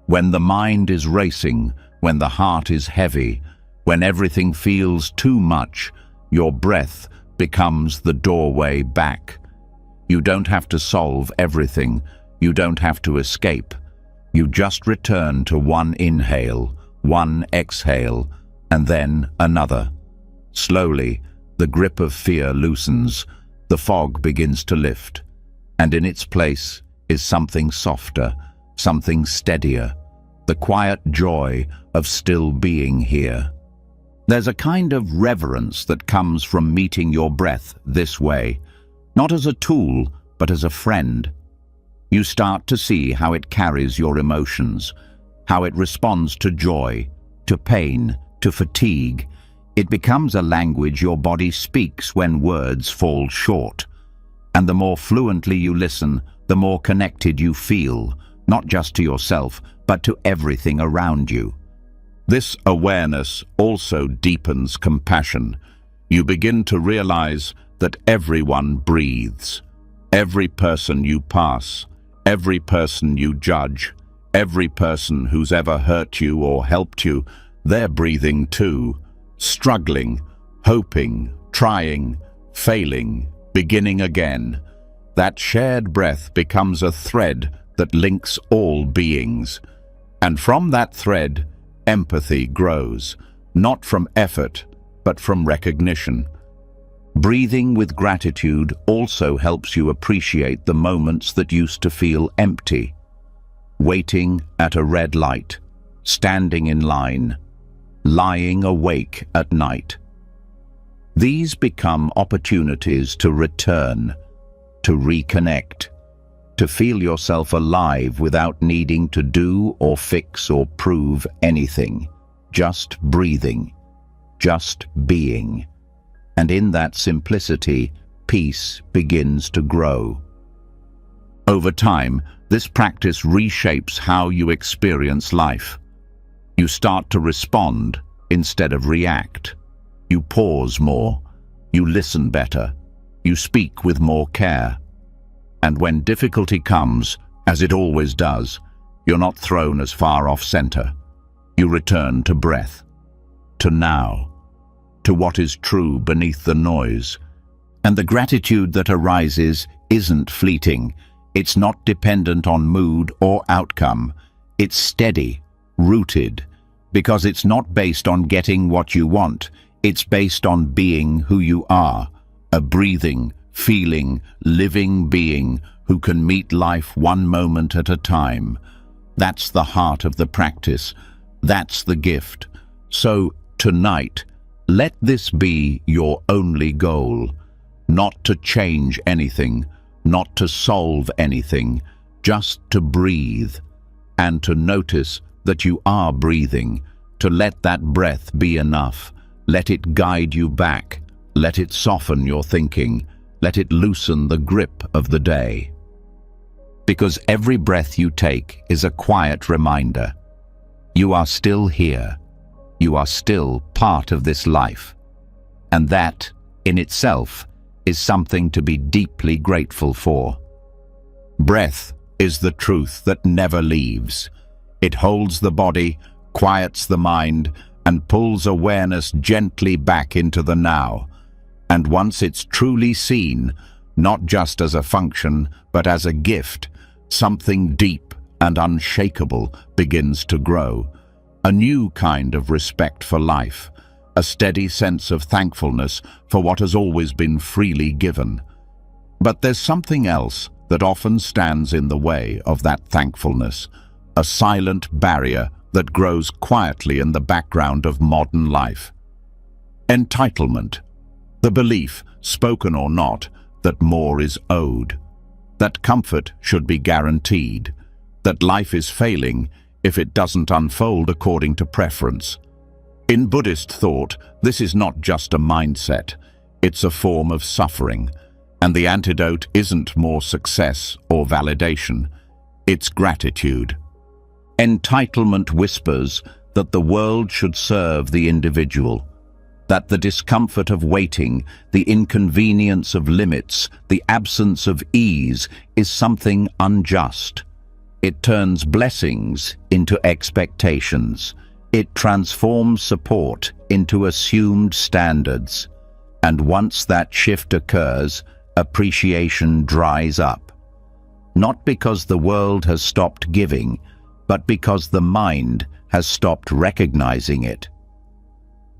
When the mind is racing, when the heart is heavy, when everything feels too much, your breath becomes the doorway back. You don't have to solve everything. You don't have to escape. You just return to one inhale, one exhale, and then another. Slowly, the grip of fear loosens, the fog begins to lift, and in its place is something softer, something steadier, the quiet joy of still being here. There's a kind of reverence that comes from meeting your breath this way, not as a tool, but as a friend. You start to see how it carries your emotions, how it responds to joy, to pain, to fatigue. It becomes a language your body speaks when words fall short. And the more fluently you listen, the more connected you feel, not just to yourself, but to everything around you. This awareness also deepens compassion. You begin to realize that everyone breathes. Every person you pass, every person you judge, every person who's ever hurt you or helped you, they're breathing too, struggling, hoping, trying, failing, beginning again. That shared breath becomes a thread that links all beings. And from that thread, empathy grows, not from effort, but from recognition. Breathing with gratitude also helps you appreciate the moments that used to feel empty. Waiting at a red light, standing in line, lying awake at night. These become opportunities to return, to reconnect, to feel yourself alive without needing to do or fix or prove anything. Just breathing, just being. And in that simplicity, peace begins to grow. Over time, this practice reshapes how you experience life. You start to respond instead of react. You pause more. You listen better. You speak with more care. And when difficulty comes, as it always does, you're not thrown as far off center. You return to breath, to now, to what is true beneath the noise. And the gratitude that arises isn't fleeting. It's not dependent on mood or outcome. It's steady, rooted, because it's not based on getting what you want. It's based on being who you are, a breathing, feeling, living being who can meet life one moment at a time. That's the heart of the practice. That's the gift. So, tonight, let this be your only goal. Not to change anything, not to solve anything, just to breathe, and to notice that you are breathing, to let that breath be enough. Let it guide you back. Let it soften your thinking. Let it loosen the grip of the day. Because every breath you take is a quiet reminder. You are still here. You are still part of this life. And that, in itself, is something to be deeply grateful for. Breath is the truth that never leaves. It holds the body, quiets the mind, and pulls awareness gently back into the now. And once it's truly seen, not just as a function, but as a gift, something deep, and unshakable begins to grow. A new kind of respect for life, a steady sense of thankfulness for what has always been freely given. But there's something else that often stands in the way of that thankfulness, a silent barrier that grows quietly in the background of modern life. Entitlement, the belief, spoken or not, that more is owed, that comfort should be guaranteed, that life is failing if it doesn't unfold according to preference. In Buddhist thought, this is not just a mindset, it's a form of suffering, and the antidote isn't more success or validation, it's gratitude. Entitlement whispers that the world should serve the individual, that the discomfort of waiting, the inconvenience of limits, the absence of ease is something unjust. It turns blessings into expectations. It transforms support into assumed standards. And once that shift occurs, appreciation dries up. Not because the world has stopped giving, but because the mind has stopped recognizing it.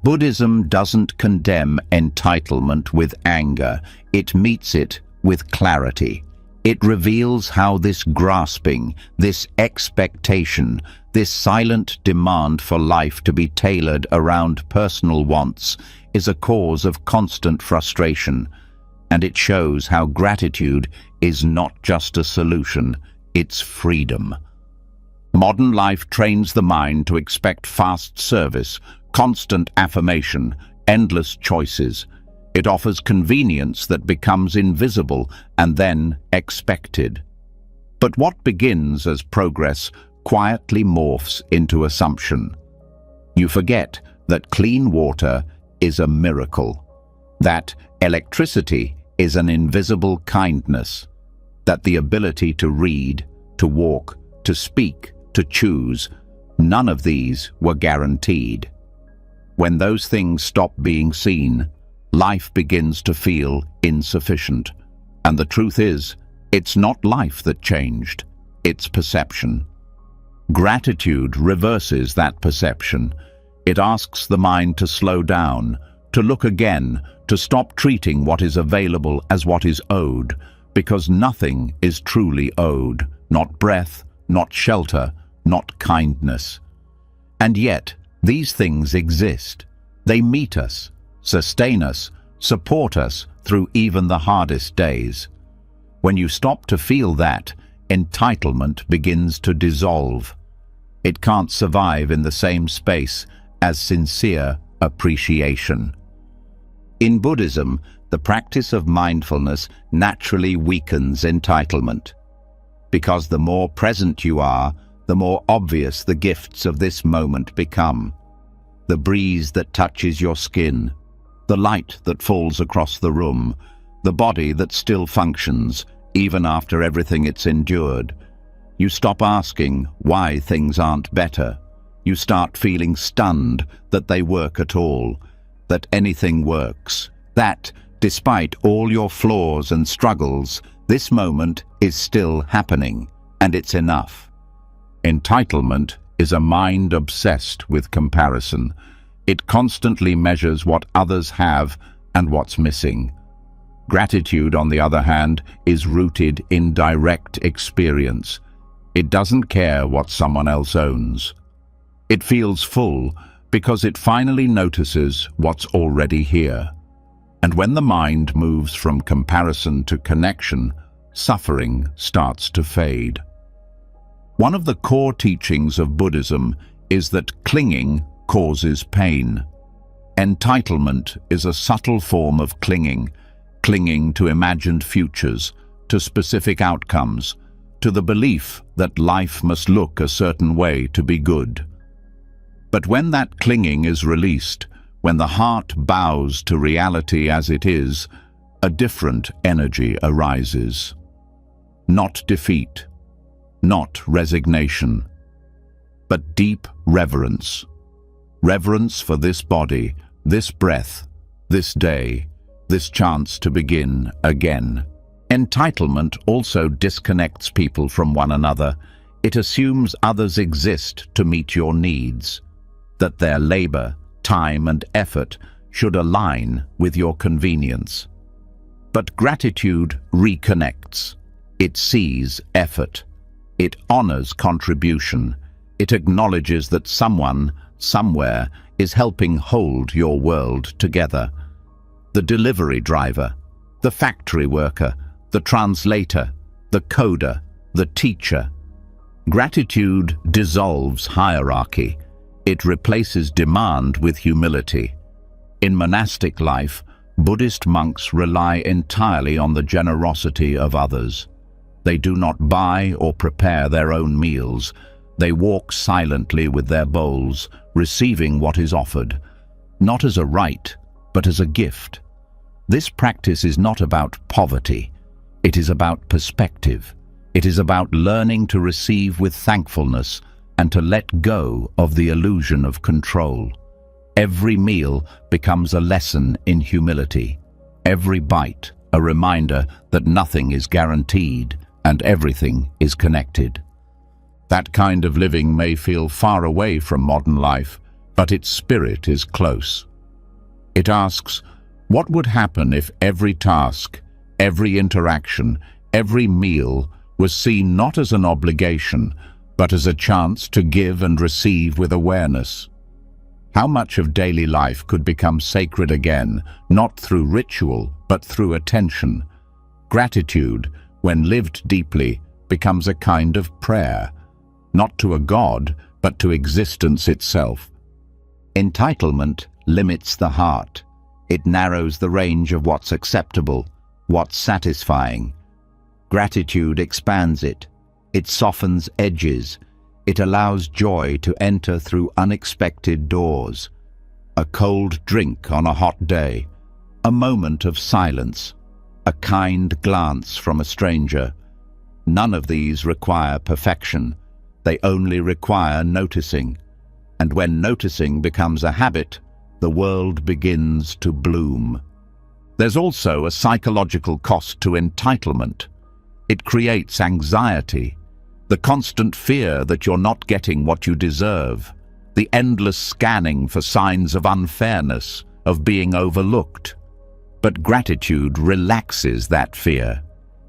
Buddhism doesn't condemn entitlement with anger. It meets it with clarity. It reveals how this grasping, this expectation, this silent demand for life to be tailored around personal wants is a cause of constant frustration, and it shows how gratitude is not just a solution, it's freedom. Modern life trains the mind to expect fast service, constant affirmation, endless choices. It offers convenience that becomes invisible and then expected. But what begins as progress quietly morphs into assumption. You forget that clean water is a miracle, that electricity is an invisible kindness, that the ability to read, to walk, to speak, to choose, none of these were guaranteed. When those things stop being seen, life begins to feel insufficient. And the truth is, it's not life that changed, it's perception. Gratitude reverses that perception. It asks the mind to slow down, to look again, to stop treating what is available as what is owed, because nothing is truly owed, not breath, not shelter, not kindness. And yet, these things exist. They meet us, sustain us, support us through even the hardest days. When you stop to feel that, entitlement begins to dissolve. It can't survive in the same space as sincere appreciation. In Buddhism, the practice of mindfulness naturally weakens entitlement. Because the more present you are, the more obvious the gifts of this moment become. The breeze that touches your skin, the light that falls across the room, the body that still functions, even after everything it's endured. You stop asking why things aren't better. You start feeling stunned that they work at all, that anything works, that, despite all your flaws and struggles, this moment is still happening, and it's enough. Entitlement is a mind obsessed with comparison. It constantly measures what others have and what's missing. Gratitude, on the other hand, is rooted in direct experience. It doesn't care what someone else owns. It feels full because it finally notices what's already here. And when the mind moves from comparison to connection, suffering starts to fade. One of the core teachings of Buddhism is that clinging causes pain. Entitlement is a subtle form of clinging to imagined futures, to specific outcomes, to the belief that life must look a certain way to be good. But when that clinging is released, when the heart bows to reality as it is, a different energy arises. Not defeat, not resignation, but deep reverence. Reverence for this body, this breath, this day, this chance to begin again. Entitlement also disconnects people from one another. It assumes others exist to meet your needs, that their labor, time, and effort should align with your convenience. But gratitude reconnects. It sees effort. It honors contribution. It acknowledges that someone, somewhere, is helping hold your world together. The delivery driver, the factory worker, the translator, the coder, the teacher. Gratitude dissolves hierarchy. It replaces demand with humility. In monastic life, Buddhist monks rely entirely on the generosity of others. They do not buy or prepare their own meals. They walk silently with their bowls, receiving what is offered, not as a right, but as a gift. This practice is not about poverty. It is about perspective. It is about learning to receive with thankfulness and to let go of the illusion of control. Every meal becomes a lesson in humility. Every bite a reminder that nothing is guaranteed and everything is connected. That kind of living may feel far away from modern life, but its spirit is close. It asks, what would happen if every task, every interaction, every meal was seen not as an obligation, but as a chance to give and receive with awareness? How much of daily life could become sacred again, not through ritual, but through attention? Gratitude, when lived deeply, becomes a kind of prayer, not to a god, but to existence itself. Entitlement limits the heart. It narrows the range of what's acceptable, what's satisfying. Gratitude expands it. It softens edges. It allows joy to enter through unexpected doors. A cold drink on a hot day, a moment of silence, a kind glance from a stranger. None of these require perfection. They only require noticing. And when noticing becomes a habit, the world begins to bloom. There's also a psychological cost to entitlement. It creates anxiety, the constant fear that you're not getting what you deserve, the endless scanning for signs of unfairness, of being overlooked. But gratitude relaxes that fear.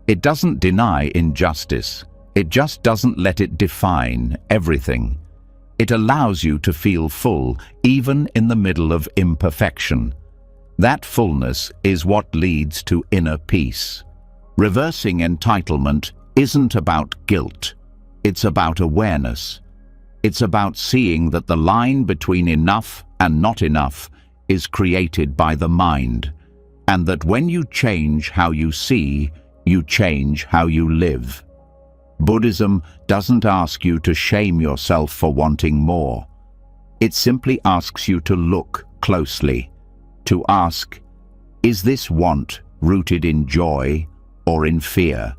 It doesn't deny injustice. It just doesn't let it define everything. It allows you to feel full, even in the middle of imperfection. That fullness is what leads to inner peace. Reversing entitlement isn't about guilt. It's about awareness. It's about seeing that the line between enough and not enough is created by the mind, and that when you change how you see, you change how you live. Buddhism doesn't ask you to shame yourself for wanting more. It simply asks you to look closely, to ask, is this want rooted in joy or in fear?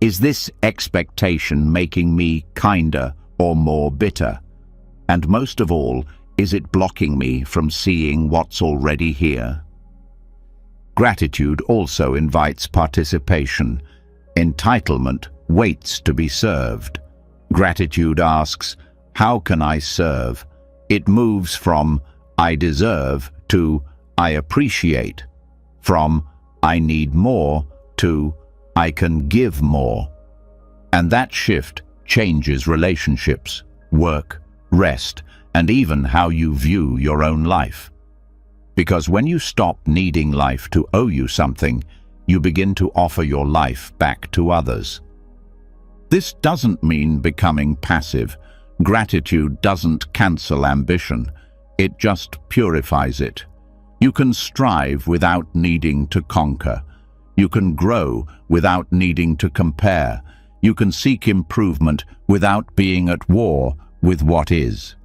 Is this expectation making me kinder or more bitter? And most of all, is it blocking me from seeing what's already here? Gratitude also invites participation. Entitlement waits to be served. Gratitude asks, how can I serve? It moves from I deserve to I appreciate, from I need more to I can give more. And that shift changes relationships, work, rest, and even how you view your own life. Because when you stop needing life to owe you something, you begin to offer your life back to others. This doesn't mean becoming passive. Gratitude doesn't cancel ambition. It just purifies it. You can strive without needing to conquer. You can grow without needing to compare. You can seek improvement without being at war with what is.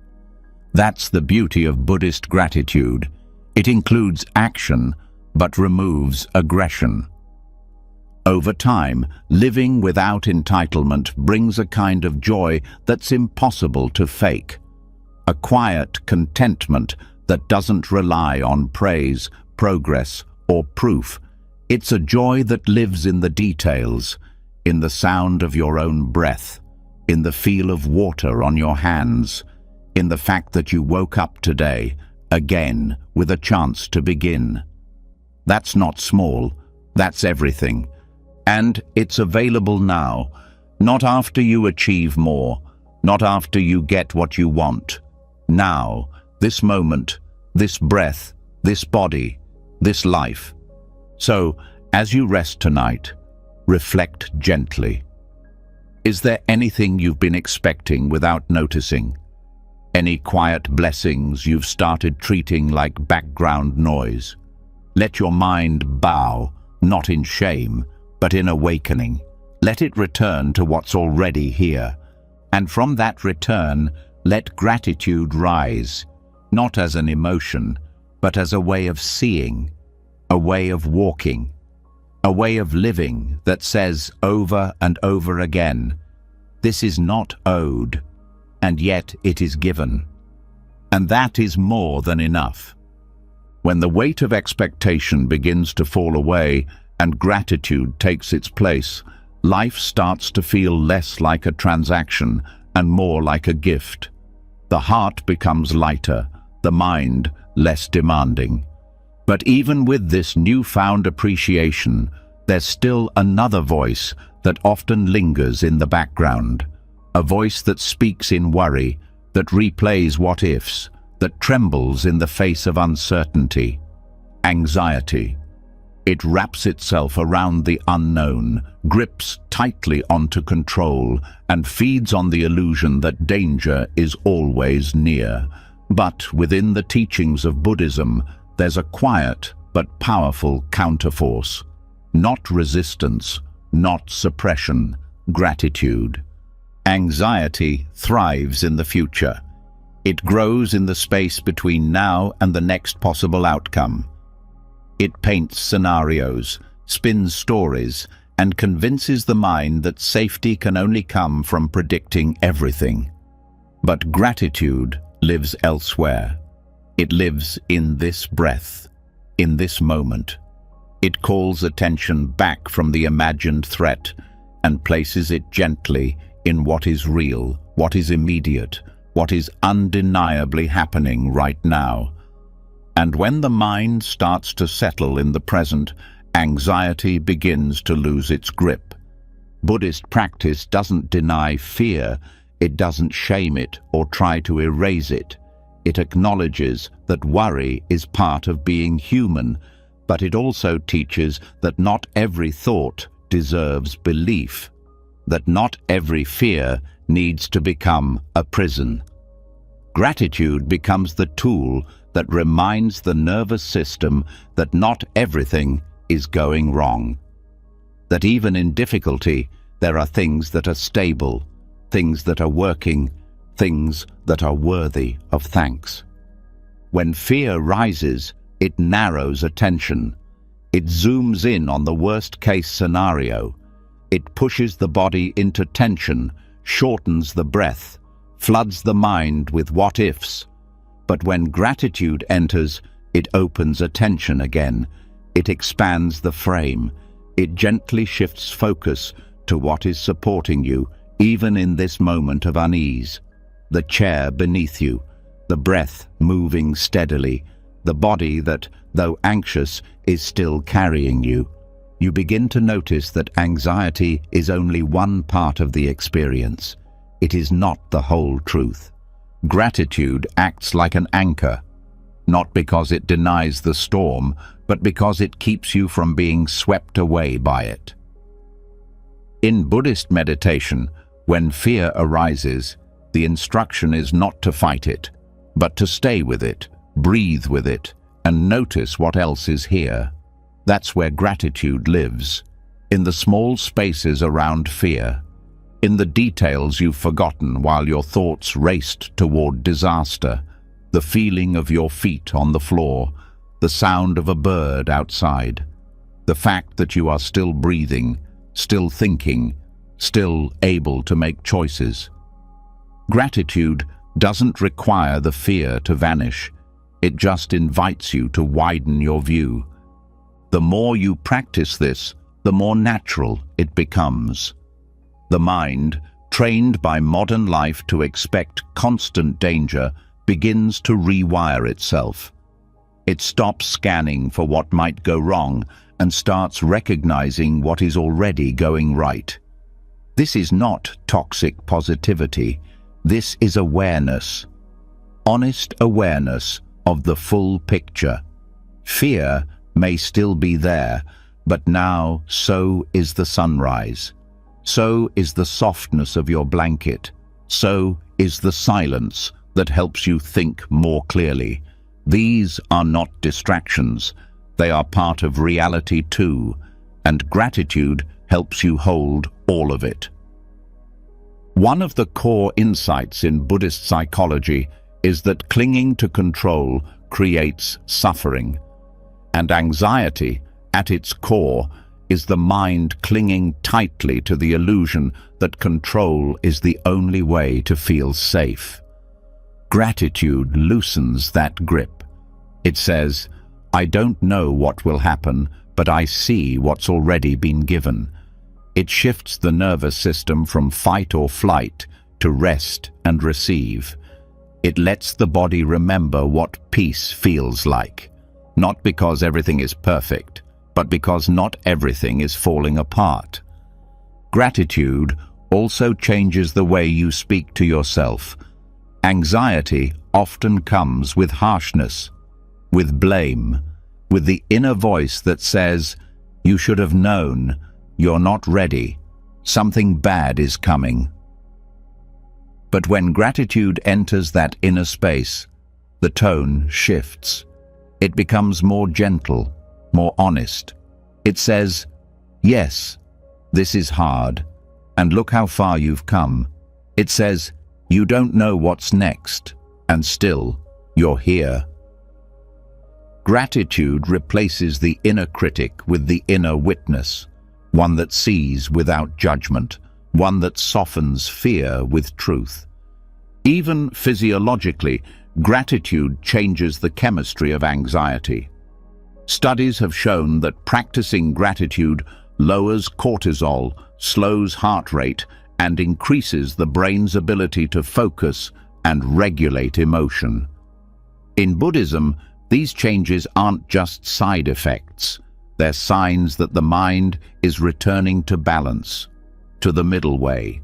That's the beauty of Buddhist gratitude. It includes action, but removes aggression. Over time, living without entitlement brings a kind of joy that's impossible to fake. A quiet contentment that doesn't rely on praise, progress, or proof. It's a joy that lives in the details, in the sound of your own breath, in the feel of water on your hands, in the fact that you woke up today, again, with a chance to begin. That's not small, that's everything. And it's available now, not after you achieve more, not after you get what you want. Now, this moment, this breath, this body, this life. So, as you rest tonight, reflect gently. Is there anything you've been expecting without noticing? Any quiet blessings you've started treating like background noise? Let your mind bow, not in shame, but in awakening. Let it return to what's already here. And from that return, let gratitude rise, not as an emotion, but as a way of seeing, a way of walking, a way of living that says over and over again, this is not owed, and yet it is given. And that is more than enough. When the weight of expectation begins to fall away and gratitude takes its place, life starts to feel less like a transaction and more like a gift. The heart becomes lighter, the mind less demanding. But even with this newfound appreciation, there's still another voice that often lingers in the background. A voice that speaks in worry, that replays what-ifs, that trembles in the face of uncertainty. Anxiety. It wraps itself around the unknown, grips tightly onto control, and feeds on the illusion that danger is always near. But within the teachings of Buddhism, there's a quiet but powerful counterforce. Not resistance, not suppression, gratitude. Anxiety thrives in the future. It grows in the space between now and the next possible outcome. It paints scenarios, spins stories, and convinces the mind that safety can only come from predicting everything. But gratitude lives elsewhere. It lives in this breath, in this moment. It calls attention back from the imagined threat and places it gently in what is real, what is immediate, what is undeniably happening right now. And when the mind starts to settle in the present, anxiety begins to lose its grip. Buddhist practice doesn't deny fear, it doesn't shame it or try to erase it. It acknowledges that worry is part of being human, but it also teaches that not every thought deserves belief, that not every fear needs to become a prison. Gratitude becomes the tool that reminds the nervous system that not everything is going wrong. That even in difficulty, there are things that are stable, things that are working, things that are worthy of thanks. When fear rises, it narrows attention. It zooms in on the worst-case scenario. It pushes the body into tension, shortens the breath, floods the mind with what-ifs. But when gratitude enters, it opens attention again. It expands the frame. It gently shifts focus to what is supporting you, even in this moment of unease. The chair beneath you, the breath moving steadily, the body that, though anxious, is still carrying you. You begin to notice that anxiety is only one part of the experience. It is not the whole truth. Gratitude acts like an anchor, not because it denies the storm, but because it keeps you from being swept away by it. In Buddhist meditation, when fear arises, the instruction is not to fight it, but to stay with it, breathe with it, and notice what else is here. That's where gratitude lives, in the small spaces around fear, in the details you've forgotten while your thoughts raced toward disaster, the feeling of your feet on the floor, the sound of a bird outside, the fact that you are still breathing, still thinking, still able to make choices. Gratitude doesn't require the fear to vanish. It just invites you to widen your view. The more you practice this, the more natural it becomes. The mind, trained by modern life to expect constant danger, begins to rewire itself. It stops scanning for what might go wrong and starts recognizing what is already going right. This is not toxic positivity. This is awareness. Honest awareness of the full picture. Fear may still be there, but now so is the sunrise. So is the softness of your blanket. So is the silence that helps you think more clearly. These are not distractions. They are part of reality too, and gratitude helps you hold all of it. One of the core insights in Buddhist psychology is that clinging to control creates suffering, and anxiety, at its core, is the mind clinging tightly to the illusion that control is the only way to feel safe. Gratitude loosens that grip. It says, "I don't know what will happen, but I see what's already been given." It shifts the nervous system from fight or flight to rest and receive. It lets the body remember what peace feels like, not because everything is perfect, but because not everything is falling apart. Gratitude also changes the way you speak to yourself. Anxiety often comes with harshness, with blame, with the inner voice that says, "You should have known, you're not ready, something bad is coming." But when gratitude enters that inner space, the tone shifts. It becomes more gentle, more honest. It says, "Yes, this is hard, and look how far you've come." It says, "You don't know what's next, and still, you're here." Gratitude replaces the inner critic with the inner witness, one that sees without judgment, one that softens fear with truth. Even physiologically, gratitude changes the chemistry of anxiety. Studies have shown that practicing gratitude lowers cortisol, slows heart rate, and increases the brain's ability to focus and regulate emotion. In Buddhism, these changes aren't just side effects. They're signs that the mind is returning to balance, to the middle way,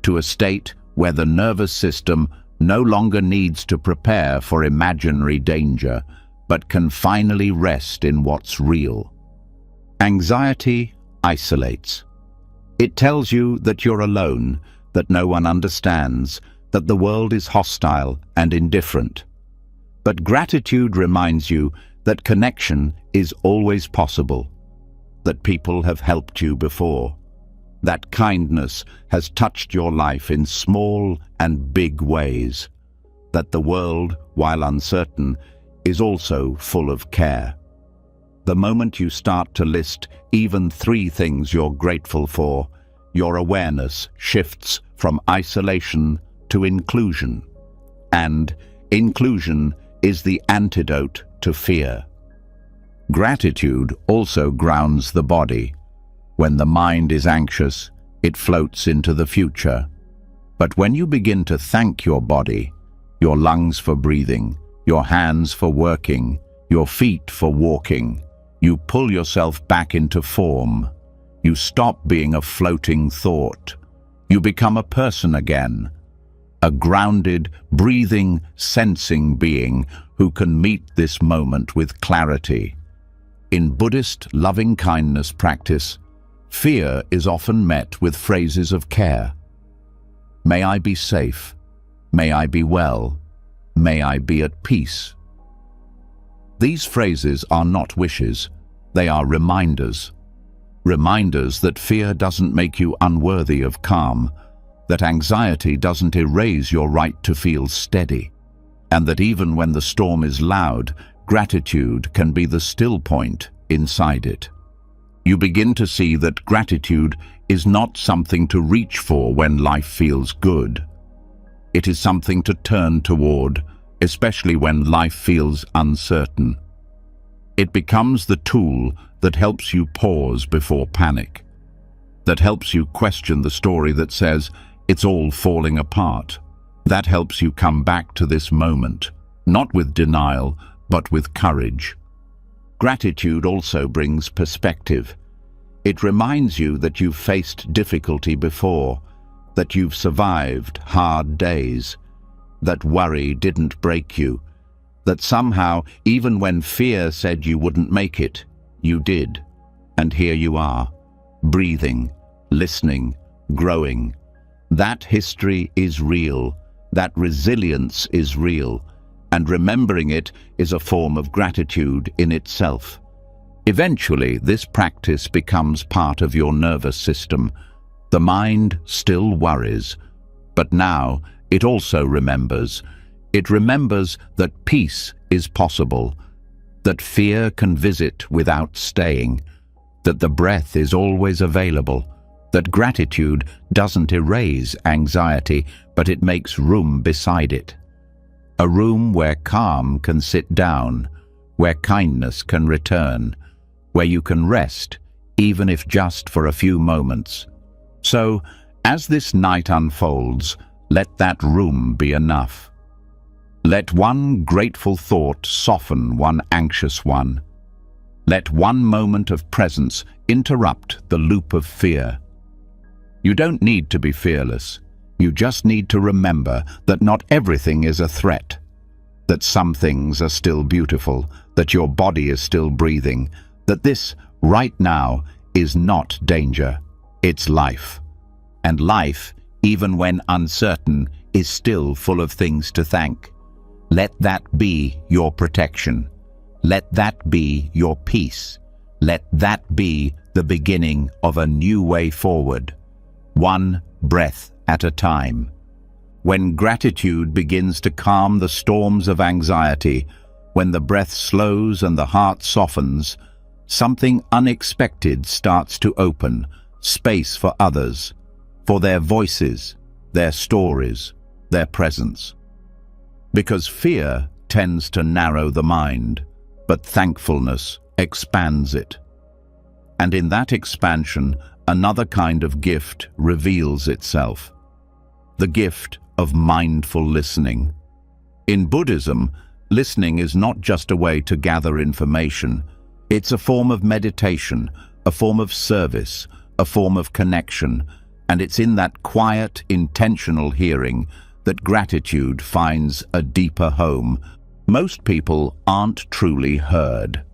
to a state where the nervous system no longer needs to prepare for imaginary danger, but can finally rest in what's real. Anxiety isolates. It tells you that you're alone, that no one understands, that the world is hostile and indifferent. But gratitude reminds you that connection is always possible, that people have helped you before, that kindness has touched your life in small and big ways, that the world, while uncertain, is also full of care. The moment you start to list even 3 things you're grateful for, your awareness shifts from isolation to inclusion. And inclusion is the antidote to fear. Gratitude also grounds the body. When the mind is anxious, it floats into the future. But when you begin to thank your body, your lungs for breathing, your hands for working, your feet for walking, you pull yourself back into form. You stop being a floating thought. You become a person again, a grounded, breathing, sensing being who can meet this moment with clarity. In Buddhist loving-kindness practice, fear is often met with phrases of care. May I be safe. May I be well. May I be at peace. These phrases are not wishes, they are reminders. Reminders that fear doesn't make you unworthy of calm, that anxiety doesn't erase your right to feel steady, and that even when the storm is loud, gratitude can be the still point inside it. You begin to see that gratitude is not something to reach for when life feels good. It is something to turn toward, especially when life feels uncertain. It becomes the tool that helps you pause before panic, that helps you question the story that says, it's all falling apart. That helps you come back to this moment, not with denial, but with courage. Gratitude also brings perspective. It reminds you that you've faced difficulty before, that you've survived hard days, that worry didn't break you, that somehow, even when fear said you wouldn't make it, you did. And here you are, breathing, listening, growing. That history is real, that resilience is real, and remembering it is a form of gratitude in itself. Eventually, this practice becomes part of your nervous system. The mind still worries, but now it also remembers. It remembers that peace is possible, that fear can visit without staying, that the breath is always available, that gratitude doesn't erase anxiety, but it makes room beside it. A room where calm can sit down, where kindness can return, where you can rest, even if just for a few moments. So, as this night unfolds, let that room be enough. Let one grateful thought soften one anxious one. Let one moment of presence interrupt the loop of fear. You don't need to be fearless. You just need to remember that not everything is a threat, that some things are still beautiful, that your body is still breathing, that this, right now, is not danger. It's life. And life, even when uncertain, is still full of things to thank. Let that be your protection. Let that be your peace. Let that be the beginning of a new way forward, one breath at a time. When gratitude begins to calm the storms of anxiety, when the breath slows and the heart softens, something unexpected starts to open, space for others, for their voices, their stories, their presence. Because fear tends to narrow the mind, but thankfulness expands it. And in that expansion, another kind of gift reveals itself. The gift of mindful listening. In Buddhism, listening is not just a way to gather information. It's a form of meditation, a form of service, a form of connection, and it's in that quiet, intentional hearing that gratitude finds a deeper home. Most people aren't truly heard.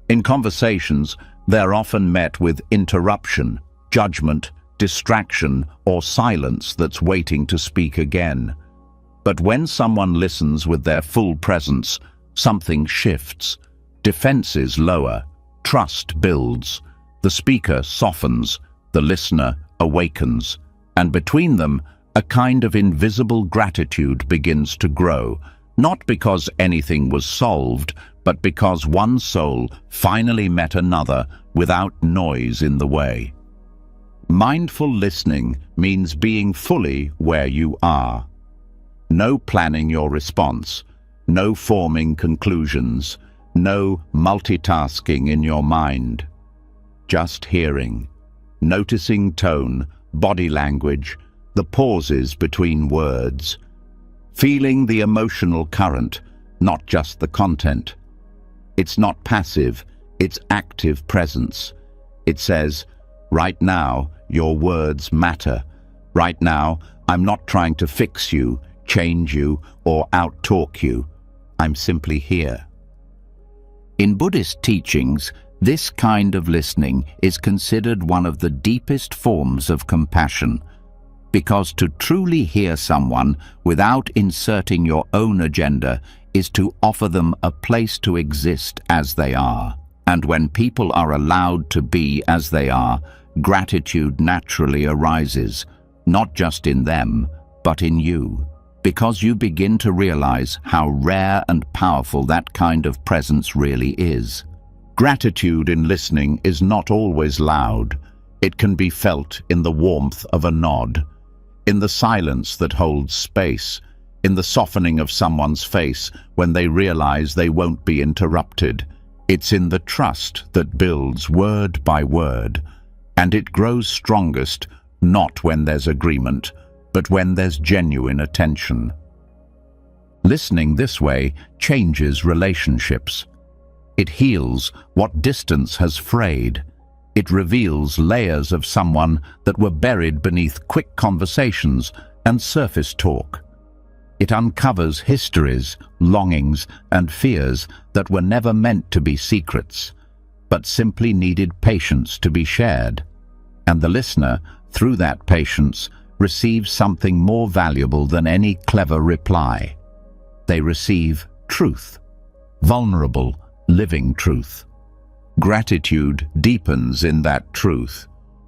In conversations, they're often met with interruption, judgment, distraction, or silence that's waiting to speak again. But when someone listens with their full presence, something shifts. Defenses lower, trust builds, the speaker softens, the listener awakens, and between them, a kind of invisible gratitude begins to grow, not because anything was solved, but because one soul finally met another without noise in the way. Mindful listening means being fully where you are. No planning your response, no forming conclusions, no multitasking in your mind. Just hearing, noticing tone, body language, the pauses between words, feeling the emotional current, not just the content. It's not passive, it's active presence. It says, right now, your words matter. Right now, I'm not trying to fix you, change you, or out-talk you. I'm simply here. In Buddhist teachings, this kind of listening is considered one of the deepest forms of compassion, because to truly hear someone without inserting your own agenda is to offer them a place to exist as they are. And when people are allowed to be as they are, gratitude naturally arises, not just in them, but in you, because you begin to realize how rare and powerful that kind of presence really is. Gratitude in listening is not always loud. It can be felt in the warmth of a nod, in the silence that holds space, in the softening of someone's face when they realize they won't be interrupted. It's in the trust that builds word by word, and it grows strongest not when there's agreement, but when there's genuine attention. Listening this way changes relationships. It heals what distance has frayed. It reveals layers of someone that were buried beneath quick conversations and surface talk. It uncovers histories, longings, and fears that were never meant to be secrets, but simply needed patience to be shared. And the listener, through that patience, receives something more valuable than any clever reply. They receive truth, vulnerable, living truth. Gratitude deepens in that truth,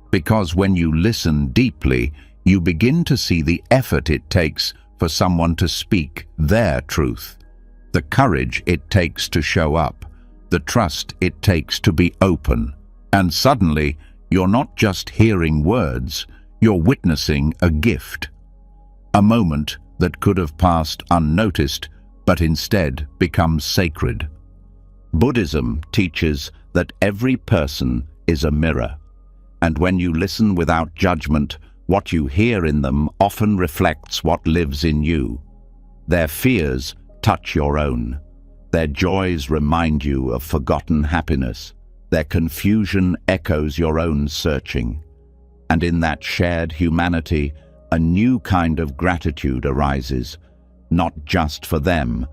because when you listen deeply, you begin to see the effort it takes for someone to speak their truth, the courage it takes to show up, the trust it takes to be open. And suddenly, you're not just hearing words, you're witnessing a gift, a moment that could have passed unnoticed, but instead becomes sacred. Buddhism teaches that every person is a mirror, and when you listen without judgment, what you hear in them often reflects what lives in you. Their fears touch your own. Their joys remind you of forgotten happiness. Their confusion echoes your own searching. And in that shared humanity, a new kind of gratitude arises, not just for them,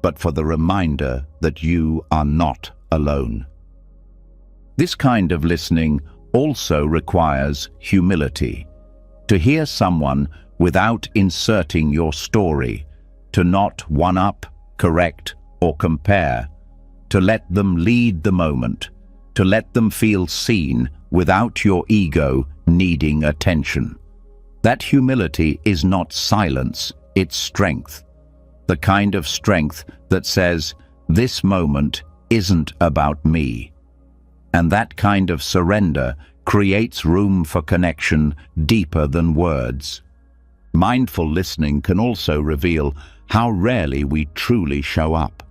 but for the reminder that you are not alone. This kind of listening also requires humility. To hear someone without inserting your story, to not one-up, correct, or compare, to let them lead the moment, to let them feel seen without your ego needing attention. That humility is not silence, it's strength. The kind of strength that says, this moment isn't about me. And that kind of surrender creates room for connection deeper than words. Mindful listening can also reveal how rarely we truly show up.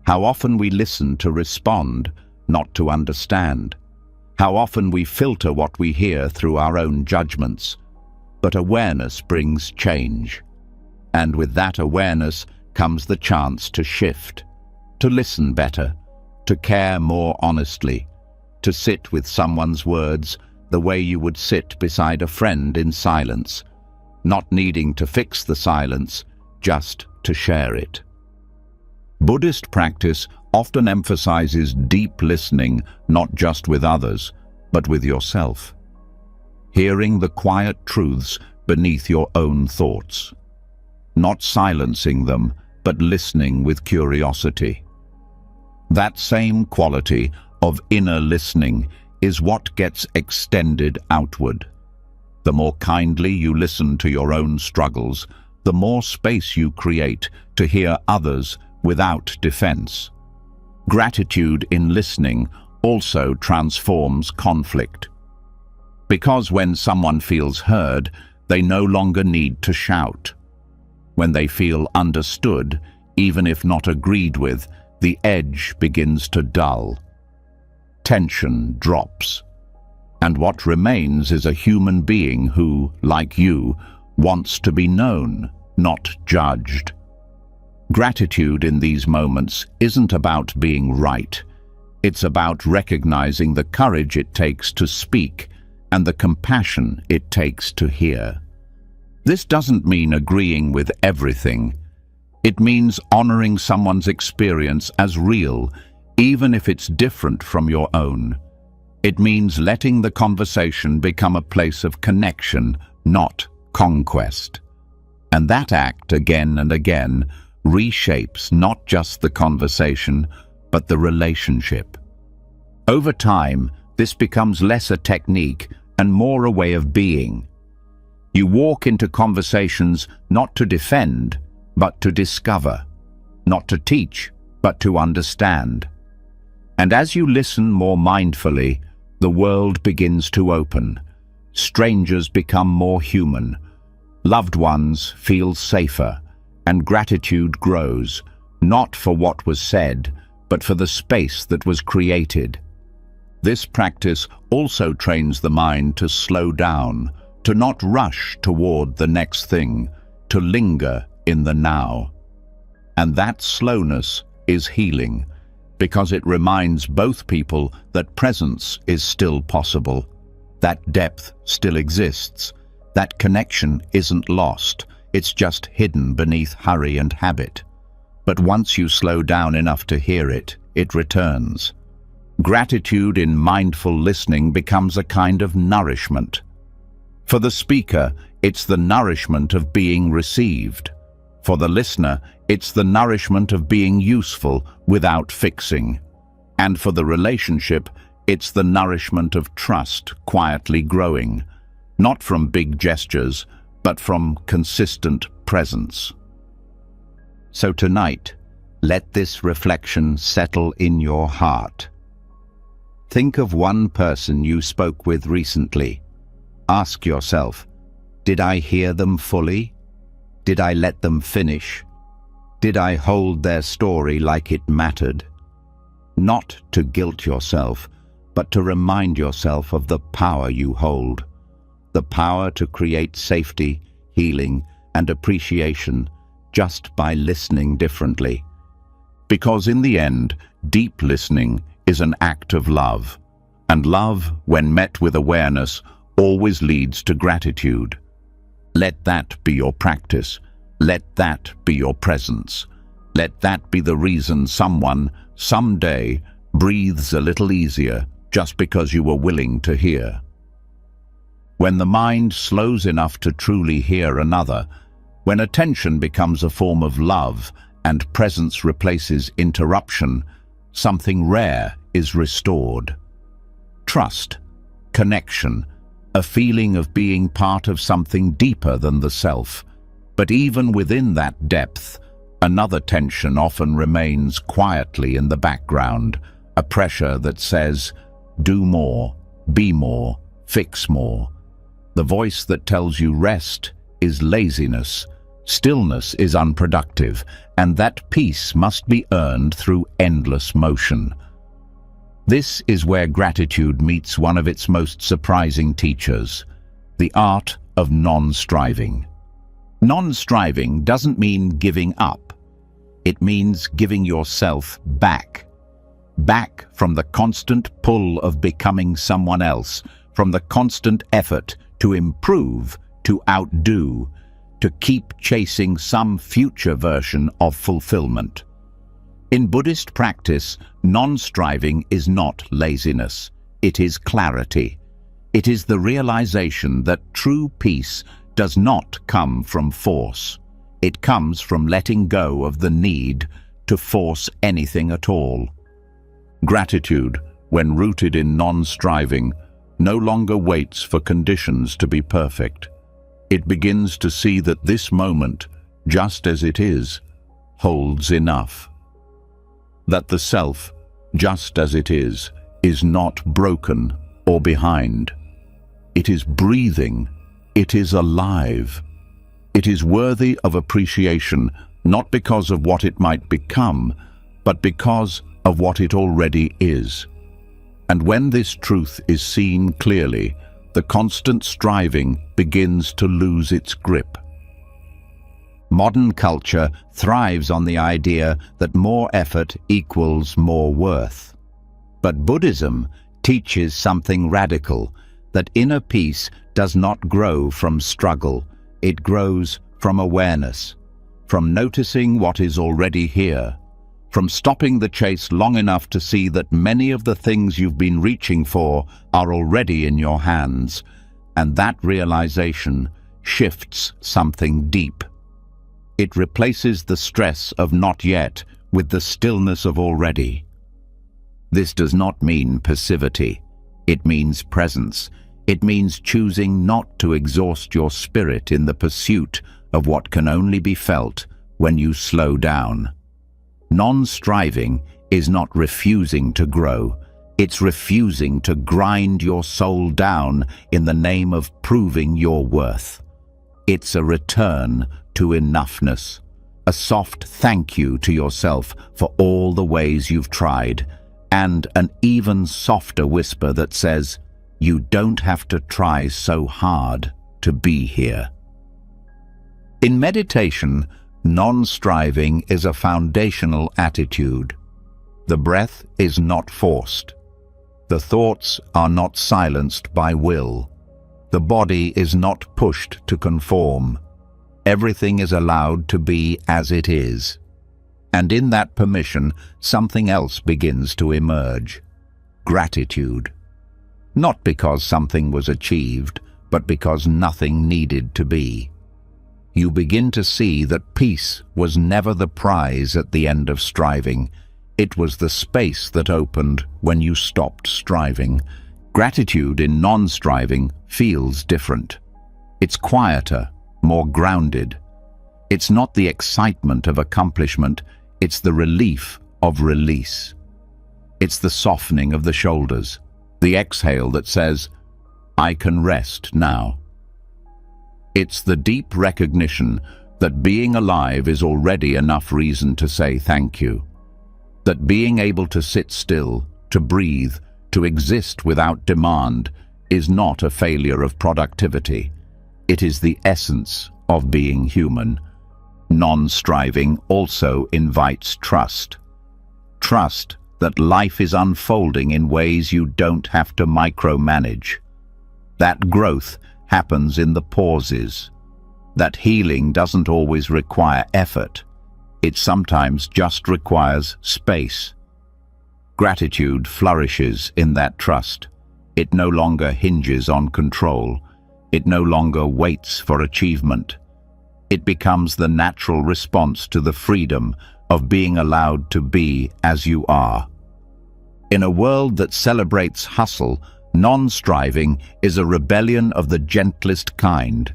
How often we listen to respond, not to understand. How often we filter what we hear through our own judgments. But awareness brings change. And with that awareness comes the chance to shift, to listen better, to care more honestly, to sit with someone's words the way you would sit beside a friend in silence, not needing to fix the silence, just to share it. Buddhist practice often emphasizes deep listening, not just with others, but with yourself. Hearing the quiet truths beneath your own thoughts. Not silencing them, but listening with curiosity. That same quality of inner listening is what gets extended outward. The more kindly you listen to your own struggles, the more space you create to hear others without defense. Gratitude in listening also transforms conflict. Because when someone feels heard, they no longer need to shout. When they feel understood, even if not agreed with, the edge begins to dull. Tension drops. And what remains is a human being who, like you, wants to be known, not judged. Gratitude in these moments isn't about being right. It's about recognizing the courage it takes to speak and the compassion it takes to hear. This doesn't mean agreeing with everything. It means honoring someone's experience as real, even if it's different from your own. It means letting the conversation become a place of connection, not conquest. And that act, again and again, reshapes not just the conversation, but the relationship. Over time, this becomes less a technique and more a way of being. You walk into conversations not to defend, but to discover, not to teach, but to understand. And as you listen more mindfully, the world begins to open. Strangers become more human. Loved ones feel safer, and gratitude grows, not for what was said, but for the space that was created. This practice also trains the mind to slow down, to not rush toward the next thing, to linger in the now. And that slowness is healing, because it reminds both people that presence is still possible, that depth still exists, that connection isn't lost, it's just hidden beneath hurry and habit. But once you slow down enough to hear it, it returns. Gratitude in mindful listening becomes a kind of nourishment. For the speaker, it's the nourishment of being received. For the listener, it's the nourishment of being useful without fixing. And for the relationship, it's the nourishment of trust quietly growing, not from big gestures, but from consistent presence. So tonight, let this reflection settle in your heart. Think of one person you spoke with recently. Ask yourself, did I hear them fully? Did I let them finish? Did I hold their story like it mattered? Not to guilt yourself, but to remind yourself of the power you hold. The power to create safety, healing, and appreciation just by listening differently. Because in the end, deep listening is an act of love. And love, when met with awareness, always leads to gratitude. Let that be your practice. Let that be your presence. Let that be the reason someone, someday, breathes a little easier just because you were willing to hear. When the mind slows enough to truly hear another, when attention becomes a form of love and presence replaces interruption, something rare is restored. Trust, connection, a feeling of being part of something deeper than the self. But even within that depth, another tension often remains quietly in the background, a pressure that says, do more, be more, fix more. The voice that tells you rest is laziness, stillness is unproductive, and that peace must be earned through endless motion. This is where gratitude meets one of its most surprising teachers, the art of non-striving. Non-striving doesn't mean giving up. It means giving yourself back. Back from the constant pull of becoming someone else, from the constant effort to improve, to outdo, to keep chasing some future version of fulfillment. In Buddhist practice, non-striving is not laziness. It is clarity. It is the realization that true peace does not come from force. It comes from letting go of the need to force anything at all. Gratitude, when rooted in non-striving, no longer waits for conditions to be perfect. It begins to see that this moment, just as it is, holds enough. That the self, just as it is not broken or behind. It is breathing. It is alive. It is worthy of appreciation, not because of what it might become, but because of what it already is. And when this truth is seen clearly, the constant striving begins to lose its grip. Modern culture thrives on the idea that more effort equals more worth. But Buddhism teaches something radical, that inner peace does not grow from struggle, it grows from awareness, from noticing what is already here, from stopping the chase long enough to see that many of the things you've been reaching for are already in your hands, and that realization shifts something deep. It replaces the stress of not yet with the stillness of already. This does not mean passivity. It means presence. It means choosing not to exhaust your spirit in the pursuit of what can only be felt when you slow down. Non-striving is not refusing to grow. It's refusing to grind your soul down in the name of proving your worth. It's a return to enoughness, a soft thank you to yourself for all the ways you've tried, and an even softer whisper that says, you don't have to try so hard. to be here. In meditation, non-striving is a foundational attitude. The breath is not forced. The thoughts are not silenced by will. The body is not pushed to conform. Everything is allowed to be as it is. And in that permission, something else begins to emerge. Gratitude. Not because something was achieved, but because nothing needed to be. You begin to see that peace was never the prize at the end of striving. It was the space that opened when you stopped striving. Gratitude in non-striving feels different. It's quieter, more grounded. It's not the excitement of accomplishment, it's the relief of release. It's the softening of the shoulders, the exhale that says, I can rest now. It's the deep recognition that being alive is already enough reason to say thank you. That being able to sit still, to breathe, to exist without demand is not a failure of productivity. It is the essence of being human. Non-striving also invites trust. Trust that life is unfolding in ways you don't have to micromanage. That growth happens in the pauses. That healing doesn't always require effort. It sometimes just requires space. Gratitude flourishes in that trust. It no longer hinges on control. It no longer waits for achievement. It becomes the natural response to the freedom of being allowed to be as you are. In a world that celebrates hustle, non-striving is a rebellion of the gentlest kind.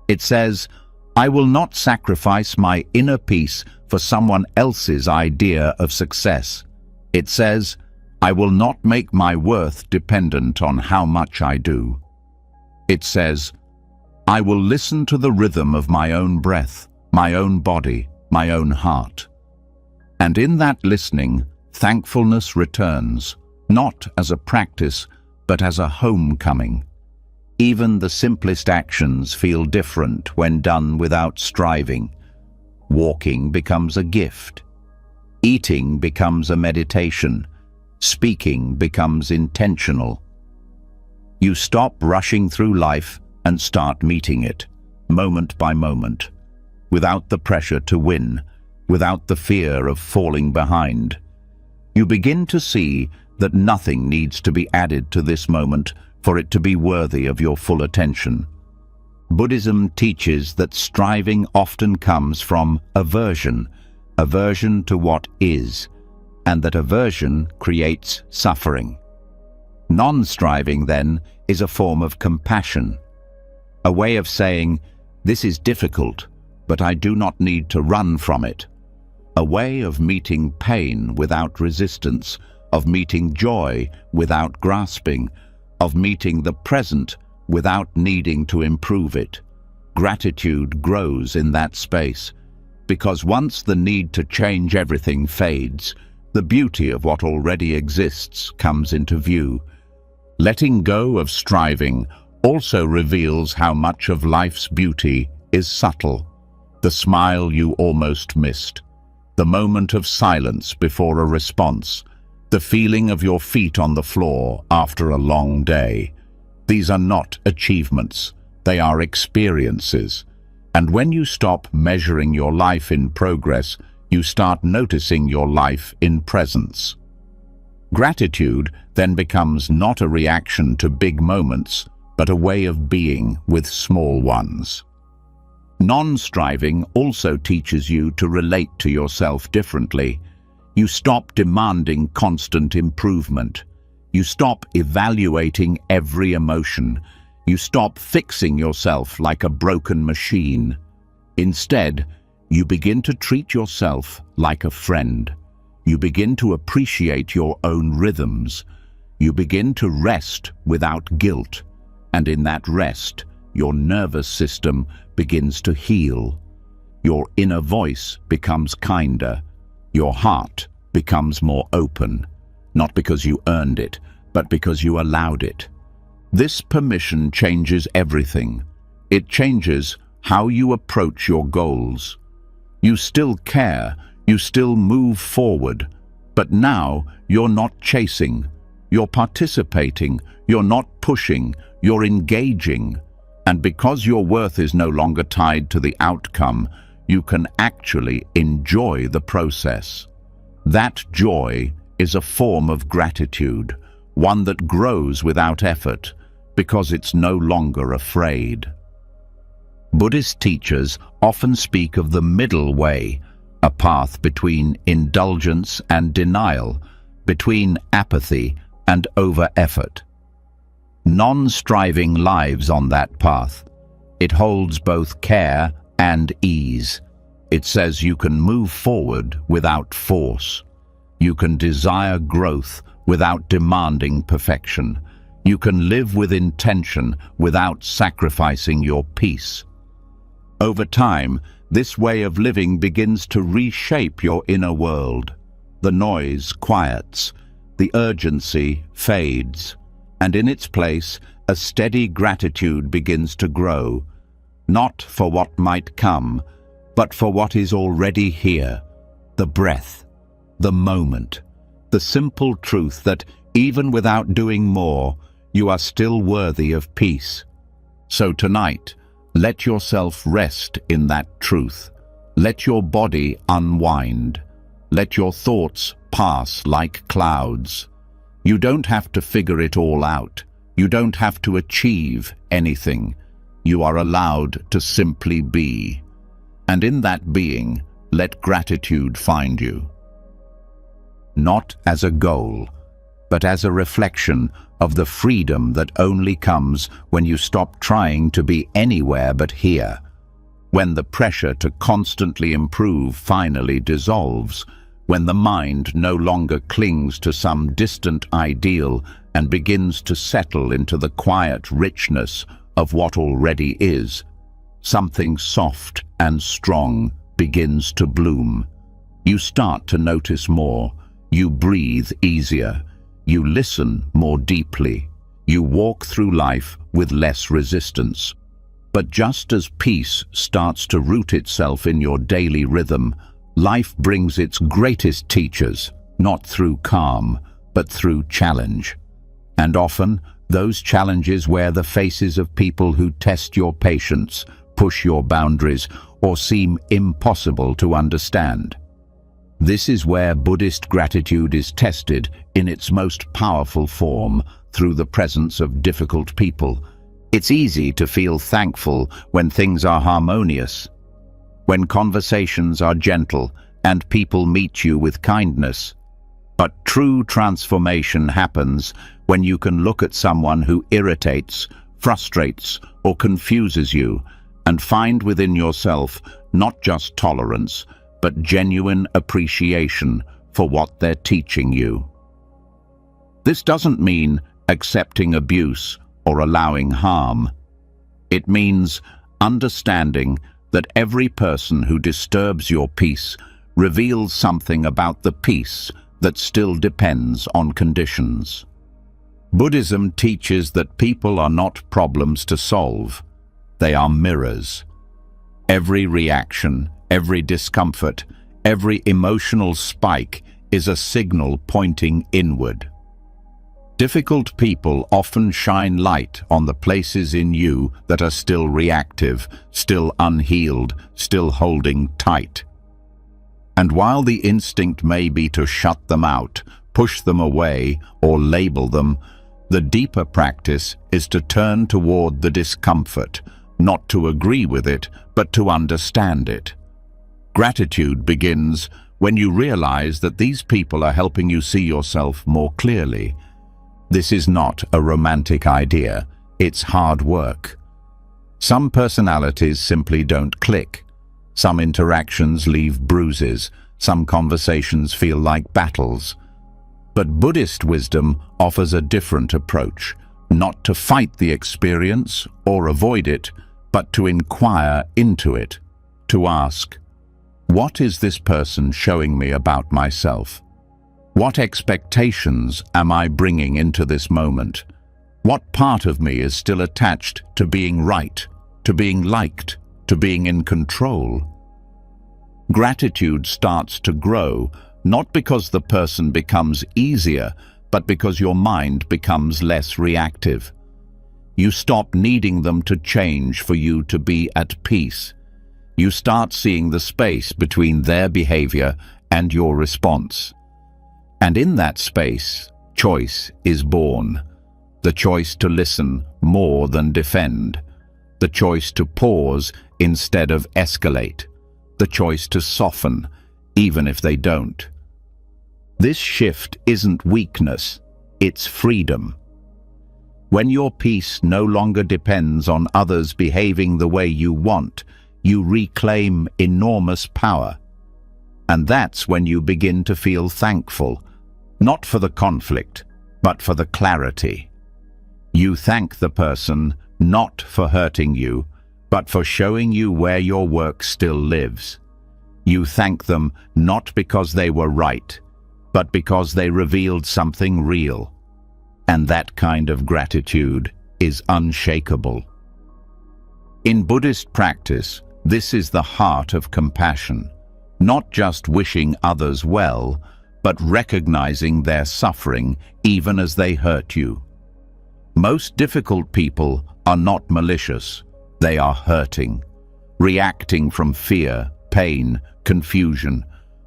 It says, I will not sacrifice my inner peace for someone else's idea of success. It says, I will not make my worth dependent on how much I do. It says, I will listen to the rhythm of my own breath, my own body, my own heart. And in that listening, thankfulness returns, not as a practice, but as a homecoming. Even the simplest actions feel different when done without striving. Walking becomes a gift. Eating becomes a meditation. Speaking becomes intentional. You stop rushing through life and start meeting it, moment by moment, without the pressure to win, without the fear of falling behind. You begin to see that nothing needs to be added to this moment for it to be worthy of your full attention. Buddhism teaches that striving often comes from aversion to what is, and that aversion creates suffering. Non-striving, then, is a form of compassion, a way of saying, this is difficult, but I do not need to run from it. A way of meeting pain without resistance, of meeting joy without grasping, of meeting the present without needing to improve it. Gratitude grows in that space, because once the need to change everything fades, the beauty of what already exists comes into view. Letting go of striving also reveals how much of life's beauty is subtle. The smile you almost missed, the moment of silence before a response, the feeling of your feet on the floor after a long day. These are not achievements, they are experiences. And when you stop measuring your life in progress, you start noticing your life in presence. Gratitude then becomes not a reaction to big moments, but a way of being with small ones. Non-striving also teaches you to relate to yourself differently. You stop demanding constant improvement. You stop evaluating every emotion. You stop fixing yourself like a broken machine. Instead, you begin to treat yourself like a friend. You begin to appreciate your own rhythms. You begin to rest without guilt. And in that rest, your nervous system begins to heal. Your inner voice becomes kinder. Your heart becomes more open, not because you earned it, but because you allowed it. This permission changes everything. It changes how you approach your goals. You still care, you still move forward, but now you're not chasing, you're participating, you're not pushing, you're engaging. And because your worth is no longer tied to the outcome, you can actually enjoy the process. That joy is a form of gratitude, one that grows without effort, because it's no longer afraid. Buddhist teachers often speak of the middle way, a path between indulgence and denial, between apathy and over-effort. Non-striving lives on that path. It holds both care and ease. It says you can move forward without force. You can desire growth without demanding perfection. You can live with intention without sacrificing your peace. Over time, this way of living begins to reshape your inner world. The noise quiets, the urgency fades, and in its place, a steady gratitude begins to grow, not for what might come, but for what is already here, the breath, the moment, the simple truth that, even without doing more, you are still worthy of peace. So tonight, let yourself rest in that truth. Let your body unwind. Let your thoughts pass like clouds. You don't have to figure it all out. You don't have to achieve anything. You are allowed to simply be. And in that being, let gratitude find you. Not as a goal, but as a reflection of the freedom that only comes when you stop trying to be anywhere but here, when the pressure to constantly improve finally dissolves, when the mind no longer clings to some distant ideal and begins to settle into the quiet richness of what already is. Something soft and strong begins to bloom. You start to notice more. You breathe easier. You listen more deeply. You walk through life with less resistance. But just as peace starts to root itself in your daily rhythm, life brings its greatest teachers, not through calm, but through challenge. And often, those challenges wear the faces of people who test your patience, push your boundaries, or seem impossible to understand. This is where Buddhist gratitude is tested in its most powerful form, through the presence of difficult people. It's easy to feel thankful when things are harmonious, when conversations are gentle and people meet you with kindness. But true transformation happens when you can look at someone who irritates, frustrates, or confuses you and find within yourself not just tolerance, but genuine appreciation for what they're teaching you. This doesn't mean accepting abuse or allowing harm. It means understanding that every person who disturbs your peace reveals something about the peace that still depends on conditions. Buddhism teaches that people are not problems to solve. They are mirrors. Every reaction, every discomfort, every emotional spike is a signal pointing inward. Difficult people often shine light on the places in you that are still reactive, still unhealed, still holding tight. And while the instinct may be to shut them out, push them away, or label them, the deeper practice is to turn toward the discomfort, not to agree with it, but to understand it. Gratitude begins when you realize that these people are helping you see yourself more clearly. This is not a romantic idea, it's hard work. Some personalities simply don't click. Some interactions leave bruises. Some conversations feel like battles. But Buddhist wisdom offers a different approach, not to fight the experience or avoid it, but to inquire into it, to ask, what is this person showing me about myself? What expectations am I bringing into this moment? What part of me is still attached to being right, to being liked, to being in control. Gratitude starts to grow, not because the person becomes easier, but because your mind becomes less reactive. You stop needing them to change for you to be at peace. You start seeing the space between their behavior and your response. And in that space, choice is born. The choice to listen more than defend. The choice to pause instead of escalate. The choice to soften, even if they don't. This shift isn't weakness, it's freedom. When your peace no longer depends on others behaving the way you want, you reclaim enormous power. And that's when you begin to feel thankful, not for the conflict, but for the clarity. You thank the person not for hurting you, but for showing you where your work still lives. You thank them not because they were right, but because they revealed something real. And that kind of gratitude is unshakable. In Buddhist practice, this is the heart of compassion, not just wishing others well, but recognizing their suffering even as they hurt you. Most difficult people are not malicious, they are hurting, reacting from fear, pain, confusion.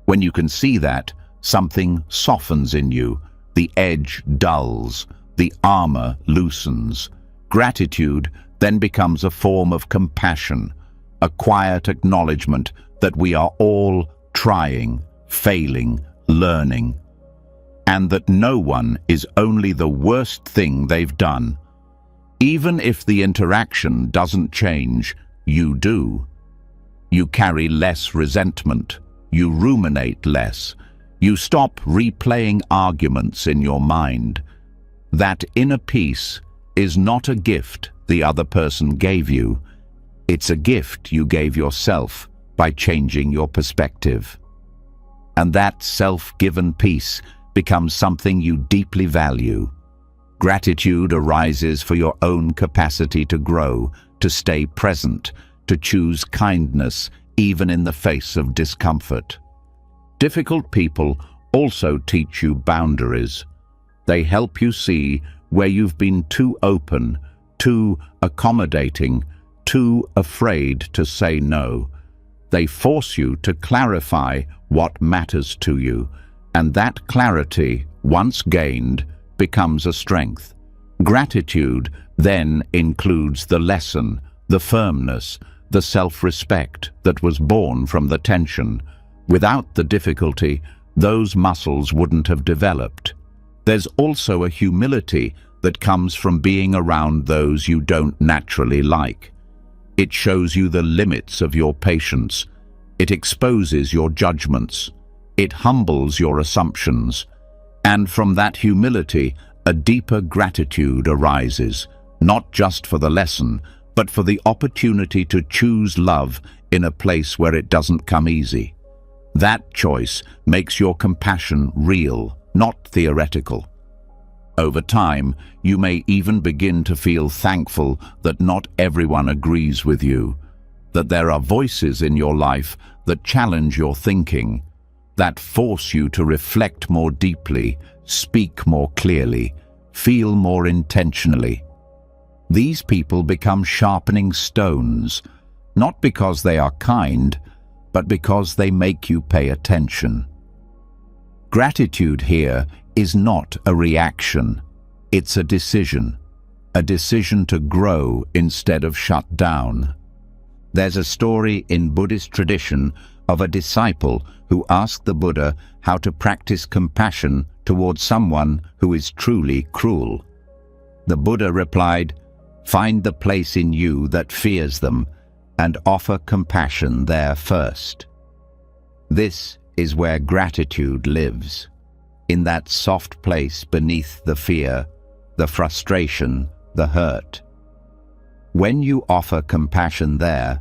When you can see that, something softens in you, the edge dulls, the armor loosens. Gratitude then becomes a form of compassion, a quiet acknowledgement that we are all trying, failing, learning, and that no one is only the worst thing they've done. Even if the interaction doesn't change, you do. You carry less resentment, you ruminate less, you stop replaying arguments in your mind. That inner peace is not a gift the other person gave you, it's a gift you gave yourself by changing your perspective. And that self-given peace becomes something you deeply value. Gratitude arises for your own capacity to grow, to stay present, to choose kindness even in the face of discomfort. Difficult people also teach you boundaries. They help you see where you've been too open, too accommodating, too afraid to say no. They force you to clarify what matters to you, and that clarity, once gained, becomes a strength. Gratitude then includes the lesson, the firmness, the self-respect that was born from the tension. Without the difficulty, those muscles wouldn't have developed. There's also a humility that comes from being around those you don't naturally like. It shows you the limits of your patience. It exposes your judgments. It humbles your assumptions. And from that humility, a deeper gratitude arises, not just for the lesson, but for the opportunity to choose love in a place where it doesn't come easy. That choice makes your compassion real, not theoretical. Over time, you may even begin to feel thankful that not everyone agrees with you, that there are voices in your life that challenge your thinking, that force you to reflect more deeply, speak more clearly, feel more intentionally. These people become sharpening stones, not because they are kind, but because they make you pay attention. Gratitude here is not a reaction, it's a decision to grow instead of shut down. There's a story in Buddhist tradition of a disciple who asked the Buddha how to practice compassion towards someone who is truly cruel. The Buddha replied, "Find the place in you that fears them and offer compassion there first." This is where gratitude lives, in that soft place beneath the fear, the frustration, the hurt. When you offer compassion there,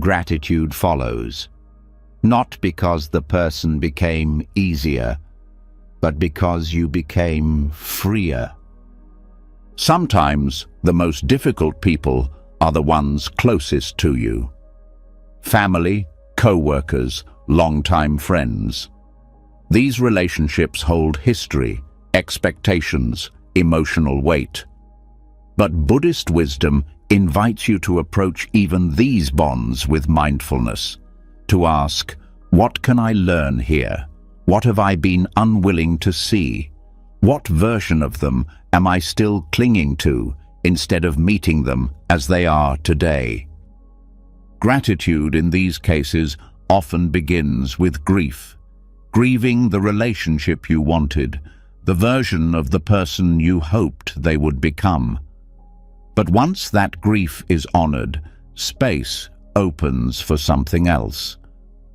gratitude follows, not because the person became easier, but because you became freer. Sometimes the most difficult people are the ones closest to you. Family, co-workers, longtime friends. These relationships hold history, expectations, emotional weight. But Buddhist wisdom invites you to approach even these bonds with mindfulness, to ask, what can I learn here? What have I been unwilling to see? What version of them am I still clinging to instead of meeting them as they are today? Gratitude in these cases often begins with grief, grieving the relationship you wanted, the version of the person you hoped they would become. But once that grief is honored, space opens for something else,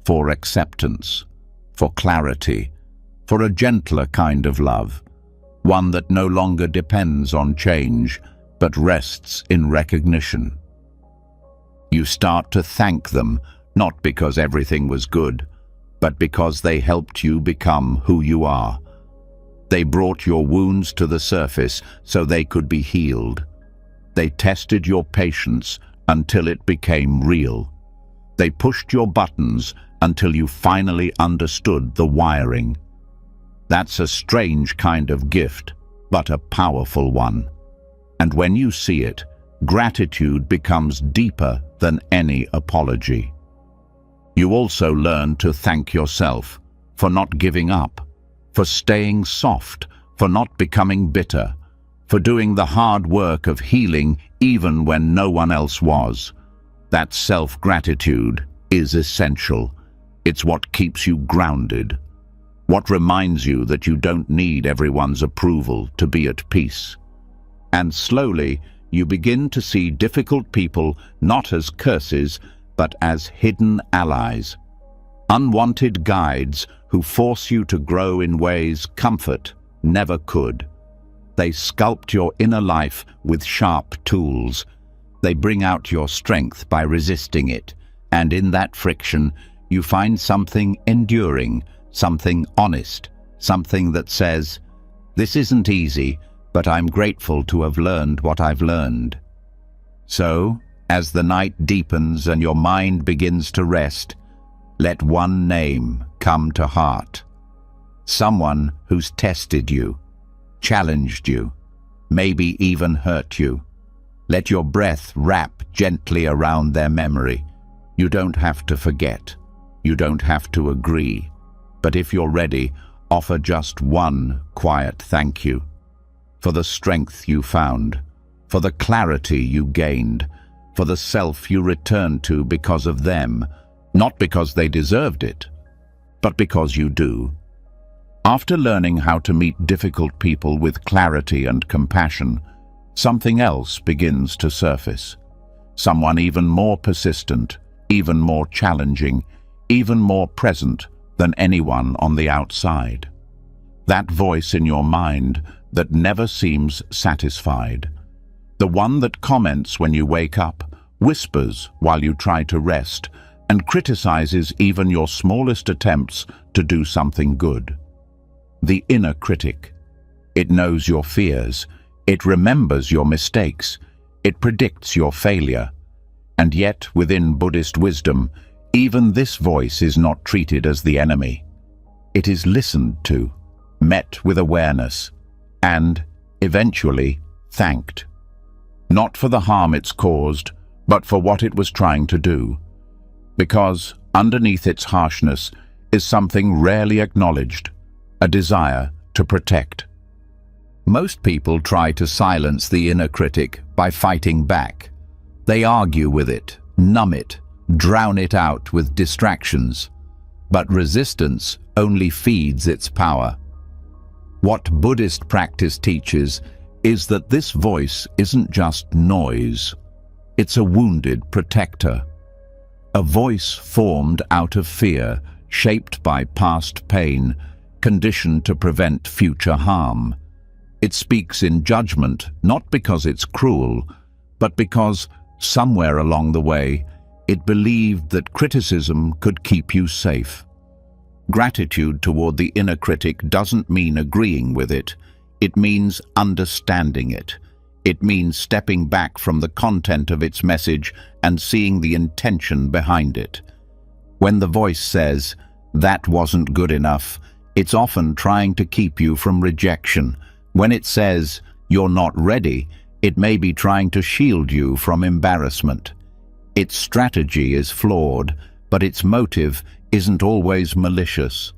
for acceptance, for clarity, for a gentler kind of love, one that no longer depends on change, but rests in recognition. You start to thank them, not because everything was good, but because they helped you become who you are. They brought your wounds to the surface so they could be healed. They tested your patience until it became real. They pushed your buttons until you finally understood the wiring. That's a strange kind of gift, but a powerful one. And when you see it, gratitude becomes deeper than any apology. You also learn to thank yourself for not giving up, for staying soft, for not becoming bitter, for doing the hard work of healing even when no one else was. That self-gratitude is essential. It's what keeps you grounded, what reminds you that you don't need everyone's approval to be at peace. And slowly, you begin to see difficult people not as curses, but as hidden allies, unwanted guides who force you to grow in ways comfort never could. They sculpt your inner life with sharp tools. They bring out your strength by resisting it, and in that friction, you find something enduring, something honest, something that says, "This isn't easy, but I'm grateful to have learned what I've learned." So, as the night deepens and your mind begins to rest, let one name come to heart. Someone who's tested you, challenged you, maybe even hurt you. Let your breath wrap gently around their memory. You don't have to forget. You don't have to agree. But if you're ready, offer just one quiet thank you. For the strength you found, for the clarity you gained, for the self you returned to because of them, not because they deserved it, but because you do. After learning how to meet difficult people with clarity and compassion, something else begins to surface. Someone even more persistent, even more challenging, even more present than anyone on the outside. That voice in your mind that never seems satisfied. The one that comments when you wake up, whispers while you try to rest, and criticizes even your smallest attempts to do something good. The inner critic. It knows your fears. It remembers your mistakes. It predicts your failure. And yet, within Buddhist wisdom, even this voice is not treated as the enemy. It is listened to, met with awareness, and, eventually, thanked. Not for the harm it's caused, but for what it was trying to do. Because, underneath its harshness, is something rarely acknowledged, a desire to protect. Most people try to silence the inner critic by fighting back. They argue with it, numb it, drown it out with distractions. But resistance only feeds its power. What Buddhist practice teaches is that this voice isn't just noise. It's a wounded protector. A voice formed out of fear, shaped by past pain, conditioned to prevent future harm. It speaks in judgment, not because it's cruel, but because, somewhere along the way, it believed that criticism could keep you safe. Gratitude toward the inner critic doesn't mean agreeing with it. It means understanding it. It means stepping back from the content of its message and seeing the intention behind it. When the voice says, "That wasn't good enough," it's often trying to keep you from rejection. When it says, "You're not ready," it may be trying to shield you from embarrassment. Its strategy is flawed, but its motive isn't always malicious.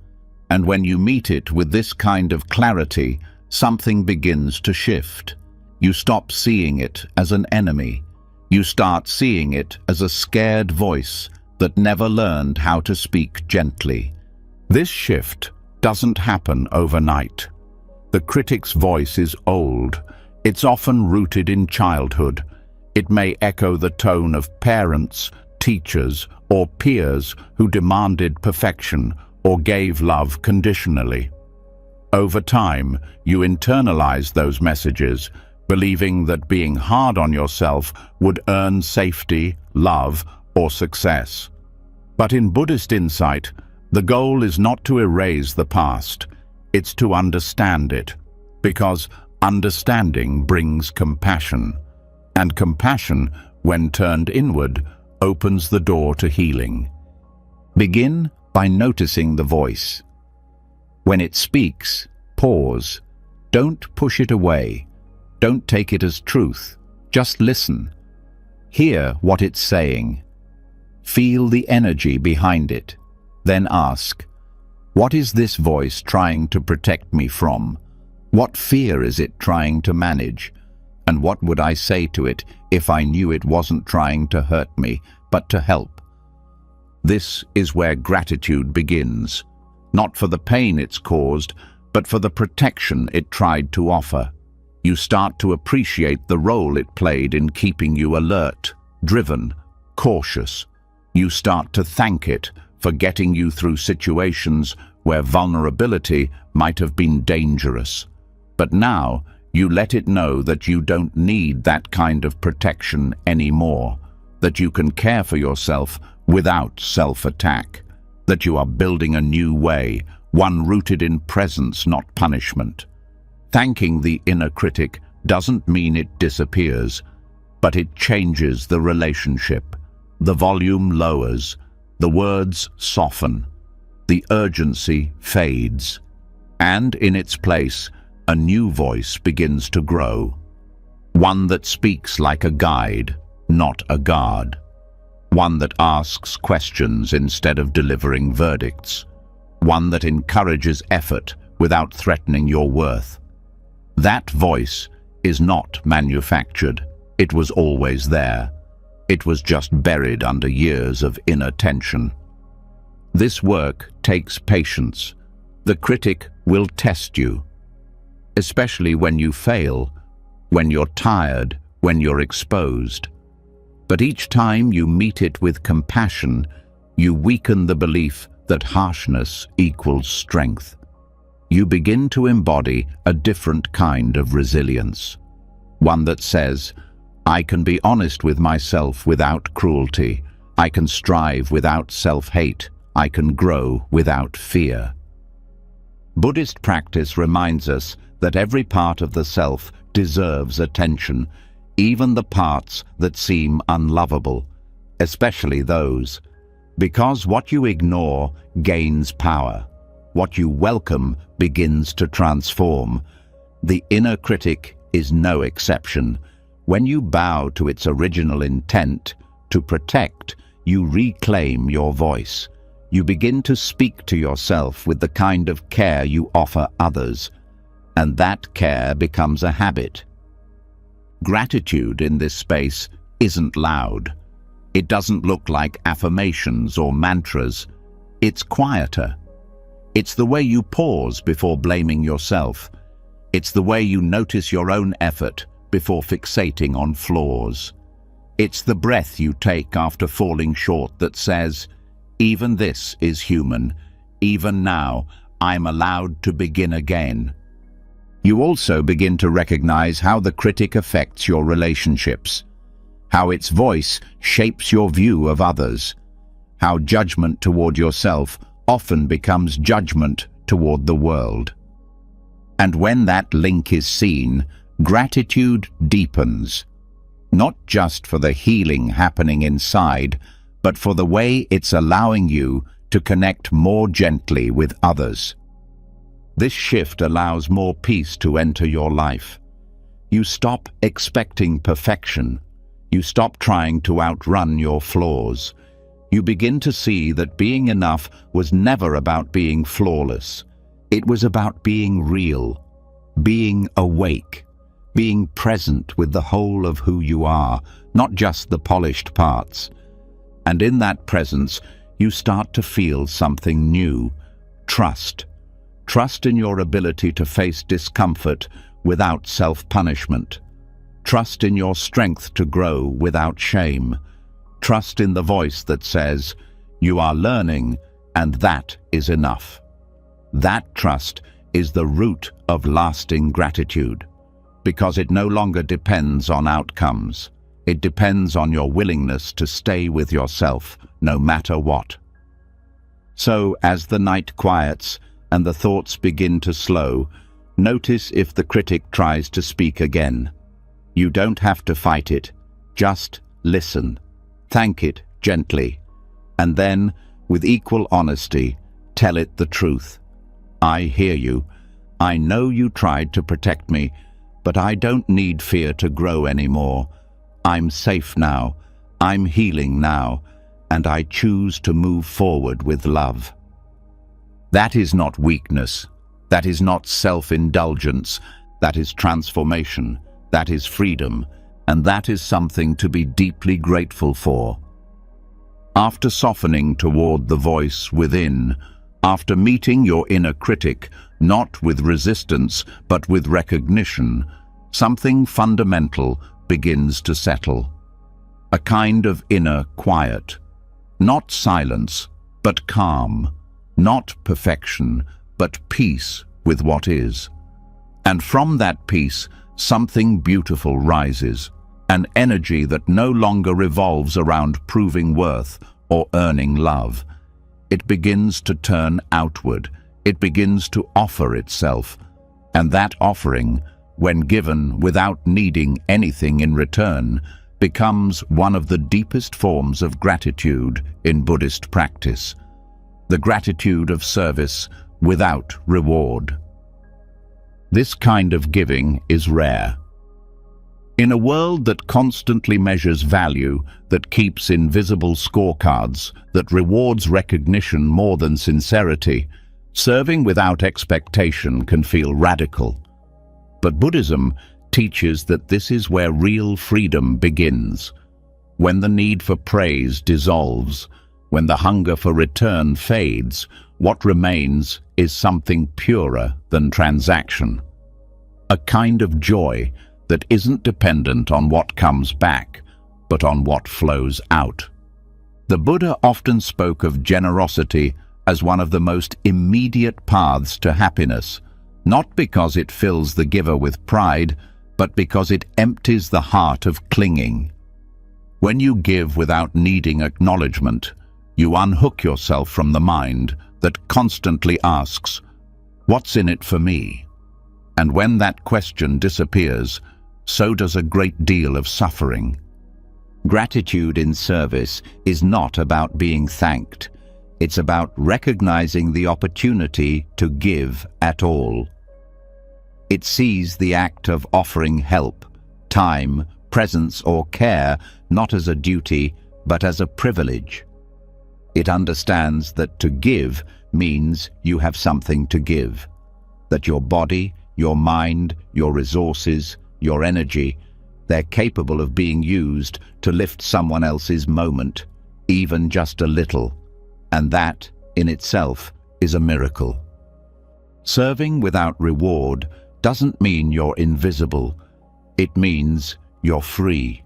And when you meet it with this kind of clarity, something begins to shift. You stop seeing it as an enemy. You start seeing it as a scared voice that never learned how to speak gently. This shift doesn't happen overnight. The critic's voice is old. It's often rooted in childhood. It may echo the tone of parents, teachers, or peers who demanded perfection or gave love conditionally. Over time, you internalize those messages, believing that being hard on yourself would earn safety, love, or success. But in Buddhist insight, the goal is not to erase the past, it's to understand it, because understanding brings compassion, and compassion, when turned inward, opens the door to healing. Begin by noticing the voice. When it speaks, pause. Don't push it away. Don't take it as truth. Just listen. Hear what it's saying. Feel the energy behind it. Then ask, what is this voice trying to protect me from? What fear is it trying to manage? And what would I say to it if I knew it wasn't trying to hurt me, but to help? This is where gratitude begins, not for the pain it's caused, but for the protection it tried to offer. You start to appreciate the role it played in keeping you alert, driven, cautious. You start to thank it for getting you through situations where vulnerability might have been dangerous. But now, you let it know that you don't need that kind of protection anymore, that you can care for yourself without self-attack, that you are building a new way, one rooted in presence, not punishment. Thanking the inner critic doesn't mean it disappears, but it changes the relationship. The volume lowers, the words soften, the urgency fades, and in its place, a new voice begins to grow. One that speaks like a guide, not a guard. One that asks questions instead of delivering verdicts. One that encourages effort without threatening your worth. That voice is not manufactured. It was always there. It was just buried under years of inner tension. This work takes patience. The critic will test you, especially when you fail, when you're tired, when you're exposed. But each time you meet it with compassion, you weaken the belief that harshness equals strength. You begin to embody a different kind of resilience. One that says, I can be honest with myself without cruelty. I can strive without self-hate. I can grow without fear. Buddhist practice reminds us that every part of the self deserves attention, even the parts that seem unlovable, especially those. Because what you ignore gains power. What you welcome begins to transform. The inner critic is no exception. When you bow to its original intent, to protect, you reclaim your voice. You begin to speak to yourself with the kind of care you offer others, and that care becomes a habit. Gratitude in this space isn't loud. It doesn't look like affirmations or mantras. It's quieter. It's the way you pause before blaming yourself. It's the way you notice your own effort before fixating on flaws. It's the breath you take after falling short that says, even this is human. Even now, I'm allowed to begin again. You also begin to recognize how the critic affects your relationships, how its voice shapes your view of others, how judgment toward yourself often becomes judgment toward the world. And when that link is seen, Gratitude deepens, not just for the healing happening inside, but for the way it's allowing you to connect more gently with others. This shift allows more peace to enter your life. You stop expecting perfection. You stop trying to outrun your flaws. You begin to see that being enough was never about being flawless. It was about being real, being awake, being present with the whole of who you are, not just the polished parts. And in that presence, you start to feel something new: trust. Trust in your ability to face discomfort without self-punishment. Trust in your strength to grow without shame. Trust in the voice that says, "You are learning, and that is enough." That trust is the root of lasting gratitude, because it no longer depends on outcomes. It depends on your willingness to stay with yourself, no matter what. So, as the night quiets and the thoughts begin to slow, notice if the critic tries to speak again. You don't have to fight it. Just listen. Thank it gently. And then, with equal honesty, tell it the truth. "I hear you. I know you tried to protect me, but I don't need fear to grow anymore. I'm safe now. I'm healing now. And I choose to move forward with love." That is not weakness. That is not self-indulgence. That is transformation. That is freedom. And that is something to be deeply grateful for. After softening toward the voice within, after meeting your inner critic, not with resistance, but with recognition, something fundamental begins to settle. A kind of inner quiet. Not silence, but calm. Not perfection, but peace with what is. And from that peace, something beautiful rises. An energy that no longer revolves around proving worth or earning love. It begins to turn outward. It begins to offer itself. And that offering, when given without needing anything in return, becomes one of the deepest forms of gratitude in Buddhist practice. The gratitude of service without reward. This kind of giving is rare. In a world that constantly measures value, that keeps invisible scorecards, that rewards recognition more than sincerity, serving without expectation can feel radical. But Buddhism teaches that this is where real freedom begins. When the need for praise dissolves, when the hunger for return fades, what remains is something purer than transaction. A kind of joy that isn't dependent on what comes back, but on what flows out. The Buddha often spoke of generosity as one of the most immediate paths to happiness, not because it fills the giver with pride, but because it empties the heart of clinging. When you give without needing acknowledgement, you unhook yourself from the mind that constantly asks, "What's in it for me?" And when that question disappears, so does a great deal of suffering. Gratitude in service is not about being thanked. It's about recognizing the opportunity to give at all. It sees the act of offering help, time, presence, or care not as a duty, but as a privilege. It understands that to give means you have something to give, that your body, your mind, your resources, your energy, they're capable of being used to lift someone else's moment, even just a little, and that, in itself, is a miracle. Serving without reward doesn't mean you're invisible. It means you're free.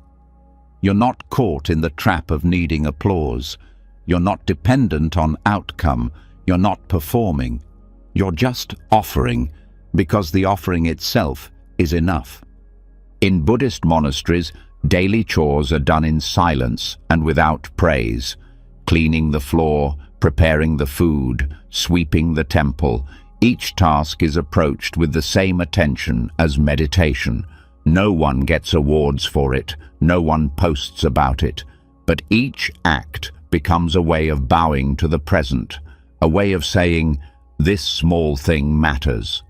You're not caught in the trap of needing applause. You're not dependent on outcome. You're not performing. You're just offering, because the offering itself is enough. In Buddhist monasteries, daily chores are done in silence and without praise. Cleaning the floor, preparing the food, sweeping the temple. Each task is approached with the same attention as meditation, No one gets awards for it, no one posts about it, but each act becomes a way of bowing to the present, a way of saying, this small thing matters.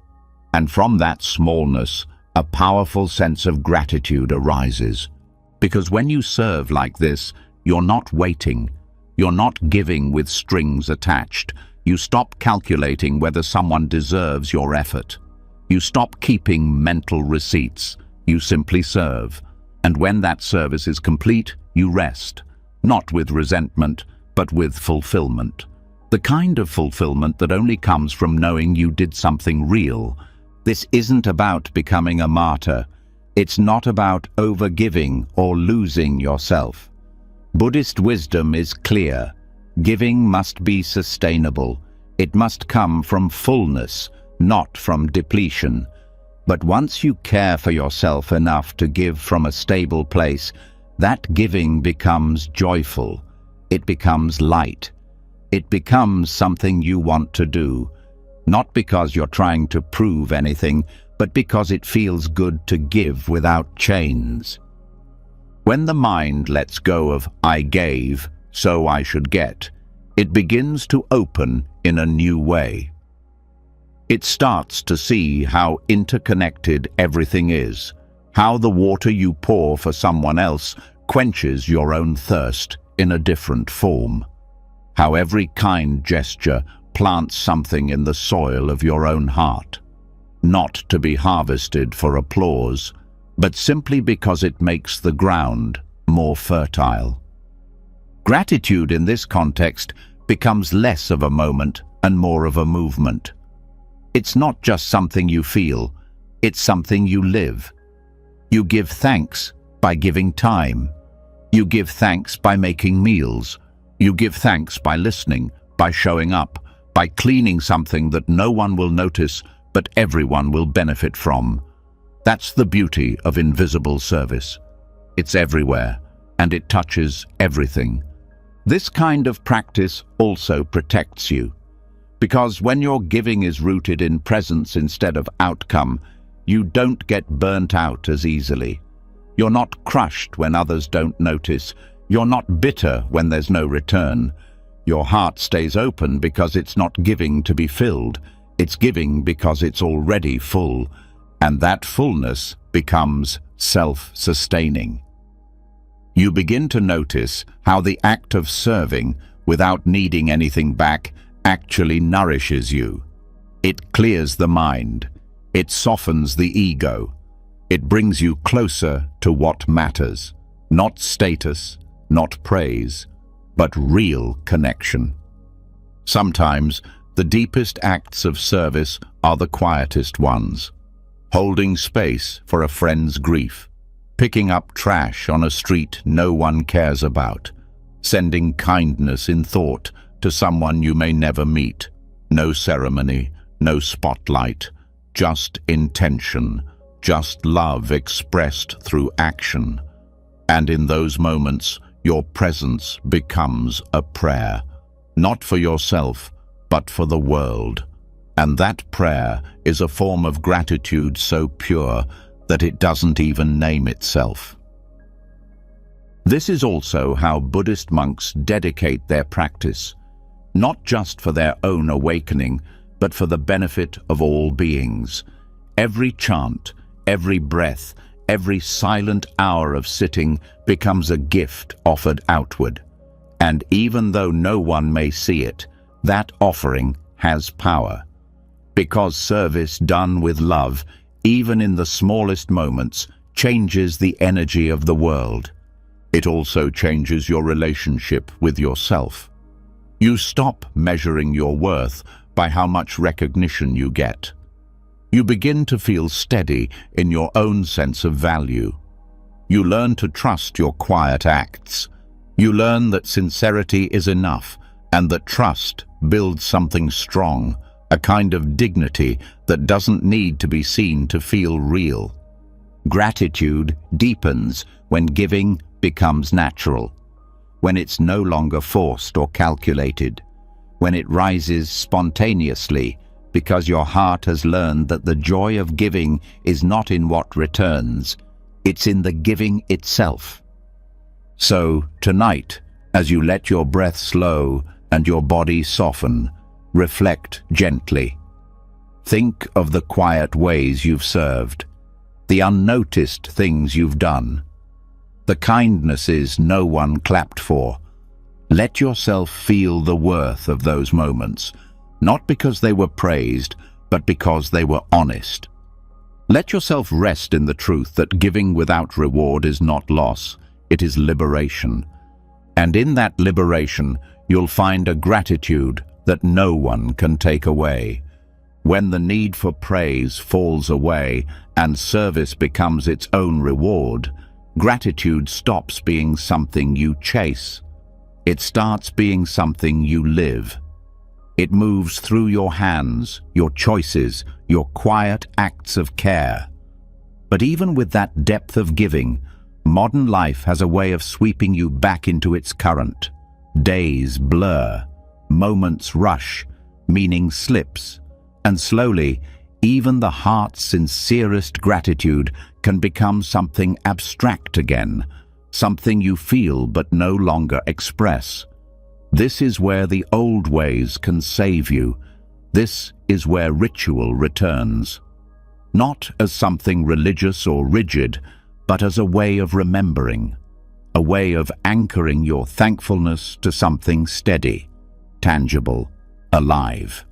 And from that smallness, a powerful sense of gratitude arises. Because when you serve like this, you're not waiting. You're not giving with strings attached. You stop calculating whether someone deserves your effort. You stop keeping mental receipts. You simply serve. And when that service is complete, you rest. Not with resentment, but with fulfillment. The kind of fulfillment that only comes from knowing you did something real. This isn't about becoming a martyr. It's not about overgiving or losing yourself. Buddhist wisdom is clear. Giving must be sustainable. It must come from fullness, not from depletion. But once you care for yourself enough to give from a stable place, that giving becomes joyful. It becomes light. It becomes something you want to do, not because you're trying to prove anything, but because it feels good to give without chains. When the mind lets go of "I gave, so I should get," it begins to open in a new way. It starts to see how interconnected everything is, how the water you pour for someone else quenches your own thirst in a different form, how every kind gesture plants something in the soil of your own heart, not to be harvested for applause, but simply because it makes the ground more fertile. Gratitude in this context becomes less of a moment and more of a movement. It's not just something you feel, it's something you live. You give thanks by giving time. You give thanks by making meals. You give thanks by listening, by showing up, by cleaning something that no one will notice but everyone will benefit from. That's the beauty of invisible service. It's everywhere, and it touches everything. This kind of practice also protects you. Because when your giving is rooted in presence instead of outcome, you don't get burnt out as easily. You're not crushed when others don't notice. You're not bitter when there's no return. Your heart stays open because it's not giving to be filled. It's giving because it's already full. And that fullness becomes self-sustaining. You begin to notice how the act of serving, without needing anything back, actually nourishes you. It clears the mind. It softens the ego. It brings you closer to what matters. Not status, not praise, but real connection. Sometimes the deepest acts of service are the quietest ones. Holding space for a friend's grief, picking up trash on a street no one cares about, sending kindness in thought to someone you may never meet. No ceremony, no spotlight, just intention, just love expressed through action. And in those moments, your presence becomes a prayer, not for yourself, but for the world. And that prayer is a form of gratitude so pure that it doesn't even name itself. This is also how Buddhist monks dedicate their practice, not just for their own awakening, but for the benefit of all beings. Every chant, every breath, every silent hour of sitting becomes a gift offered outward. And even though no one may see it, that offering has power. Because service done with love, even in the smallest moments, changes the energy of the world. It also changes your relationship with yourself. You stop measuring your worth by how much recognition you get. You begin to feel steady in your own sense of value. You learn to trust your quiet acts. You learn that sincerity is enough and that trust builds something strong, a kind of dignity that doesn't need to be seen to feel real. Gratitude deepens when giving becomes natural, when it's no longer forced or calculated, when it rises spontaneously because your heart has learned that the joy of giving is not in what returns, It's in the giving itself. So, tonight, as you let your breath slow and your body soften, reflect gently. Think of the quiet ways you've served, the unnoticed things you've done, the kindnesses no one clapped for. Let yourself feel the worth of those moments, not because they were praised, but because they were honest. Let yourself rest in the truth that giving without reward is not loss, it is liberation. And in that liberation, you'll find a gratitude that no one can take away. When the need for praise falls away and service becomes its own reward, gratitude stops being something you chase. It starts being something you live. It moves through your hands, your choices, your quiet acts of care. But even with that depth of giving, modern life has a way of sweeping you back into its current. Days blur, moments rush, meaning slips, and slowly, even the heart's sincerest gratitude can become something abstract again, something you feel but no longer express. This is where the old ways can save you. This is where ritual returns. Not as something religious or rigid, but as a way of remembering, a way of anchoring your thankfulness to something steady, tangible, alive.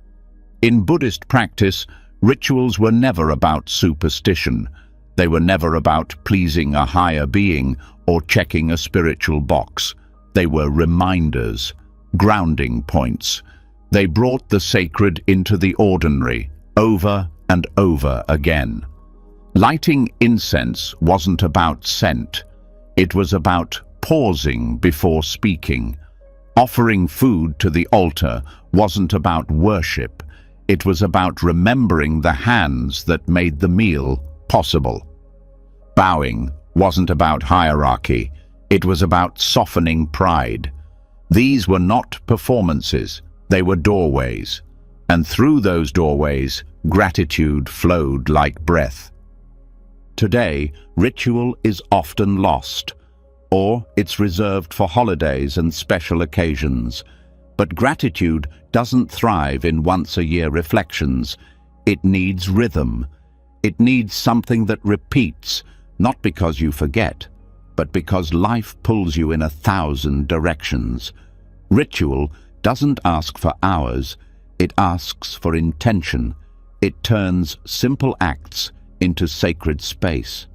In Buddhist practice, rituals were never about superstition. They were never about pleasing a higher being or checking a spiritual box. They were reminders, grounding points. They brought the sacred into the ordinary, over and over again. Lighting incense wasn't about scent. It was about pausing before speaking. Offering food to the altar wasn't about worship. It was about remembering the hands that made the meal possible. Bowing wasn't about hierarchy. It was about softening pride. These were not performances, they were doorways. And through those doorways, gratitude flowed like breath. Today, ritual is often lost, or it's reserved for holidays and special occasions. But gratitude doesn't thrive in once-a-year reflections. It needs rhythm. It needs something that repeats, not because you forget, but because life pulls you in 1,000 directions. Ritual doesn't ask for hours, it asks for intention. It turns simple acts into sacred space.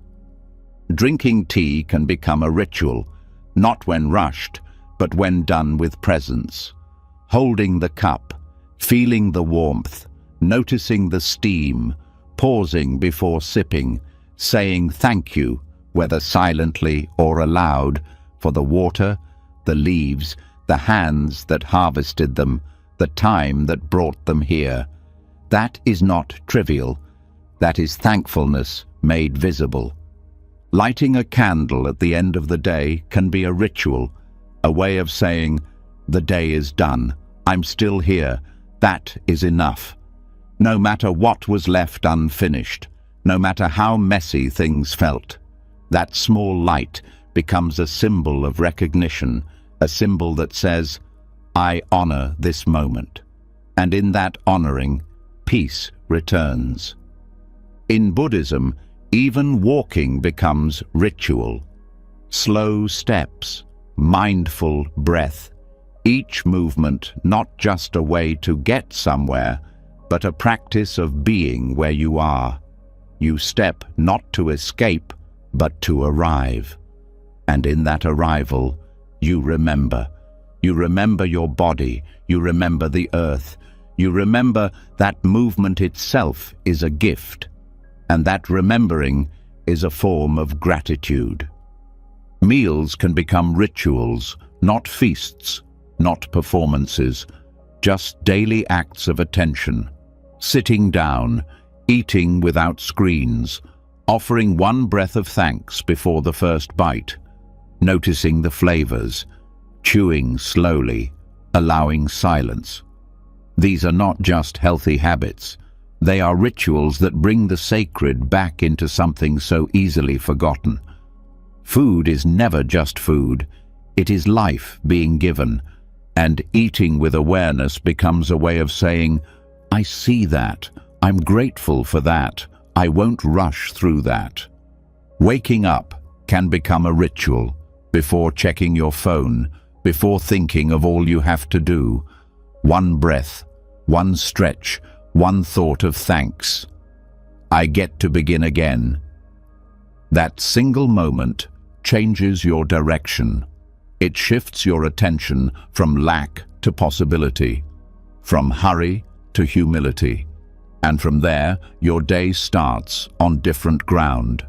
Drinking tea can become a ritual, not when rushed, but when done with presence. Holding the cup, feeling the warmth, noticing the steam, pausing before sipping, saying thank you, whether silently or aloud, for the water, the leaves, the hands that harvested them, the time that brought them here. That is not trivial. That is thankfulness made visible. Lighting a candle at the end of the day can be a ritual, a way of saying, the day is done, I'm still here, that is enough. No matter what was left unfinished, no matter how messy things felt, that small light becomes a symbol of recognition, a symbol that says, I honor this moment. And in that honoring, peace returns. In Buddhism, even walking becomes ritual. Slow steps, mindful breath, each movement not just a way to get somewhere, but a practice of being where you are. You step not to escape, but to arrive. And in that arrival, you remember. You remember your body, you remember the earth, you remember that movement itself is a gift, and that remembering is a form of gratitude. Meals can become rituals, not feasts, not performances, just daily acts of attention. Sitting down, eating without screens, offering one breath of thanks before the first bite, noticing the flavors, chewing slowly, allowing silence. These are not just healthy habits, They are rituals that bring the sacred back into something so easily forgotten. Food is never just food. It is life being given, and eating with awareness becomes a way of saying, I see that, I'm grateful for that, I won't rush through that. Waking up can become a ritual, before checking your phone, before thinking of all you have to do. One breath, one stretch, one thought of thanks. I get to begin again. That single moment changes your direction. It shifts your attention from lack to possibility, from hurry to humility. And from there, your day starts on different ground.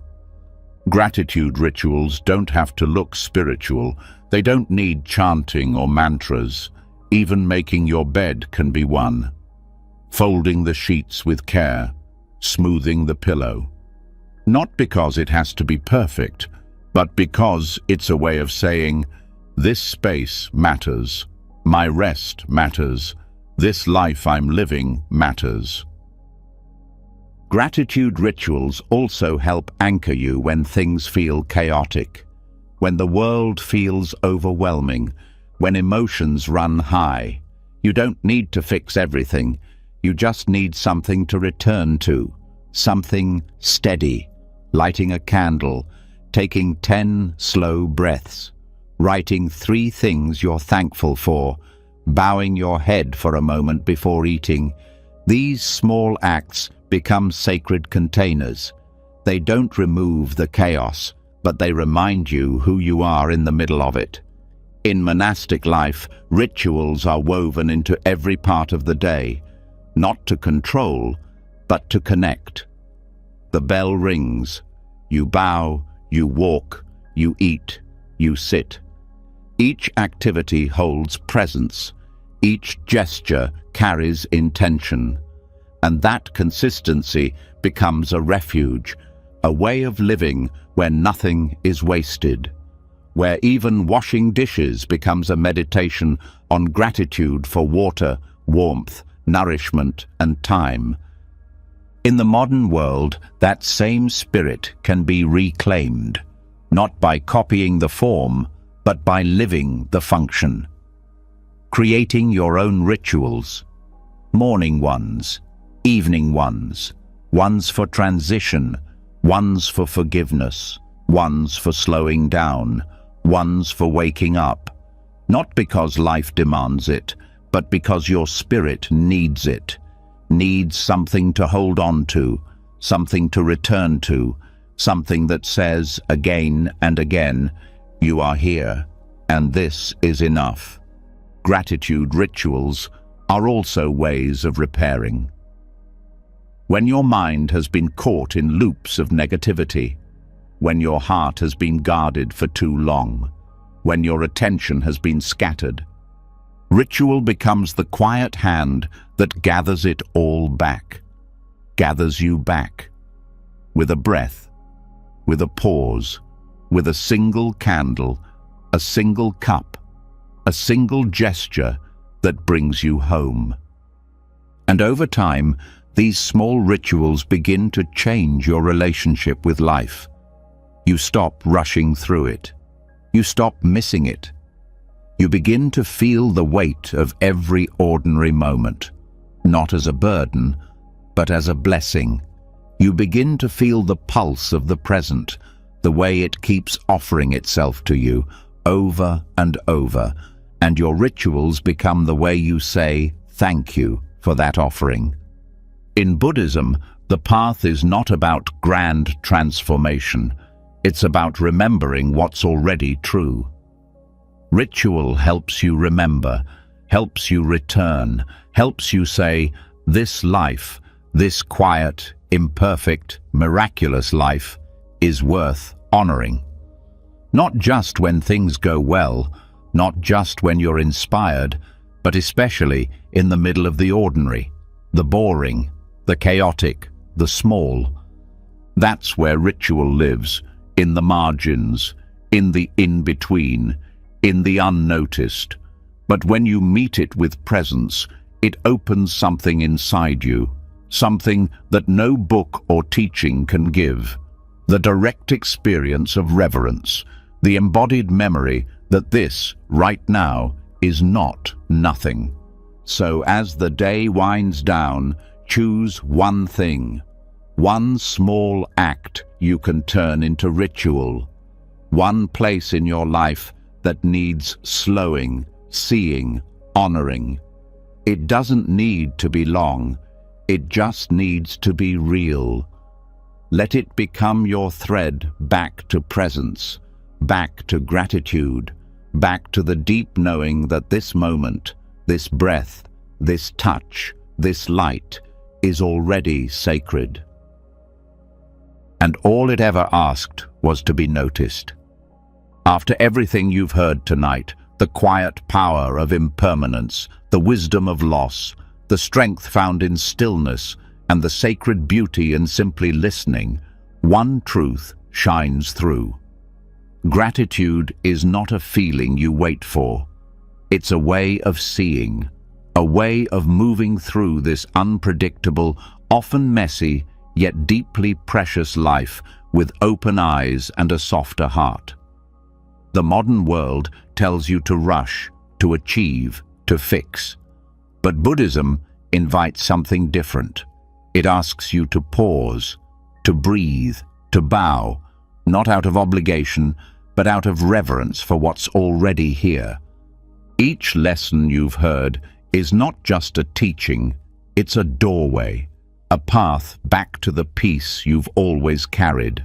Gratitude rituals don't have to look spiritual. They don't need chanting or mantras. Even making your bed can be one. Folding the sheets with care, smoothing the pillow. Not because it has to be perfect, but because it's a way of saying, this space matters, my rest matters, this life I'm living matters. Gratitude rituals also help anchor you when things feel chaotic, when the world feels overwhelming, when emotions run high. You don't need to fix everything. You just need something to return to, something steady, lighting a candle, taking 10 slow breaths, writing 3 things you're thankful for, bowing your head for a moment before eating. These small acts become sacred containers. They don't remove the chaos, but they remind you who you are in the middle of it. In monastic life, rituals are woven into every part of the day, not to control, but to connect. The bell rings. You bow, you walk, you eat, you sit. Each activity holds presence. Each gesture carries intention. And that consistency becomes a refuge, a way of living where nothing is wasted, where even washing dishes becomes a meditation on gratitude for water, warmth, nourishment, and time. In the modern world, that same spirit can be reclaimed, not by copying the form, but by living the function. Creating your own rituals, morning ones, evening ones, ones for transition, ones for forgiveness, ones for slowing down, ones for waking up, not because life demands it, but because your spirit needs it, needs something to hold on to, something to return to, something that says again and again, you are here, and this is enough. Gratitude rituals are also ways of repairing. When your mind has been caught in loops of negativity, when your heart has been guarded for too long, when your attention has been scattered, ritual becomes the quiet hand that gathers it all back, gathers you back, with a breath, with a pause, with a single candle, a single cup, a single gesture that brings you home. And over time, these small rituals begin to change your relationship with life. You stop rushing through it. You stop missing it. You begin to feel the weight of every ordinary moment, not as a burden, but as a blessing. You begin to feel the pulse of the present, the way it keeps offering itself to you over and over, and your rituals become the way you say thank you for that offering. In Buddhism, the path is not about grand transformation. It's about remembering what's already true. Ritual helps you remember, helps you return, helps you say, this life, this quiet, imperfect, miraculous life, is worth honoring. Not just when things go well, not just when you're inspired, but especially in the middle of the ordinary, the boring, the chaotic, the small. That's where ritual lives, in the margins, in the in-between, in the unnoticed. But when you meet it with presence, it opens something inside you, something that no book or teaching can give. The direct experience of reverence, the embodied memory that this, right now, is not nothing. So as the day winds down, choose one thing, one small act you can turn into ritual, one place in your life that needs slowing, seeing, honoring. It doesn't need to be long, it just needs to be real. Let it become your thread back to presence, back to gratitude, back to the deep knowing that this moment, this breath, this touch, this light is already sacred. And all it ever asked was to be noticed. After everything you've heard tonight, the quiet power of impermanence, the wisdom of loss, the strength found in stillness, and the sacred beauty in simply listening, one truth shines through. Gratitude is not a feeling you wait for. It's a way of seeing, a way of moving through this unpredictable, often messy, yet deeply precious life with open eyes and a softer heart. The modern world tells you to rush, to achieve, to fix. But Buddhism invites something different. It asks you to pause, to breathe, to bow, not out of obligation, but out of reverence for what's already here. Each lesson you've heard is not just a teaching, it's a doorway, a path back to the peace you've always carried.